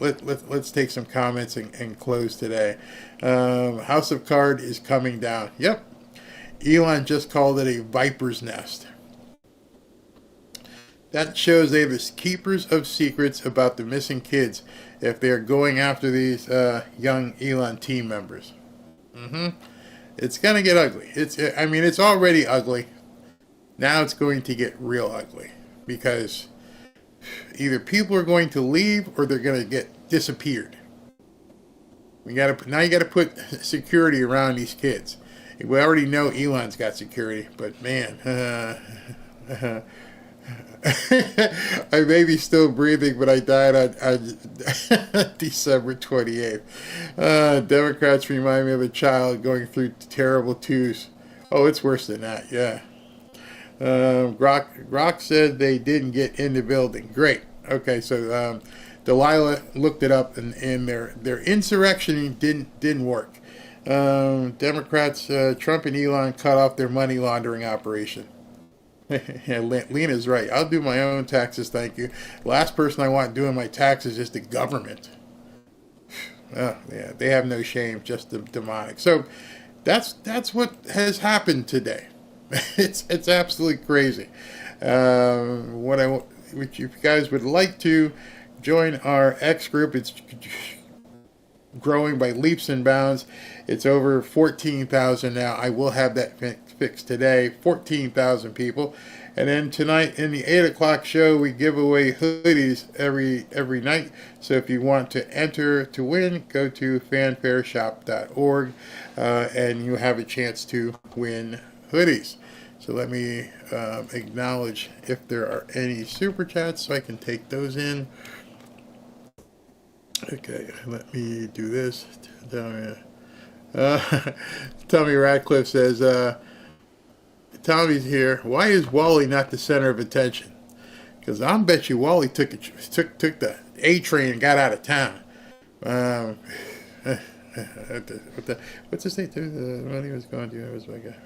Let's take some comments and close today. House of Card is coming down. Yep. Elon just called it a viper's nest. That shows they are keepers of secrets about the missing kids if they are going after these young Elon team members. It's going to get ugly. It's already ugly. Now it's going to get real ugly, because either people are going to leave or they're going to get disappeared. Now you got to put security around these kids. We already know Elon's got security, but man, I may be still breathing, but I died on December 28th. Democrats remind me of a child going through terrible twos. Oh, it's worse than that, yeah. Grok said they didn't get in the building. Great. Okay, so Delilah looked it up, and their insurrection didn't work. Democrats, Trump and Elon cut off their money laundering operation. Yeah, Lena's right. I'll do my own taxes, thank you. Last person I want doing my taxes is the government. Oh, yeah, they have no shame, just demonic. So that's what has happened today. It's absolutely crazy. If you guys would like to join our X group, it's growing by leaps and bounds. It's over 14,000 now. I will have that fixed today. 14,000 people. And then tonight in the 8 o'clock show, we give away hoodies every night. So if you want to enter to win, go to fanfareshop.org and you have a chance to win hoodies. So let me acknowledge if there are any super chats so I can take those in. Okay, let me do this. Tommy Radcliffe says, Tommy's here. Why is Wally not the center of attention? Because I bet you Wally took the A train and got out of town. What's his name? The money was going to. Was my guy.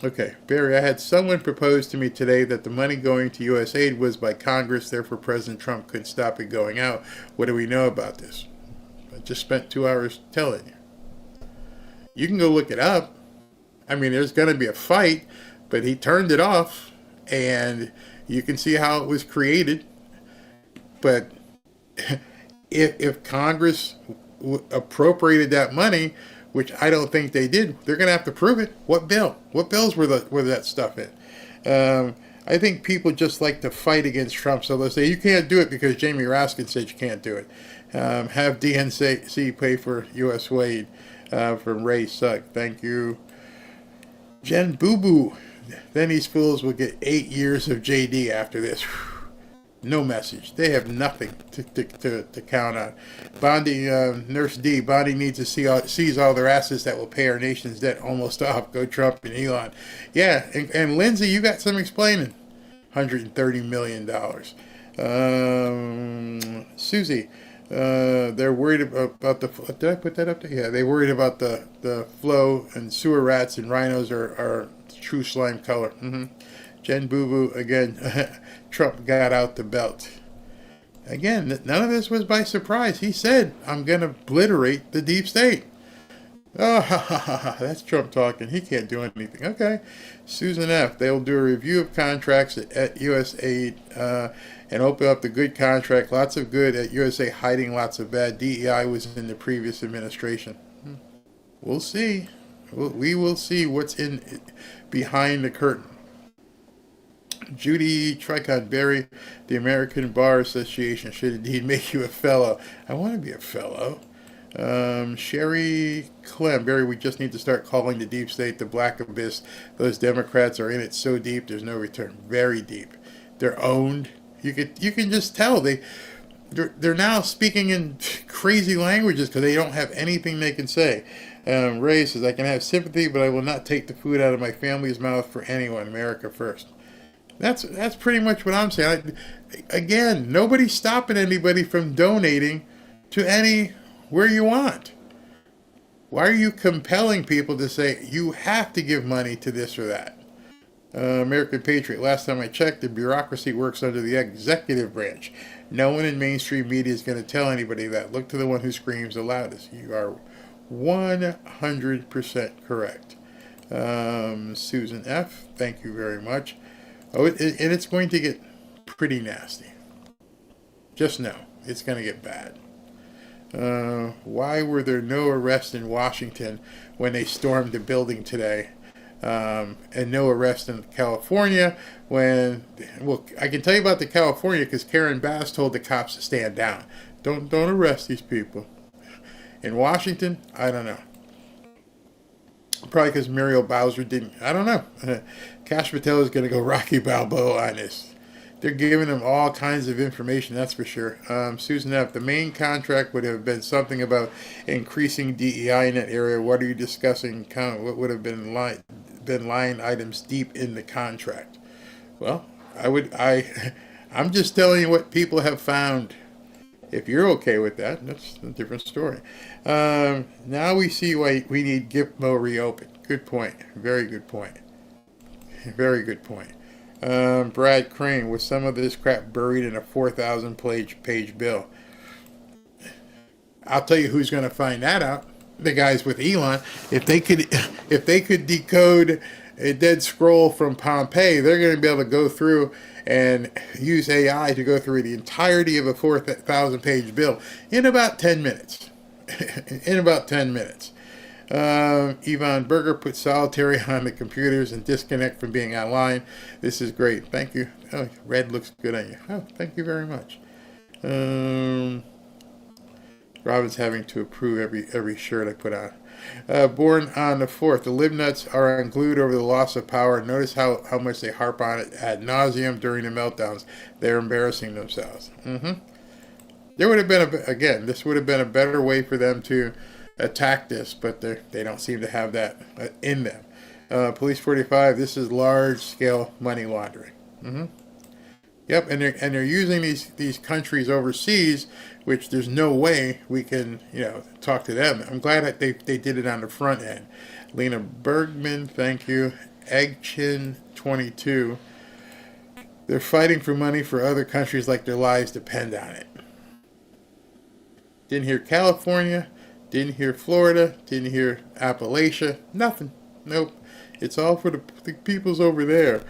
Okay, Barry, I had someone propose to me today that the money going to USAID was by Congress, therefore President Trump couldn't stop it going out. What do we know about this? I just spent 2 hours telling you. You can go look it up. I mean, there's going to be a fight, but he turned it off, and you can see how it was created. But if Congress appropriated that money, which I don't think they did, they're going to have to prove it. What bill? What bills were that stuff in? I think people just like to fight against Trump, so they'll say, you can't do it because Jamie Raskin said you can't do it. Have DNC pay for USAID from Ray Sugg. Thank you. Jen Boo Boo. Then these fools will get 8 years of JD after this. No message. They have nothing to count on. Bondi, Nurse D, Bondi needs to seize all their assets that will pay our nation's debt almost off. Go Trump and Elon. Yeah, and Lindsay, you got some explaining. $130 million. Susie, they're worried about the... Did I put that up there? Yeah, they're worried about the flow, and sewer rats and rhinos are true slime color. Jen Boo Boo, again, Trump got out the belt. Again, none of this was by surprise. He said, I'm going to obliterate the deep state. Oh, that's Trump talking. He can't do anything. Okay. Susan F., they will do a review of contracts at USAID and open up the good contract. Lots of good at USA, hiding lots of bad. DEI was in the previous administration. We'll see. We will see what's in behind the curtain. Judy Tricon Berry, the American Bar Association should indeed make you a fellow. I want to be a fellow. Sherry Clem, Barry, we just need to start calling the deep state the black abyss. Those Democrats are in it so deep, there's no return. Very deep. They're owned. You can just tell they're now speaking in crazy languages because they don't have anything they can say. Ray says, I can have sympathy, but I will not take the food out of my family's mouth for anyone. America first. That's pretty much what I'm saying. Again, nobody's stopping anybody from donating to anywhere you want. Why are you compelling people to say you have to give money to this or that? American Patriot, last time I checked, the bureaucracy works under the executive branch. No one in mainstream media is going to tell anybody that. Look to the one who screams the loudest. You are 100% correct. Susan F., thank you very much. Oh, and it's going to get pretty nasty. Just know, it's going to get bad. Why were there no arrests in Washington when they stormed the building today? And no arrest in California when, well, I can tell you about the California because Karen Bass told the cops to stand down. Don't arrest these people. In Washington, I don't know. Probably because Muriel Bowser didn't. I don't know. Cash Patel is going to go Rocky Balboa on this. They're giving them all kinds of information, that's for sure. Susan F., the main contract would have been something about increasing DEI in that area. What are you discussing? What would have been line items deep in the contract? Well, I'm just telling you what people have found. If you're okay with that, that's a different story. Now we see why we need Gitmo reopened. Good point. Very good point. Very good point. Brad Crane, with some of this crap buried in a 4,000-page bill. I'll tell you who's going to find that out. The guys with Elon. If they could decode a dead scroll from Pompeii, they're going to be able to go through and use AI to go through the entirety of a 4,000-page bill in about 10 minutes. In about 10 minutes. Yvonne Berger put solitary on the computers and disconnect from being online. This is great. Thank you. Oh, red looks good on you. Oh, thank you very much. Robin's having to approve every shirt I put on. Born on the 4th. The libnuts are unglued over the loss of power. Notice how much they harp on it ad nauseum during the meltdowns. They're embarrassing themselves. There would have been, this would have been a better way for them to attack this, but they don't seem to have that in them. Police 45, this is large-scale money laundering. Yep, and they're using these countries overseas, which there's no way we can talk to them. I'm glad that they did it on the front end. Lena Bergman, thank you. Eggchin 22. They're fighting for money for other countries like their lives depend on it. Didn't hear California. Didn't hear Florida. Didn't hear Appalachia. Nothing. Nope. It's all for the peoples over there.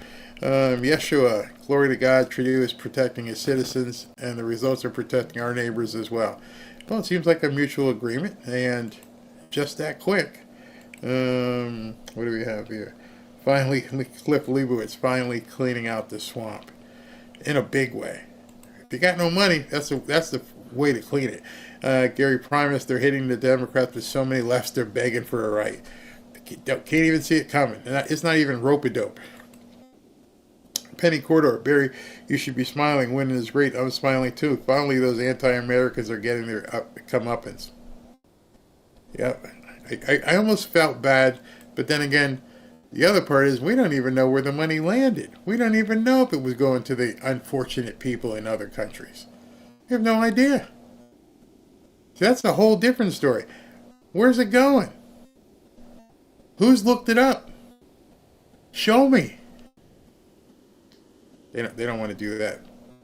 Yeshua, glory to God, Trudeau is protecting his citizens, and the results are protecting our neighbors as well. Well, it seems like a mutual agreement, and just that quick. What do we have here? Finally, Cliff Leibowitz finally cleaning out the swamp in a big way. If you got no money, that's the way to clean it. Gary Primus, they're hitting the Democrats with so many lefts, they're begging for a right. Can't even see it coming. It's not even rope-a-dope. Penny Corridor, Barry, you should be smiling. Winning is great. I'm smiling too. Finally, those anti-Americans are getting their comeuppance. Yep. I almost felt bad, but then again, the other part is we don't even know where the money landed. We don't even know if it was going to the unfortunate people in other countries. We have no idea. See, that's a whole different story. Where's it going? Who's looked it up? Show me. They don't want to do that.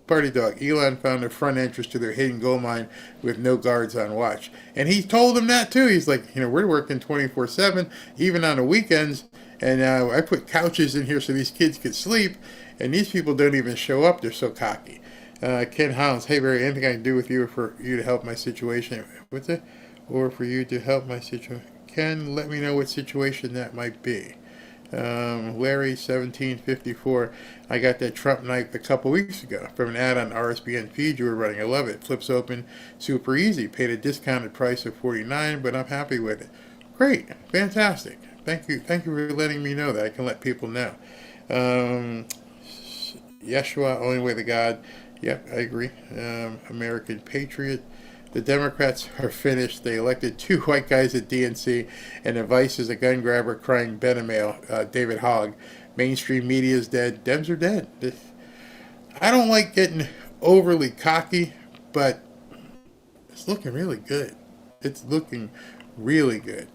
Party Dog. Elon found the front entrance to their hidden gold mine with no guards on watch. And he told them that too. He's like, we're working 24/7, even on the weekends. And I put couches in here so these kids could sleep. And these people don't even show up. They're so cocky. Ken Hounds. Hey, Barry, anything I can do with you or for you to help my situation? What's it? Or for you to help my situation? can let me know what situation that might be. Larry 1754, I got that Trump knife a couple weeks ago from an ad on RSBN feed you were running. I love it. Flips open super easy. Paid a discounted price of $49, but I'm happy with it. Great. Fantastic. Thank you for letting me know that. I can let people know. Yeshua, only way to God. Yep, I agree. American Patriot. The Democrats are finished. They elected 2 white guys at DNC, and the vice is a gun grabber crying Benamail, David Hogg. Mainstream media is dead. Dems are dead. I don't like getting overly cocky, but it's looking really good. It's looking really good.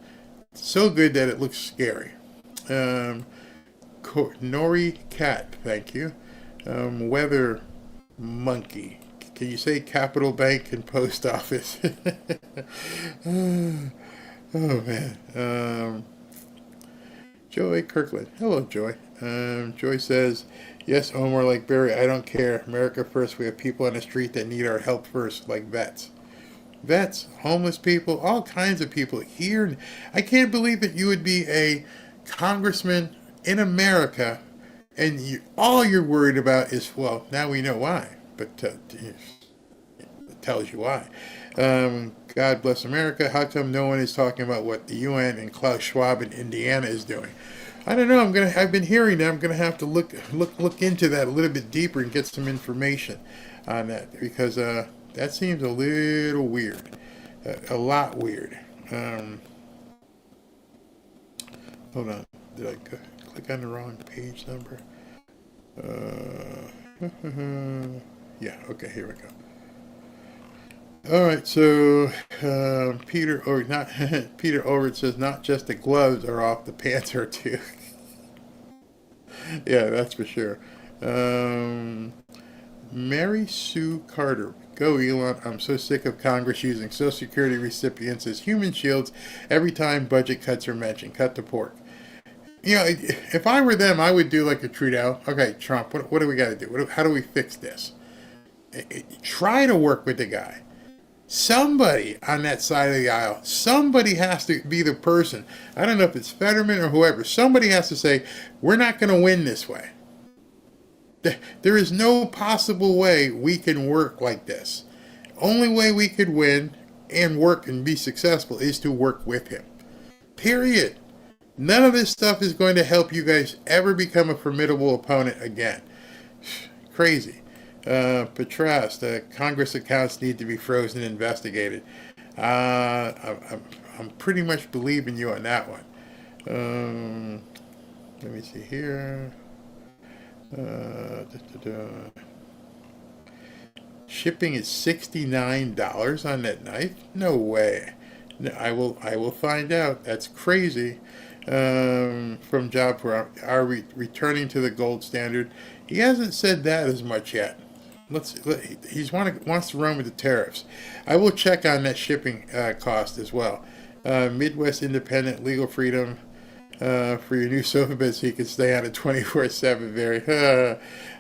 So good that it looks scary. Nori Cat, thank you. Weather Monkey. Can you say Capital Bank and Post Office? Oh man. Joy Kirkland. Hello, Joy. Joy says, yes, Omar, like Barry, I don't care. America first. We have people on the street that need our help first, like vets. Vets, homeless people, all kinds of people here. I can't believe that you would be a congressman in America and all you're worried about is, well, now we know why. But it tells you why. God bless America. How come no one is talking about what the UN and Klaus Schwab in Indiana is doing? I don't know. I've been hearing that. I'm gonna have to look into that a little bit deeper and get some information on that, because that seems a little weird, a lot weird. Hold on. Did I click on the wrong page number? Yeah, okay, here we go. All right, so Peter Overt says not just the gloves are off, the pants are too. Yeah, that's for sure. Mary Sue Carter, go Elon. I'm so sick of Congress using Social Security recipients as human shields every time budget cuts are mentioned. Cut the pork. You know, if I were them, I would do like a Trudeau. Okay, Trump, what do we got to do? How do we fix this? Try to work with the guy. Somebody on that side of the aisle, somebody has to be the person. I don't know if it's Fetterman or whoever. Somebody has to say, we're not going to win this way. There is no possible way we can work like this. Only way we could win and work and be successful is to work with him. Period. None of this stuff is going to help you guys ever become a formidable opponent again. Crazy. Petras, the Congress accounts need to be frozen and investigated. I'm pretty much believing you on that one. Let me see here. Shipping is $69 on that knife? No way. No, I will find out. That's crazy. From Job for our returning to the gold standard. He hasn't said that as much yet. He wants to run with the tariffs. I will check on that shipping cost as well. Midwest Independent Legal Freedom for your new sofa bed so you can stay on it 24/7. Very.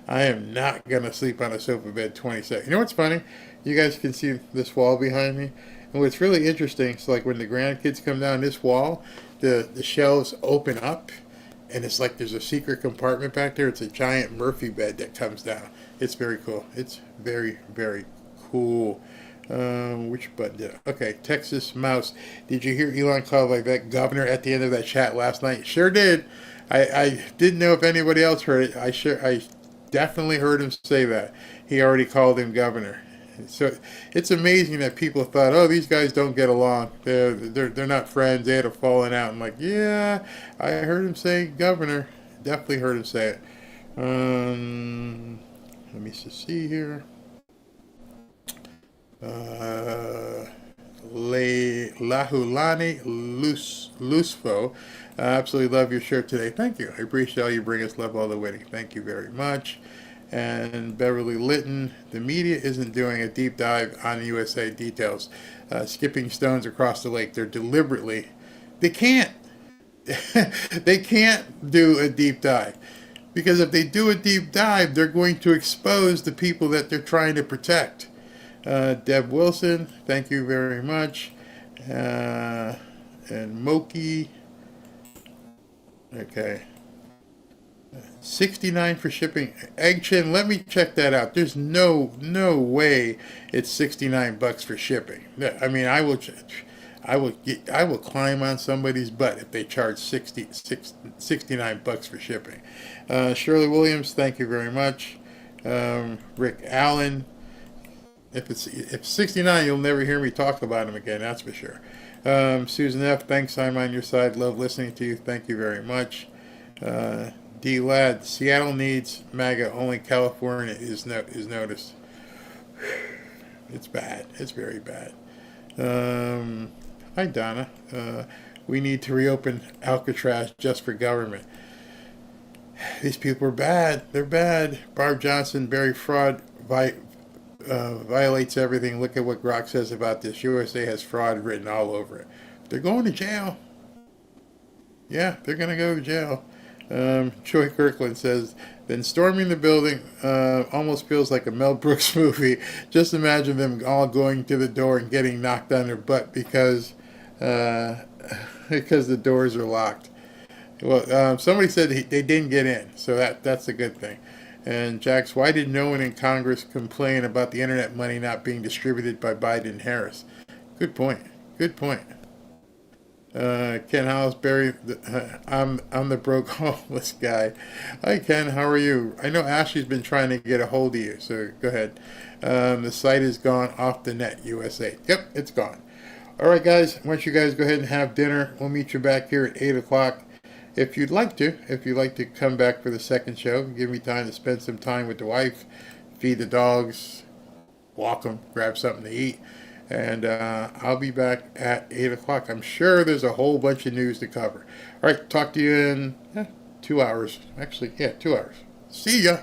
I am not gonna sleep on a sofa bed 27. You know what's funny? You guys can see this wall behind me, and what's really interesting is like when the grandkids come down this wall, the shelves open up, and it's like there's a secret compartment back there. It's a giant Murphy bed that comes down. It's very cool. It's very, very cool. Which button did I? Okay, Texas Mouse. Did you hear Elon call Vivek governor at the end of that chat last night? Sure did. I didn't know if anybody else heard it. I definitely heard him say that. He already called him governor. So it's amazing that people thought, oh, these guys don't get along. They're not friends. They had a falling out. I'm like, yeah, I heard him say governor. Definitely heard him say it. Let me just see here. Lahulani Lusfo. I absolutely love your shirt today. Thank you. I appreciate all you bring us. Love all the winning. Thank you very much. And Beverly Litton, the media isn't doing a deep dive on USA details. Skipping stones across the lake. They're deliberately, they can't do a deep dive. Because if they do a deep dive, they're going to expose the people that they're trying to protect. Deb Wilson, thank you very much. and Moki. Okay. 69 for shipping. Egg Chin, let me check that out. There's no way it's 69 bucks for shipping. I mean, I will climb on somebody's butt if they charge 69 bucks for shipping. Shirley Williams, thank you very much. Rick Allen, if 69, you'll never hear me talk about him again, that's for sure. Susan F., thanks, I'm on your side. Love listening to you. Thank you very much. D. Ladd, Seattle needs MAGA. Only California is noticed. It's bad. It's very bad. Hi, Donna. We need to reopen Alcatraz just for government. These people are bad. They're bad. Barb Johnson, Barry fraud violates everything. Look at what Grok says about this. USA has fraud written all over it. They're going to jail. Yeah, they're going to go to jail. Troy Kirkland says, then storming the building almost feels like a Mel Brooks movie. Just imagine them all going to the door and getting knocked on their butt because the doors are locked. Well, somebody said they didn't get in, so that's a good thing. And Jax, why did no one in Congress complain about the internet money not being distributed by Biden and Harris? Good point. Good point. Ken Hollisberry, I'm the broke homeless guy. Hi Ken, how are you? I know Ashley's been trying to get a hold of you, so go ahead. The site is gone off the net, USA. Yep, it's gone. All right, guys, why don't you guys go ahead and have dinner. We'll meet you back here at 8 o'clock. If you'd like to come back for the second show, give me time to spend some time with the wife, feed the dogs, walk them, grab something to eat. And I'll be back at 8 o'clock. I'm sure there's a whole bunch of news to cover. All right, talk to you in 2 hours. Actually, 2 hours. See ya.